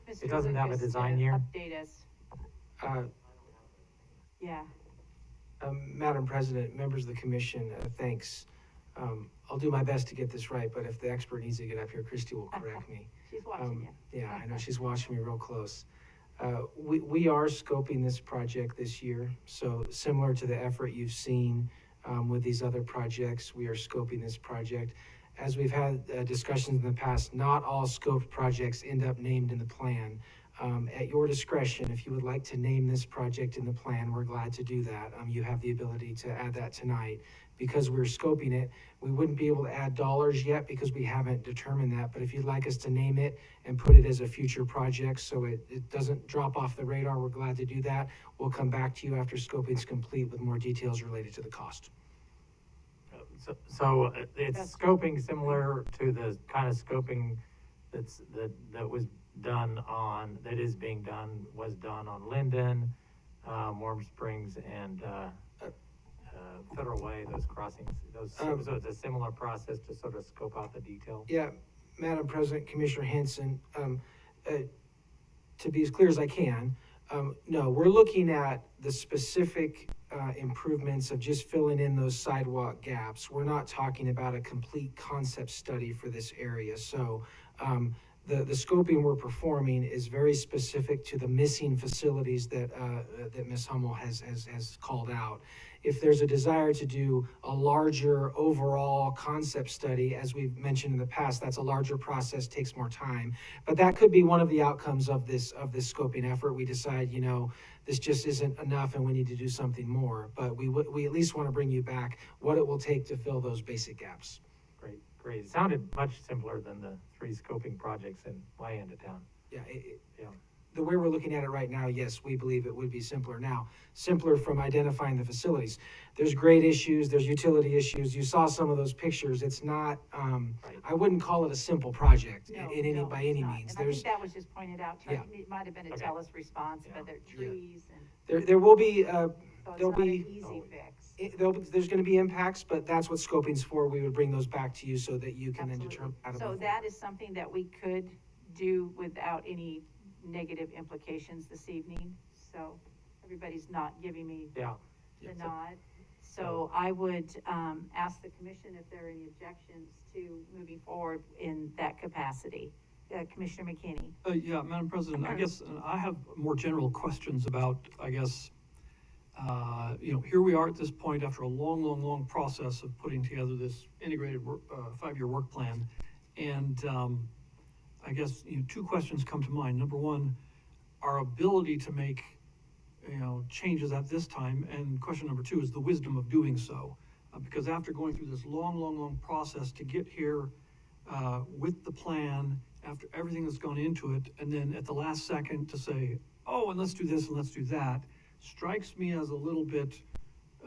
It doesn't have a design year? Update us. Yeah. Madam President, members of the commission, thanks. I'll do my best to get this right, but if the expert needs to get up here, Christy will correct me. She's watching you. Yeah, I know, she's watching me real close. We are scoping this project this year, so similar to the effort you've seen with these other projects, we are scoping this project. As we've had discussions in the past, not all scoped projects end up named in the plan. At your discretion, if you would like to name this project in the plan, we're glad to do that. You have the ability to add that tonight. Because we're scoping it, we wouldn't be able to add dollars yet because we haven't determined that. But if you'd like us to name it and put it as a future project so it doesn't drop off the radar, we're glad to do that. We'll come back to you after scoping is complete with more details related to the cost. So it's scoping similar to the kind of scoping that was done on, that is being done, was done on Linden, Warm Springs, and Federal Way, those crossings, so it's a similar process to sort of scope out the detail. Yeah, Madam President, Commissioner Hanson, to be as clear as I can, no, we're looking at the specific improvements of just filling in those sidewalk gaps. We're not talking about a complete concept study for this area. So the scoping we're performing is very specific to the missing facilities that Ms. Hummel has called out. If there's a desire to do a larger overall concept study, as we've mentioned in the past, that's a larger process, takes more time. But that could be one of the outcomes of this scoping effort. We decide, you know, this just isn't enough and we need to do something more. But we at least want to bring you back what it will take to fill those basic gaps. Great. It sounded much simpler than the 3 scoping projects in my end of town. Yeah. The way we're looking at it right now, yes, we believe it would be simpler now. Simpler from identifying the facilities. There's grade issues, there's utility issues. You saw some of those pictures. It's not, I wouldn't call it a simple project by any means. And I think that was just pointed out, it might have been a TELUS response, but there are trees and. There will be, so there'll be. It's not an easy fix. There's going to be impacts, but that's what scoping's for. We would bring those back to you so that you can then determine how to move forward. So that is something that we could do without any negative implications this evening. So everybody's not giving me the nod. So I would ask the commission if there are any objections to moving forward in that capacity. Commissioner McKinney. Yeah, Madam President, I guess I have more general questions about, I guess, here we are at this point after a long process of putting together this integrated 5-year work plan. And I guess, two questions come to mind. Number one, our ability to make, changes at this time. And question number two is the wisdom of doing so. Because after going through this long process to get here with the plan, after everything that's gone into it, and then at the last second to say, oh, and let's do this and let's do that, strikes me as a little bit,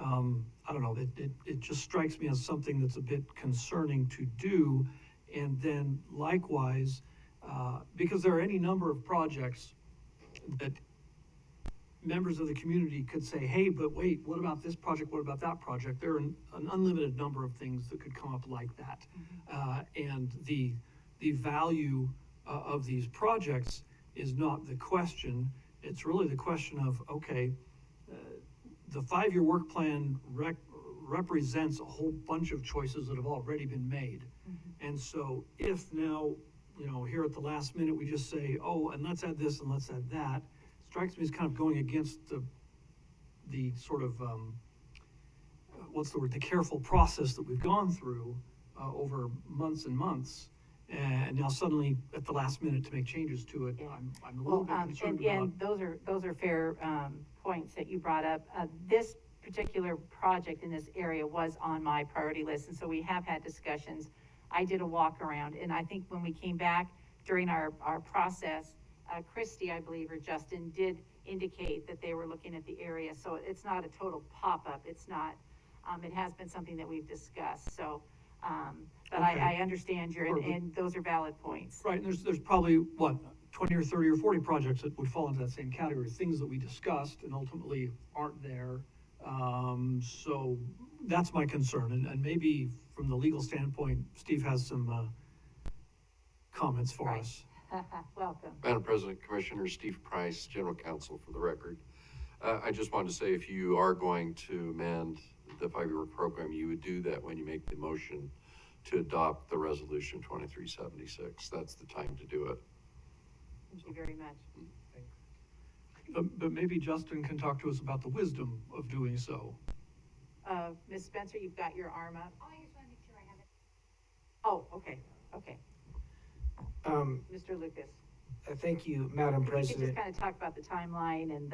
I don't know, it just strikes me as something that's a bit concerning to do. And then likewise, because there are any number of projects that members of the community could say, hey, but wait, what about this project? What about that project? There are an unlimited number of things that could come up like that. And the value of these projects is not the question. It's really the question of, okay, the 5-year work plan represents a whole bunch of choices that have already been made. And so if now, here at the last minute, we just say, oh, and let's add this and let's add that, strikes me as kind of going against the sort of, the careful process that we've gone through over months and months. And now suddenly at the last minute to make changes to it, I'm a little bit concerned about. And those are fair points that you brought up. This particular project in this area was on my priority list, and so we have had discussions. I did a walk around, and I think when we came back during our process, Christy, I believe, or Justin did indicate that they were looking at the area. So it's not a total pop-up. It's not, it has been something that we've discussed. So, but Okay. I understand and those are valid points. Right, and there's probably, 20 or 30 or 40 projects that would fall into that same category, things that we discussed and ultimately aren't there. So that's my concern. And maybe from the legal standpoint, Steve has some comments for us. Welcome. Madam President, Commissioner Steve Price, General Counsel for the record. I just wanted to say, if you are going to amend the 5-year program, you would do that when you make the motion to adopt the resolution 2376. That's the time to do it. Thank you very much. But maybe Justin can talk to us about the wisdom of doing so. Ms. Spencer, you've got your arm up. Oh, I just want to make sure I have it. Oh, okay. Mr. Lucas. Thank you, Madam If you could President. just kind of talk about the timeline and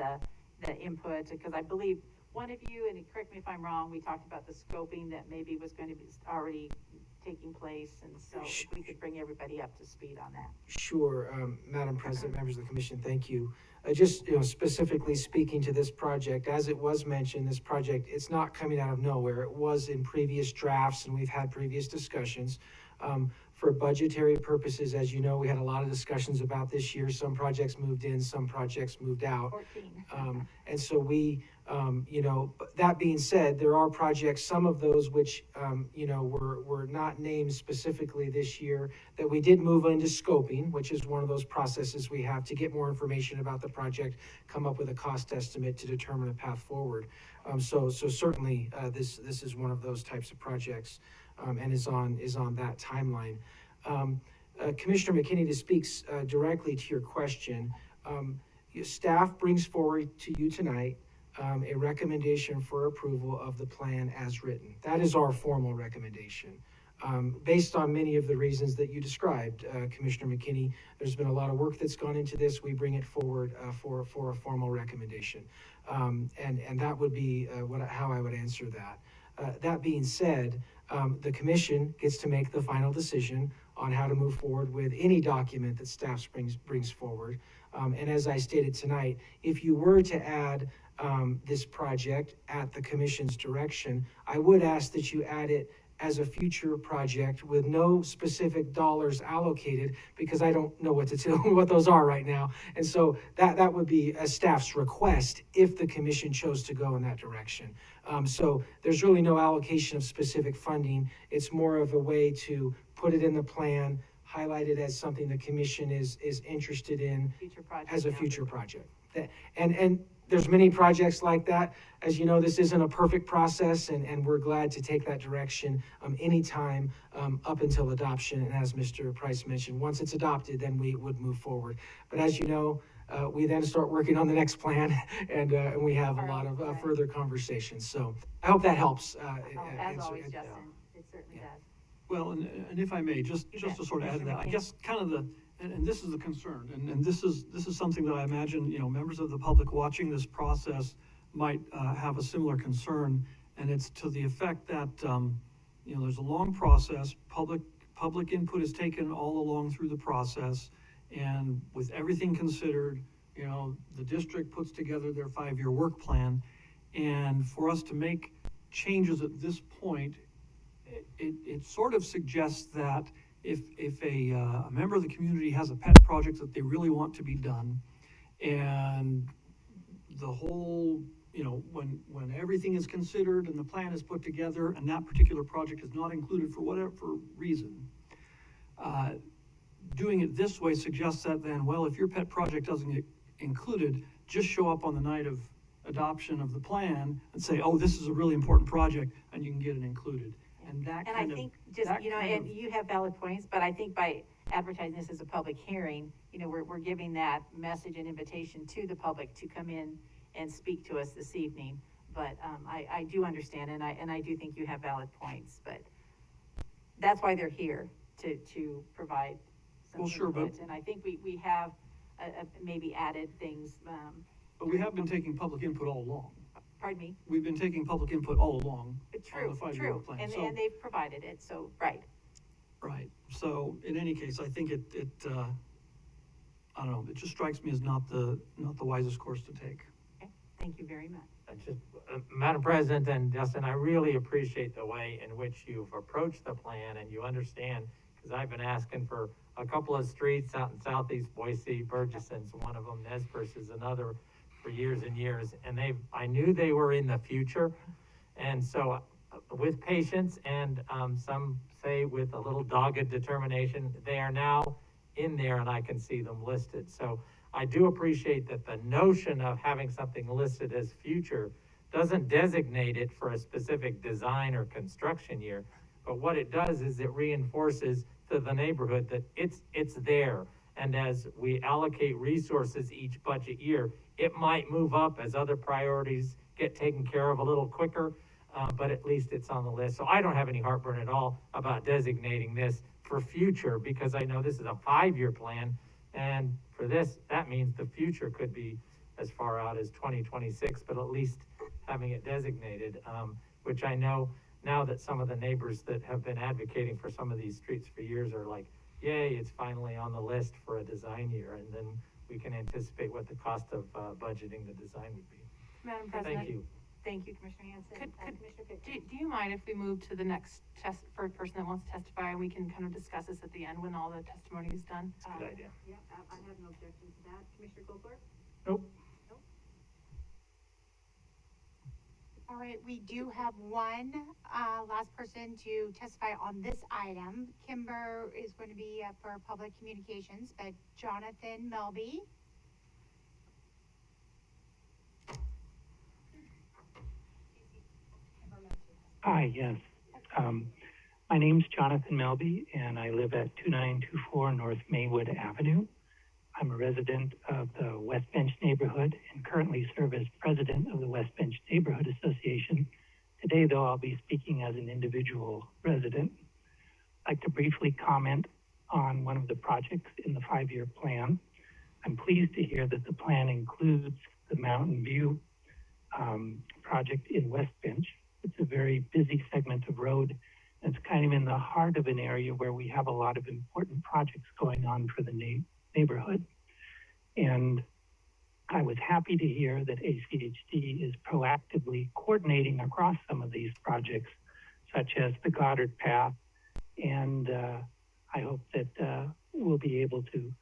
the input, because I believe one of you, and correct me if I'm wrong, we talked about the scoping that maybe was going to be already taking place, and so if we could bring everybody up to speed on that. Sure, Madam President, members of the commission, thank you. Just specifically speaking to this project, as it was mentioned, this project, it's not coming out of nowhere. It was in previous drafts, and we've had previous discussions. For budgetary purposes, as you know, we had a lot of discussions about this year. Some projects moved in, some projects moved out. 14. And so we, that being said, there are projects, some of those which, were not named specifically this year, that we did move into scoping, which is one of those processes we have to get more information about the project, come up with a cost estimate to determine a path forward. So certainly, this is one of those types of projects, and is on that timeline. Commissioner McKinney, to speak directly to your question, staff brings forward to you tonight a recommendation for approval of the plan as written. That is our formal recommendation. Based on many of the reasons that you described, Commissioner McKinney, there's been a lot of work that's gone into this. We bring it forward for a formal recommendation. And that would be how I would answer that. That being said, the commission gets to make the final decision on how to move forward with any document that staff brings forward. And as I stated tonight, if you were to add this project at the commission's direction, I would ask that you add it as a future project with no specific dollars allocated, because I don't know what those are right now. And so that would be a staff's request if the commission chose to go in that direction. So there's really no allocation of specific funding. It's more of a way to put it in the plan, highlight it as something the commission is interested in as a future project. And there's many projects like that. As you know, this isn't a perfect process, and we're glad to take that direction anytime up until adoption. And as Mr. Price mentioned, once it's adopted, then we would move forward. But as you know, we then start working on the next plan, and we have a lot of further conversations. So I hope that helps. As always, Justin, it certainly does. Well, and if I may, just to sort of add to that, I guess kind of and this is the concern, and this is something that I imagine, members of the public watching this process might have a similar concern, and it's to the effect that, there's a long process, public input is taken all along through the process, and with everything considered, the district puts together their 5-year work plan, and for us to make changes at this point, it sort of suggests that if a member of the community has a pet project that they really want to be done, and the whole, when everything is considered and the plan is put together and that particular project is not included for whatever reason, doing it this way suggests that then, well, if your pet project doesn't get included, just show up on the night of adoption of the plan and say, oh, this is a really important project, and you can get it included. And I think just, and you have valid points, but I think by advertising this as a public hearing, we're giving that message and invitation to the public to come in and speak to us this evening. But I do understand, and I do think you have valid points, but that's why they're here, to provide some input. And I think we have maybe added things. But we have been taking public input all along. Pardon me? We've been taking public input all along. True, on the 5-year plan. and they've provided it, so, right. Right, so in any case, I think it I don't know, it just strikes me as not the wisest course to take. Okay, thank you very much. Madam President and Justin, I really appreciate the way in which you've approached the plan, and you understand, because I've been asking for a couple of streets out in southeast Boise. Burgeson's one of them, Nez Perce is another, for years and years, and I knew they were in the future, and so with patience and some say with a little dogged determination, they are now in there, and I can see them listed. So I do appreciate that the notion of having something listed as future doesn't designate it for a specific design or construction year, but what it does is it reinforces to the neighborhood that it's there, and as we allocate resources each budget year, it might move up as other priorities get taken care of a little quicker, but at least it's on the list. So I don't have any heartburn at all about designating this for future, because I know this is a 5-year plan, and for this, that means the future could be as far out as 2026, but at least having it designated, which I know now that some of the neighbors that have been advocating for some of these streets for years are like, yay, it's finally on the list for a design year, and then we can anticipate what the cost of budgeting the design would be. Madam President. Thank you. Thank you, Commissioner Hanson. Commissioner Pickering. Do you mind if we move to the next for a person that wants to testify, and we can kind of discuss this at the end when all the testimony is done? That's a good idea. Yeah, I have no objection to that. Commissioner Goldberg? Nope. All right, we do have one last person to testify on this item. Kimber is going to be for public communications, but Jonathan Melby. Hi, yes. My name's Jonathan Melby, and I live at 2924 North Maywood Avenue. I'm a resident of the West Bench neighborhood and currently serve as president of the West Bench Neighborhood Association. Today, though, I'll be speaking as an individual resident. I'd like to briefly comment on one of the projects in the 5-year plan. I'm pleased to hear that the plan includes the Mountain View project in West Bench. It's a very busy segment of road, and it's kind of in the heart of an area where we have a lot of important projects going on for the neighborhood. And I was happy to hear that ACHD is proactively coordinating across some of these projects, such as the Goddard Path, and I hope that we'll be able to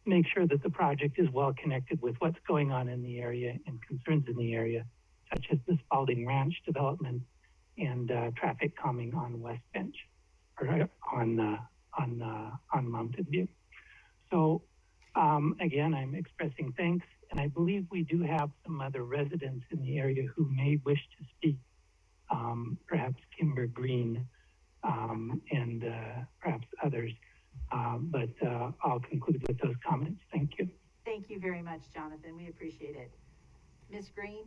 make sure that the project is well connected with what's going on in the area and concerns in the area, such as the Spalding Ranch development and traffic calming on West Bench, or on Mountain View. So again, I'm expressing thanks, and I believe we do have some other residents in the area who may wish to speak, perhaps Kimber Green and perhaps others. But I'll conclude with those comments. Thank you. Thank you very much, Jonathan. We appreciate it. Ms. Green?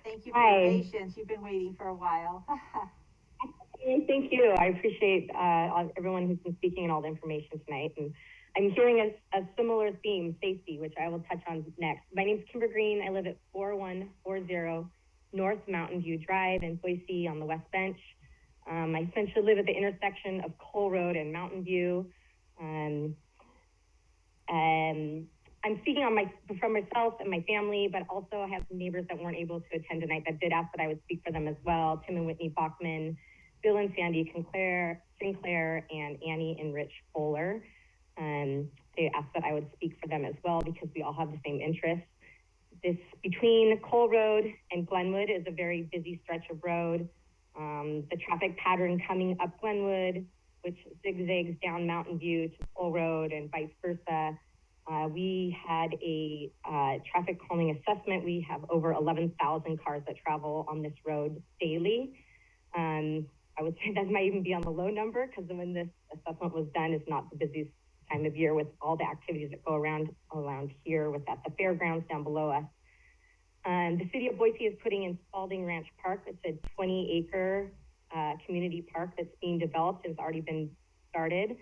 Thank you for your patience. You've been waiting for a while. Thank you. I appreciate everyone who's been speaking and all the information tonight. And I'm hearing a similar theme, safety, which I will touch on next. My name is Kimber Green. I live at 4140 North Mountain View Drive in Boise on the West Bench. I essentially live at the intersection of Cole Road and Mountain View. And I'm speaking for myself and my family, but also I have some neighbors that weren't able to attend tonight that did ask that I would speak for them as well. Tim and Whitney Bachman, Bill and Sandy Sinclair, and Annie and Rich Bowler. They asked that I would speak for them as well because we all have the same interests. This between Cole Road and Glenwood is a very busy stretch of road. The traffic pattern coming up Glenwood, which zigzags down Mountain View to Cole Road and vice versa. We had a traffic calming assessment. We have over 11,000 cars that travel on this road daily. I would say that might even be on the low number because when this assessment was done, it's not the busiest time of year with all the activities that go around here with at the fairgrounds down below us. The city of Boise is putting in Spalding Ranch Park. It's a 20-acre community park that's being developed. It's already been started.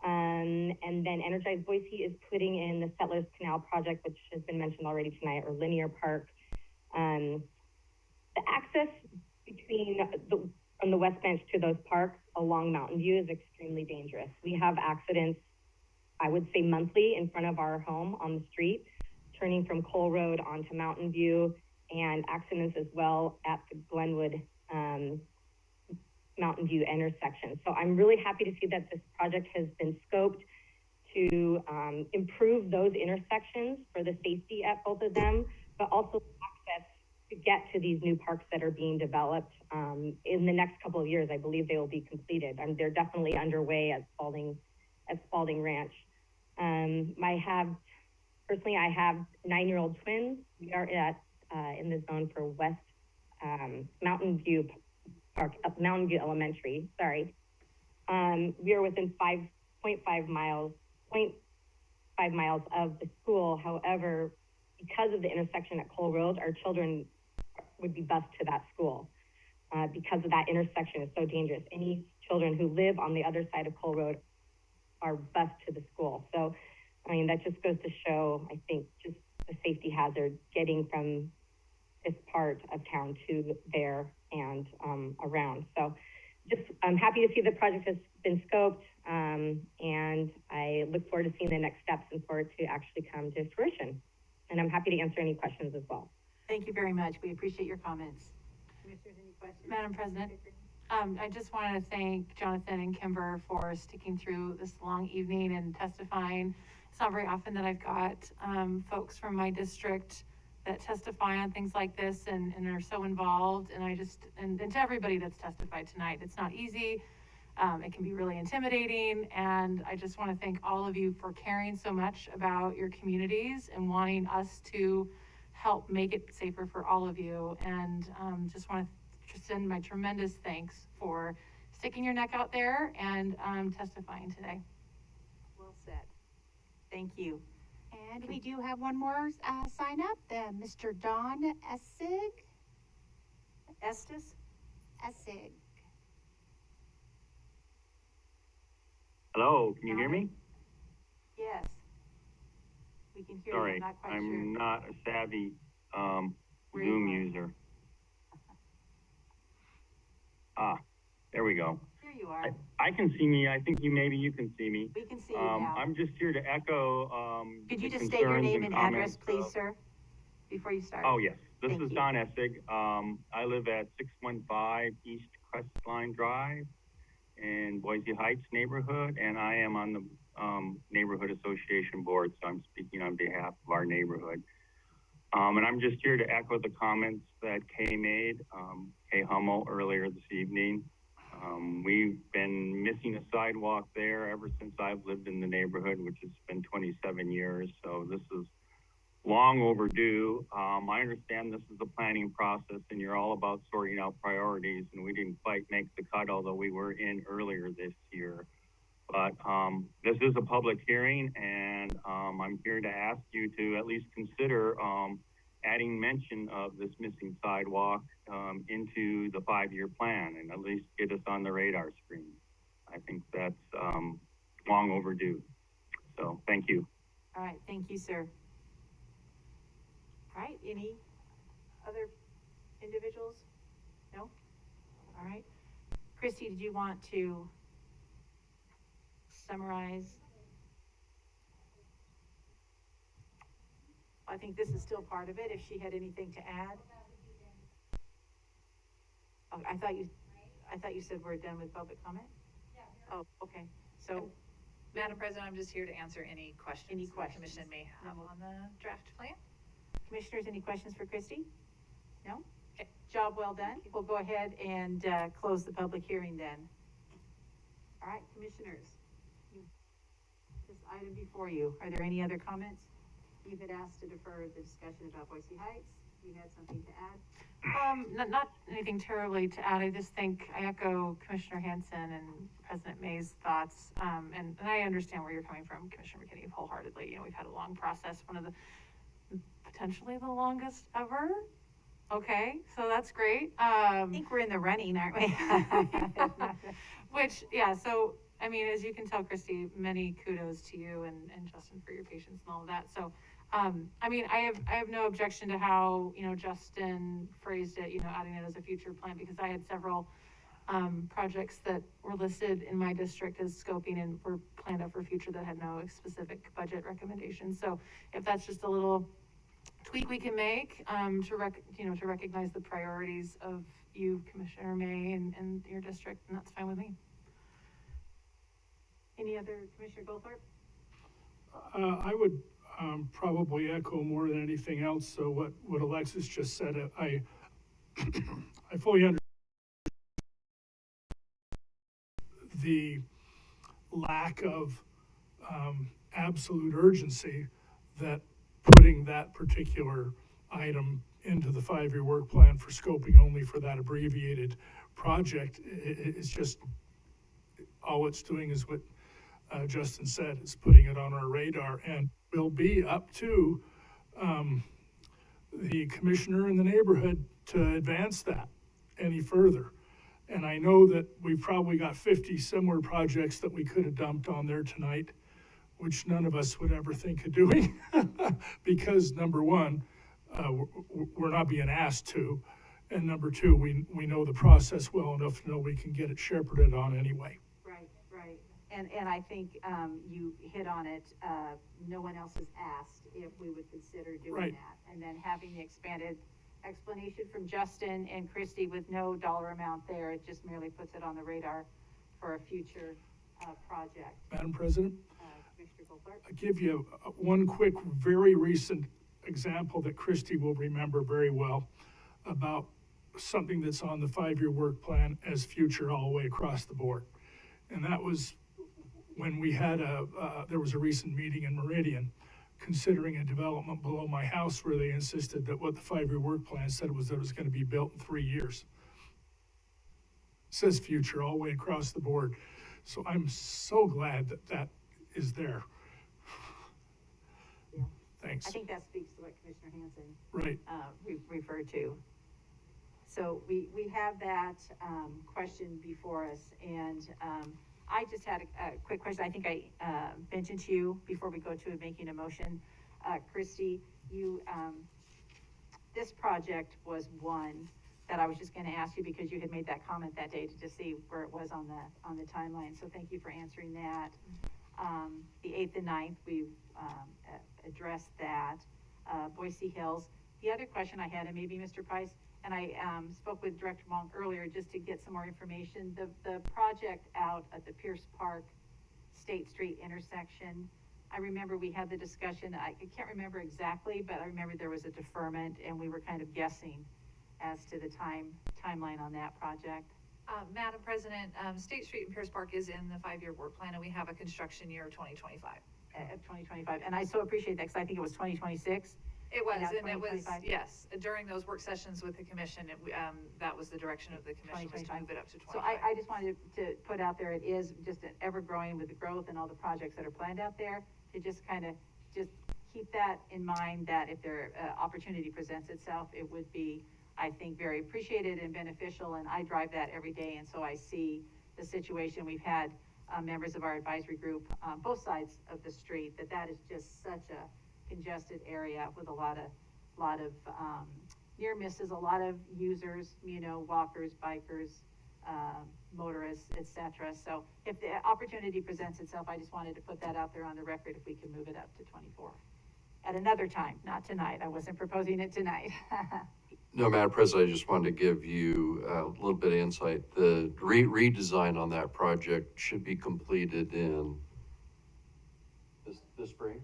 And then Energize Boise is putting in the Settlers Canal project, which has been mentioned already tonight, or Linear Park. The access from the West Bench to those parks along Mountain View is extremely dangerous. We have accidents, I would say monthly, in front of our home on the street, turning from Cole Road onto Mountain View, and accidents as well at the Glenwood Mountain View intersection. So I'm really happy to see that this project has been scoped to improve those intersections for the safety at both of them, but also access to get to these new parks that are being developed in the next couple of years. I believe they will be completed, and they're definitely underway at Spalding Ranch. I have 9-year-old twins. We are in the zone for West Mountain View Park, Mountain View Elementary. Sorry, we are within 5.5 miles of the school. However, because of the intersection at Cole Road, our children would be bused to that school because of that intersection is so dangerous. Any children who live on the other side of Cole Road are bused to the school. So, I mean, that just goes to show, I think, just the safety hazard getting from this part of town to there and around. So I'm happy to see the project has been scoped, and I look forward to seeing the next steps and for it to actually come to fruition. And I'm happy to answer any questions as well. Thank you very much. We appreciate your comments. Commissioners, any questions? Madam President, I just wanted to thank Jonathan and Kimber for sticking through this long evening and testifying. It's not very often that I've got folks from my district that testify on things like this and are so involved. And to everybody that's testified tonight, it's not easy. It can be really intimidating. And I just want to thank all of you for caring so much about your communities and wanting us to help make it safer for all of you. And just want to send my tremendous thanks for sticking your neck out there and testifying today. Well said. Thank you. And we do have one more sign up, Mr. Don Estes? Essig. Hello, can you hear me? Yes. We can hear Sorry, you. I'm not quite I'm sure. not a savvy Where Zoom you are? user. There we go. Here you are. I can see me. I think maybe you can see me. We can see you now. I'm just here to echo Could you the just state your concerns name and address, comments please, of- sir, before you start? Oh, yes. This Thank is you. Don Essig. I live at 615 East Crestline Drive in Boise Heights neighborhood, and I am on the Neighborhood Association Board, so I'm speaking on behalf of our neighborhood. And I'm just here to echo the comments that Kay made, Kay Hummel, earlier this evening. We've been missing a sidewalk there ever since I've lived in the neighborhood, which has been 27 years, so this is long overdue. I understand this is a planning process and you're all about sorting out priorities, and we didn't quite make the cut, although we were in earlier this year. But this is a public hearing, and I'm here to ask you to at least consider adding mention of this missing sidewalk into the 5-year plan, and at least get us on the radar screen. I think that's long overdue. So thank you. All right, thank you, sir. All right, any other individuals? No? All right. Christy, did you want to summarize? I think this is still part of it, if she had anything to add. Oh, I thought you said we're done with public comment? Oh, okay, so. Madam President, I'm just here to answer any questions the commission may have on the draft plan. Commissioners, any questions for Christy? No? Okay, job well done. We'll go ahead and close the public hearing then. All right, commissioners, this item before you, are there any other comments? You had asked to defer the discussion about Boise Heights. You had something to add? Not anything terribly to add. I just think I echo Commissioner Hanson and President May's thoughts. And I understand where you're coming from, Commissioner McKinney, wholeheartedly. You know, we've had a long process, one of the potentially the longest ever. Okay, so that's great. I think we're in the running, aren't we? Which, yeah, so, I mean, as you can tell, Christy, many kudos to you and Justin for your patience and all of that. So, I mean, I have no objection to how, you know, Justin phrased it, you know, adding it as a future plan, because I had several projects that were listed in my district as scoping and were planned out for future that had no specific budget recommendations. So if that's just a little tweak we can make to recognize the priorities of you, Commissioner May, and your district, and that's fine with me. Any other, Commissioner Goldthorpe? I would probably echo more than anything else. So what Alexis just said, I fully understand the lack of absolute urgency that putting that particular item into the 5-year work plan for scoping only for that abbreviated project is just, all it's doing is what Justin said, is putting it on our radar, and will be up to the commissioner in the neighborhood to advance that any further. And I know that we've probably got 50 similar projects that we could have dumped on there tonight, which none of us would ever think of doing because number one, we're not being asked to, and number two, we know the process well enough to know we can get it shepherded on anyway. Right. And I think you hit on it. No one else has asked if we would consider doing that. And then having the expanded explanation from Justin and Christy with no dollar amount there, it just merely puts it on the radar for a future project. Madam President, Commissioner Goldthorpe? I'll give you one quick, very recent example that Christy will remember very well about something that's on the 5-year work plan as future all the way across the board. And that was when we had there was a recent meeting in Meridian considering a development below my house where they insisted that what the 5-year work plan said was that it was going to be built in 3 years. It says future all the way across the board. So I'm so glad that that is there. Yeah. Thanks. I think that speaks to what Commissioner Hanson referred to. So we have that question before us, and I just had a quick question. I think I mentioned to you before we go to making a motion, Christy, you this project was one that I was just going to ask you because you had made that comment that day to just see where it was on the timeline. So thank you for answering that. The 8th and 9th, we've addressed that. Boise Hills. The other question I had, and maybe Mr. Price, and I spoke with Director Monk earlier just to get some more information. The project out at the Pierce Park State Street intersection, I remember we had the discussion. I can't remember exactly, but I remember there was a deferment, and we were kind of guessing as to the timeline on that project. Madam President, State Street and Pierce Park is in the 5-year work plan, and we have a construction year of 2025. Of 2025, and I so appreciate that because I think it was 2026. It was, out and it was, 2025? yes, during those work sessions with the commission, that was the direction of the commission, was to move it up to So 25. I just wanted to put out there, it is just an ever-growing with the growth and all the projects that are planned out there, to just kind of, just keep that in mind, that if there, opportunity presents itself, it would be, I think, very appreciated and beneficial, and I drive that every day, and so I see the situation. We've had, members of our advisory group, both sides of the street, that is just such a congested area with a lot of near misses, a lot of users, you know, walkers, bikers, motorists, etc. So if the opportunity presents itself, I just wanted to put that out there on the record, if we can move it up to 24 at another time, not tonight. I wasn't proposing it tonight. No, Madam President, I just wanted to give you a little bit of insight. The redesign on that project should be completed in this spring?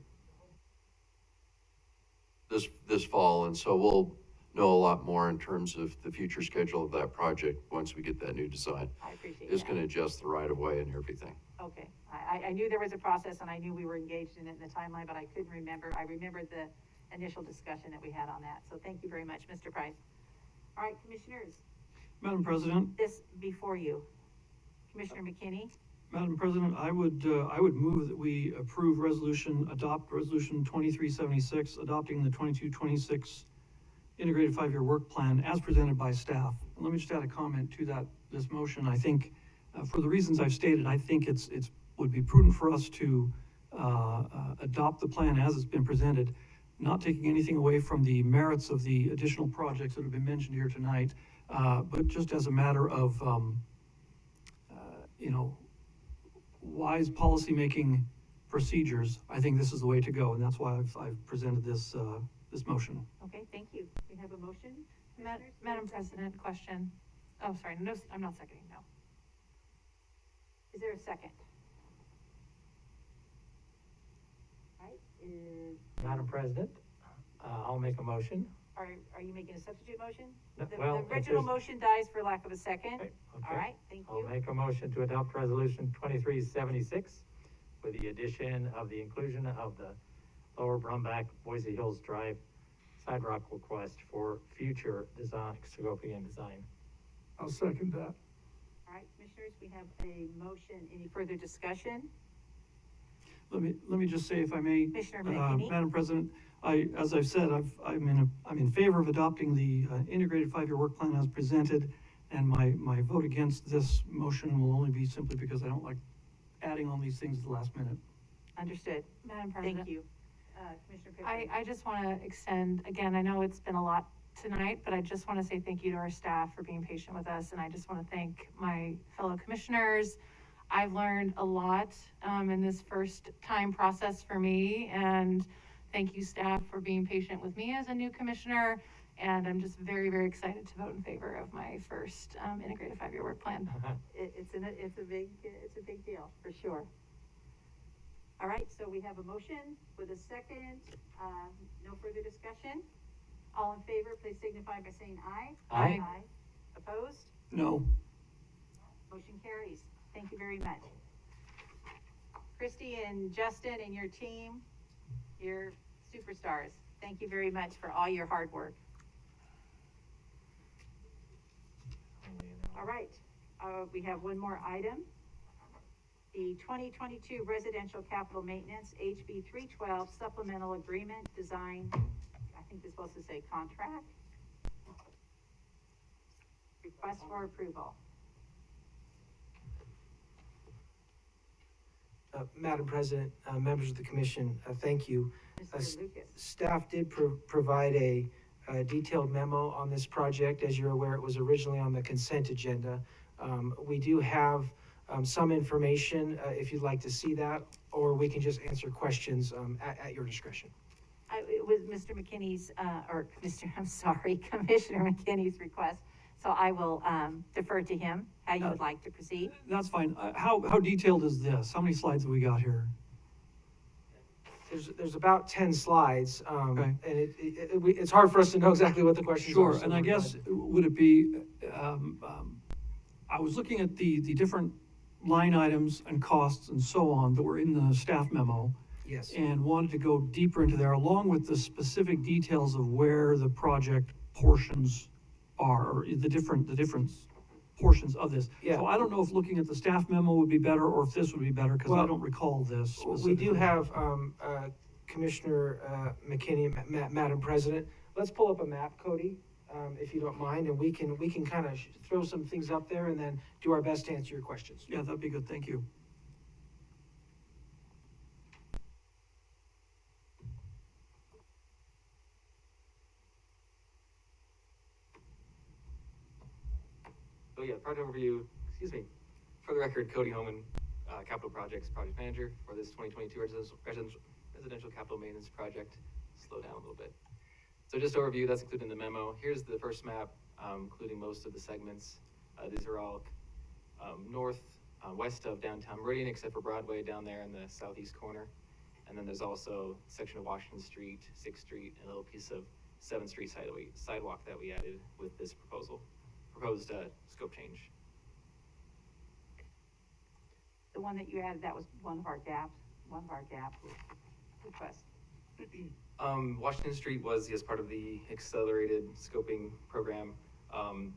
This fall, and so we'll know a lot more in terms of the future schedule of that project once we get that new design. I appreciate It's that. going to adjust the right of way and everything. Okay, I knew there was a process, and I knew we were engaged in it in the timeline, but I couldn't remember. I remembered the initial discussion that we had on that, so thank you very much, Mr. Price. All right, commissioners, Madam President, this before you. Commissioner McKinney? Madam President, I would move that we adopt resolution 2376, adopting the 22-26 integrated 5-year work plan as presented by staff. And let me just add a comment to this motion. I think, for the reasons I've stated, I think it would be prudent for us to adopt the plan as it's been presented, not taking anything away from the merits of the additional projects that have been mentioned here tonight, but just as a matter of, wise policymaking procedures. I think this is the way to go, and that's why I've presented this motion. Okay, thank you. We have a motion? Madam President, question. Oh, sorry, no, I'm not seconding, no. Is there a second? All right, Madam President, I'll make a motion. are you making a substitute motion? No, The well, original there's- motion dies for lack of a second. Okay. All right, thank I'll you. make a motion to adopt resolution 2376 with the addition of the inclusion of the Lower Brumback Boise Hills Drive sidewalk request for future design, scoping and design. I'll second that. All right, commissioners, we have a motion. Any further discussion? Let me just say, if I may, Commissioner McKinney? Madam President, as I've said, I'm in favor of adopting the integrated 5-year work plan as presented, and my vote against this motion will only be simply because I don't like adding on these things at the last minute. Understood. Madam President. Thank you. Commissioner Pickering? I just want to extend, again, I know it's been a lot tonight, but I just want to say thank you to our staff for being patient with us, and I just want to thank my fellow commissioners. I've learned a lot in this first time process for me, and thank you, staff, for being patient with me as a new commissioner, and I'm just very, very excited to vote in favor of my first integrated 5-year work plan. It's a big deal, for sure. All right, so we have a motion with a second. No further discussion. All in favor, please signify by saying aye. Aye. Opposed? No. Motion carries. Thank you very much. Christy and Justin and your team, you're superstars. Thank you very much for all your hard work. All right, we have one more item. The 2022 Residential Capital Maintenance HB 312 Supplemental Agreement Design, I think it's supposed to say contract. Request for approval. Madam President, members of the commission, thank you. Mr. Lucas. Staff did provide a detailed memo on this project. As you're aware, it was originally on the consent agenda. We do have some information if you'd like to see that, or we can just answer questions at your discretion. It was Mr. McKinney's, Commissioner McKinney's request. So I will defer to him, how you would like to proceed. That's fine. How detailed is this? How many slides have we got here? There's about 10 slides, Okay. and it's hard for us to know exactly what the questions are. Sure, and I guess, would it be, I was looking at the different line items and costs and so on that were in the staff memo. Yes. And wanted to go deeper into there, along with the specific details of where the project portions are, or the different portions of this. Yeah. So I don't know if looking at the staff memo would be better, or if this would be better, because I don't recall this We do specifically. have, Commissioner McKinney, Madam President. Let's pull up a map, Cody, if you don't mind, and we can kind of throw some things up there and then do our best to answer your questions. Yeah, that'd be good, thank you. So yeah, project overview, excuse me. For the record, Cody Homan, Capital Projects Project Manager for this 2022 residential capital maintenance project. Slow down a little bit. So just overview, that's included in the memo. Here's the first map, including most of the segments. These are all west of downtown Meridian, except for Broadway down there in the southeast corner. And then there's also a section of Washington Street, 6th Street, and a little piece of 7th Street sidewalk that we added with this proposed scope change. The one that you added, that was one of our gap requests. Washington Street was, yes, part of the accelerated scoping program.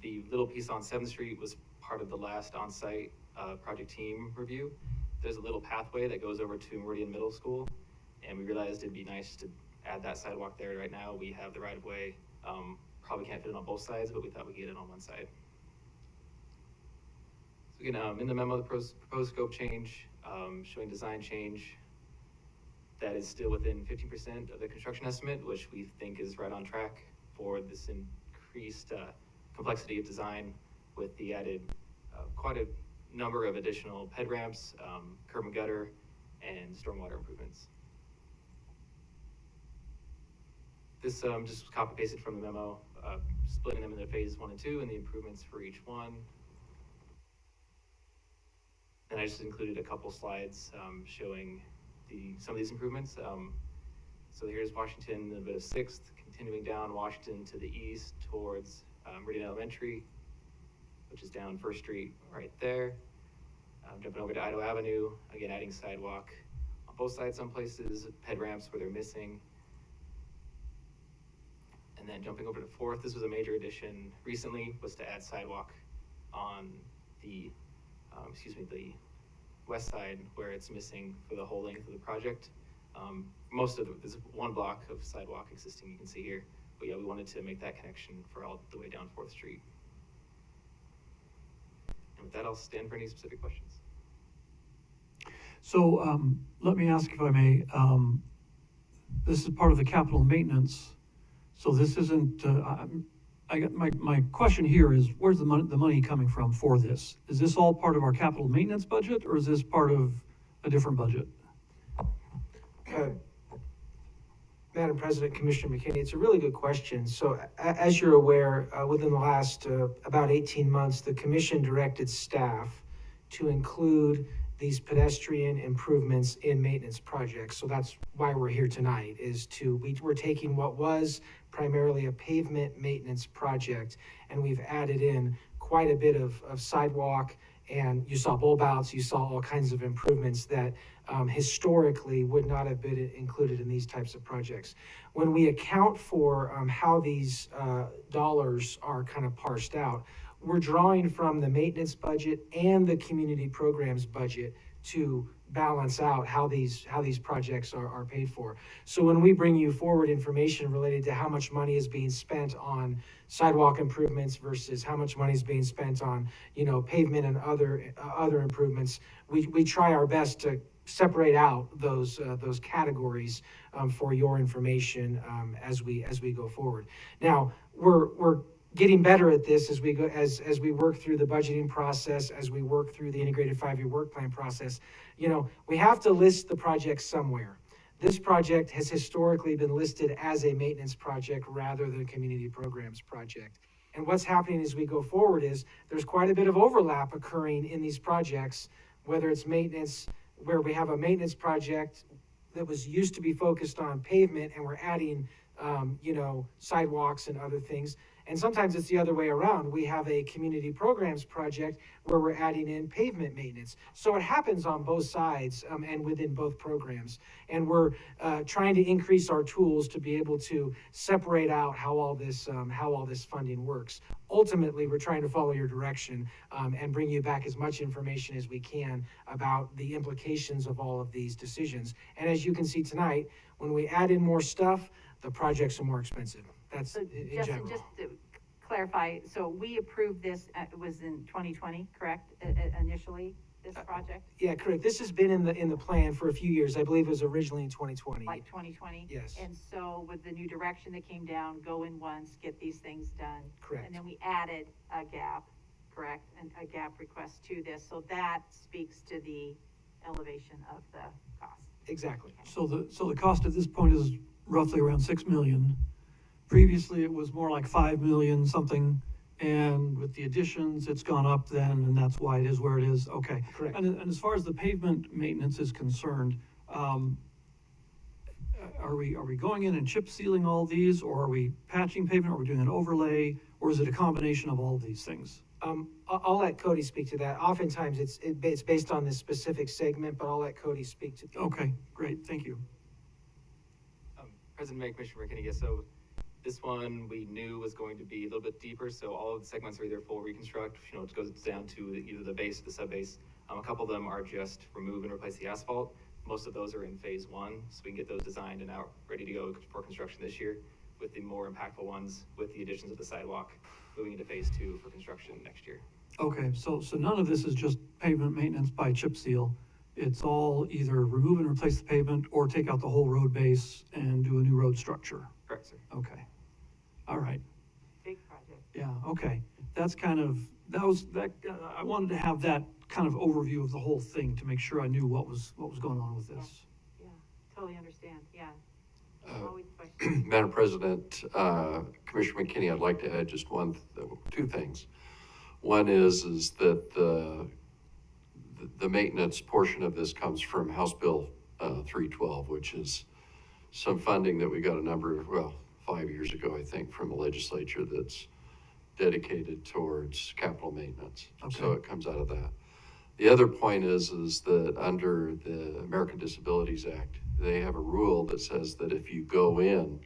The little piece on 7th Street was part of the last on-site project team review. There's a little pathway that goes over to Meridian Middle School, and we realized it'd be nice to add that sidewalk there. Right now, we have the right-of-way. Probably can't fit it on both sides, but we thought we'd get it on one side. So again, in the memo, the proposed scope change, showing design change that is still within 15% of the construction estimate, which we think is right on track for this increased complexity of design with the added quite a number of additional ped ramps, curb and gutter, and stormwater improvements. This just copy pasted from the memo, splitting them into phases 1 and 2 and the improvements for each one. And I just included a couple slides showing some of these improvements. So here's Washington, a bit of 6th, continuing down Washington to the east towards Meridian Elementary, which is down 1st Street right there. Jumping over to Idaho Avenue, again adding sidewalk on both sides some places, ped ramps where they're missing. And then jumping over to 4th, this was a major addition recently, was to add sidewalk on the, the west side where it's missing for the whole length of the project. Most of there's one block of sidewalk existing, you can see here. But yeah, we wanted to make that connection for all the way down 4th Street. And with that, I'll stand for any specific questions. So let me ask if I may, this is part of the capital maintenance. So this isn't, I got my question here is, where's the money coming from for this? Is this all part of our capital maintenance budget, or is this part of a different budget? Madam President, Commissioner McKinney, it's a really good question. So as you're aware, within the last about 18 months, the commission directed staff to include these pedestrian improvements in maintenance projects. So that's why we're here tonight, is we're taking what was primarily a pavement maintenance project, and we've added in quite a bit of sidewalk, and you saw bulb outs, you saw all kinds of improvements that historically would not have been included in these types of projects. When we account for how these dollars are kind of parsed out, we're drawing from the maintenance budget and the community programs budget to balance out how these projects are paid for. So when we bring you forward information related to how much money is being spent on sidewalk improvements versus how much money is being spent on, pavement and other improvements, we try our best to separate out those categories for your information as we go forward. Now we're getting better at this as we go, as we work through the budgeting process, as we work through the integrated 5-year work plan process. We have to list the project somewhere. This project has historically been listed as a maintenance project rather than a community programs project. And what's happening as we go forward is there's quite a bit of overlap occurring in these projects, whether it's maintenance, where we have a maintenance project that was used to be focused on pavement and we're adding, sidewalks and other things. And sometimes it's the other way around. We have a community programs project where we're adding in pavement maintenance. So it happens on both sides and within both programs. And we're trying to increase our tools to be able to separate out how all this funding works. Ultimately, we're trying to follow your direction and bring you back as much information as we can about the implications of all of these decisions. And as you can see tonight, when we add in more stuff, the projects are more expensive. That's So in Justin, general. just to clarify, so we approved this, it was in 2020, correct, initially, this project? Yeah, correct. This has been in the plan for a few years. I believe it was originally in 2020. Like 2020? Yes. And so with the new direction that came down, go in once, get these things done. Correct. And then we added a gap, correct, and a gap request to this, so that speaks to the elevation of the cost. Exactly. So the cost at this point is roughly around 6 million. Previously, it was more like 5 million something, and with the additions, it's gone up then, and that's why it is where it is. Okay. Correct. And as far as the pavement maintenance is concerned, are we going in and chip sealing all these, or are we patching pavement, or are we doing an overlay, or is it a combination of all of these things? I'll let Cody speak to that. Oftentimes, it's based on this specific segment, but I'll let Cody speak to. Okay, great, thank you. President May, Commissioner McKinney, so this one we knew was going to be a little bit deeper, so all of the segments are either full reconstruct, it goes down to either the base or the sub-base. A couple of them are just remove and replace the asphalt. Most of those are in phase 1, so we can get those designed and out ready to go for construction this year, with the more impactful ones, with the additions of the sidewalk, moving into phase 2 for construction next year. Okay, so none of this is just pavement maintenance by chip seal. It's all either remove and replace the pavement or take out the whole road base and do a new road structure. Correct, sir. Okay. All right. Big project. Yeah, okay. That's kind of, I wanted to have that kind of overview of the whole thing to make sure I knew what was going on with this. Yeah, totally understand, yeah. Always questions. Madam President, Commissioner McKinney, I'd like to add just two things. One is that the maintenance portion of this comes from House Bill 312, which is some funding that we got 5 years ago, I think, from the legislature that's dedicated towards capital maintenance. Okay. So it comes out of that. The other point is that under the American Disabilities Act, they have a rule that says that if you go in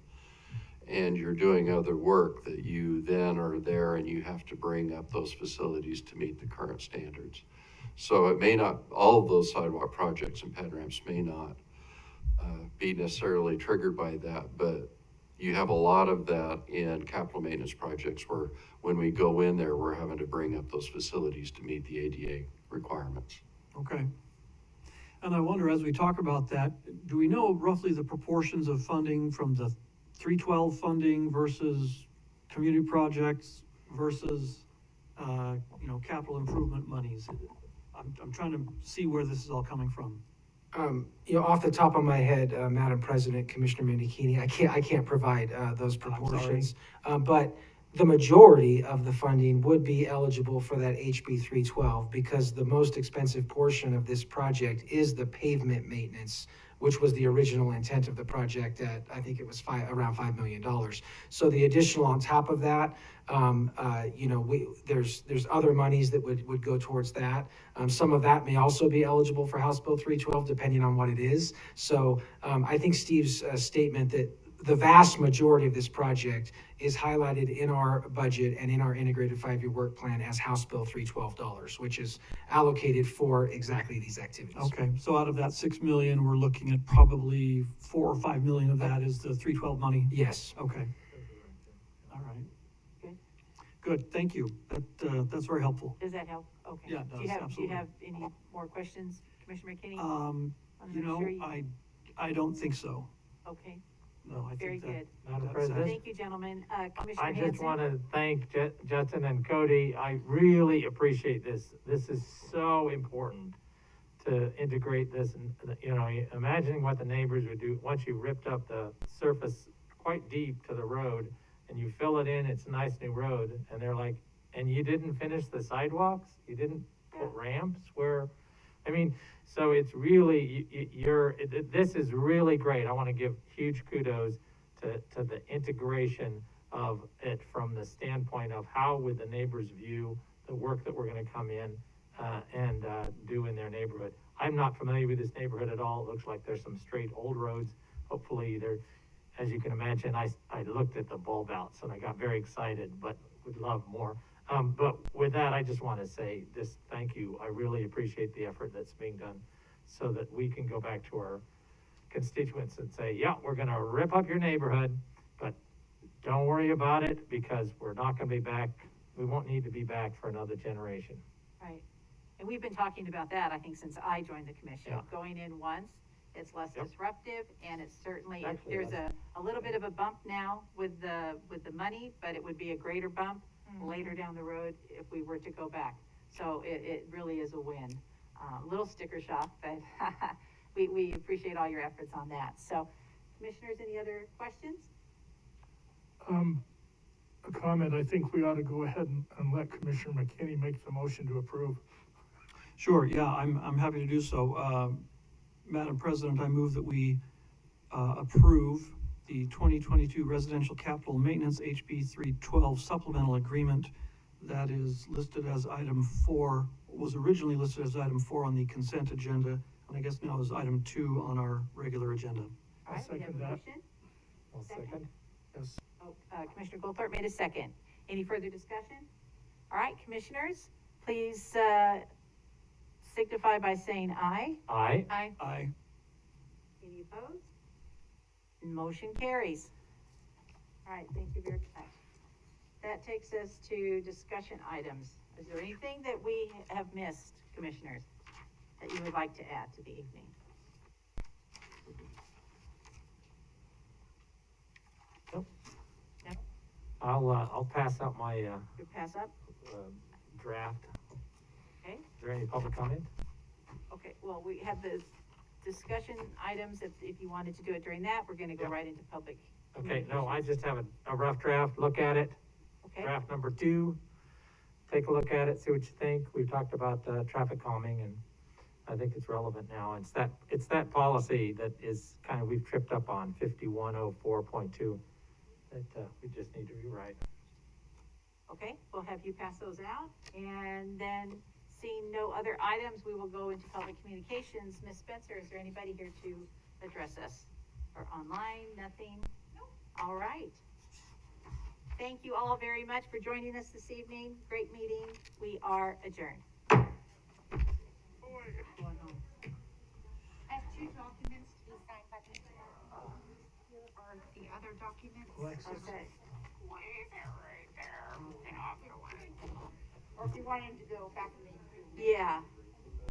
and you're doing other work, that you then are there and you have to bring up those facilities to meet the current standards. So it may not, all of those sidewalk projects and ped ramps may not be necessarily triggered by that, but you have a lot of that in capital maintenance projects where when we go in there, we're having to bring up those facilities to meet the ADA requirements. Okay. And I wonder, as we talk about that, do we know roughly the proportions of funding from the 312 funding versus community projects versus, capital improvement monies? I'm trying to see where this is all coming from. Off the top of my head, Madam President, Commissioner Mendikini, I can't provide those proportions. But the majority of the funding would be eligible for that HB 312 because the most expensive portion of this project is the pavement maintenance, which was the original intent of the project at, I think it was around $5 million. So the additional on top of that, there's other monies that would go towards that. Some of that may also be eligible for House Bill 312, depending on what it is. So I think Steve's statement that the vast majority of this project is highlighted in our budget and in our integrated 5-year work plan as House Bill 312 dollars, which is allocated for exactly these activities. Okay, so out of that 6 million, we're looking at probably 4 or 5 million of that is the 312 money? Yes. Okay. All right. Good. Good, thank you. That's very helpful. Does that help? Okay. Yeah, it does, Do you absolutely. have any more questions, Commissioner McKinney? I don't think so. Okay. No, I Very think good. Madam that's President? Thank you, gentlemen. Commissioner I just Hanson? want to thank Justin and Cody. I really appreciate this. This is so important to integrate this, and imagining what the neighbors would do once you ripped up the surface quite deep to the road and you fill it in, it's a nice new road, and they're like, and you didn't finish the sidewalks? You didn't put ramps so it's really, this is really great. I want to give huge kudos to the integration of it from the standpoint of how would the neighbors view the work that we're gonna come in, and do in their neighborhood. I'm not familiar with this neighborhood at all. It looks like there's some straight old roads. Hopefully there, as you can imagine, I looked at the bulb outs and I got very excited, but would love more. But with that, I just want to say this, thank you. I really appreciate the effort that's being done so that we can go back to our constituents and say, yeah, we're gonna rip up your neighborhood, but don't worry about it because we're not gonna be back. We won't need to be back for another generation. Right. And we've been talking about that, I think, since I joined the commission. Yeah. Going in once, it's less Yep. disruptive, and it's certainly, Actually, there's a little bit of a bump now with the money, but it would be a greater bump later down the road if we were to go back. So it really is a win. Little sticker shock, but we appreciate all your efforts on that. So, commissioners, any other questions? A comment, I think we ought to go ahead and let Commissioner McKinney make the motion to approve. Sure, yeah, I'm happy to do so. Madam President, I move that we approve the 2022 Residential Capital Maintenance HB 312 Supplemental Agreement that is listed as item 4, was originally listed as item 4 on the consent agenda, and I guess now is item 2 on our regular agenda. All right, we have a motion. I'll second. Yes. Oh, Commissioner Goldthorpe made a second. Any further discussion? All right, commissioners, please signify by saying aye. Aye. Aye. Aye. Any opposed? Motion carries. All right, thank you very much. That takes us to discussion items. Is there anything that we have missed, commissioners, that you would like to add to the evening? Nope. Nope. I'll pass out my, You pass up? draft. Okay. Is there any public comment? Okay, well, we have the discussion items. If you wanted to do it during that, we're gonna go right into public. Okay, no, I just have a rough draft, look at it. Okay. Draft number 2, take a look at it, see what you think. We've talked about, traffic calming, and I think it's relevant now. It's that policy that is kind of, we've tripped up on, 5104.2, that, we just need to rewrite. Okay, we'll have you pass those out, and then seeing no other items, we will go into public communications. Ms. Spencer, is there anybody here to address us? Or online, nothing? No. All right. Thank you all very much for joining us this evening. Great meeting. We are adjourned. I have 2 documents to be signed by the chair. Here are the other documents. Okay. Way there, right there. And off your way. Or if you want him to go back in the. Yeah.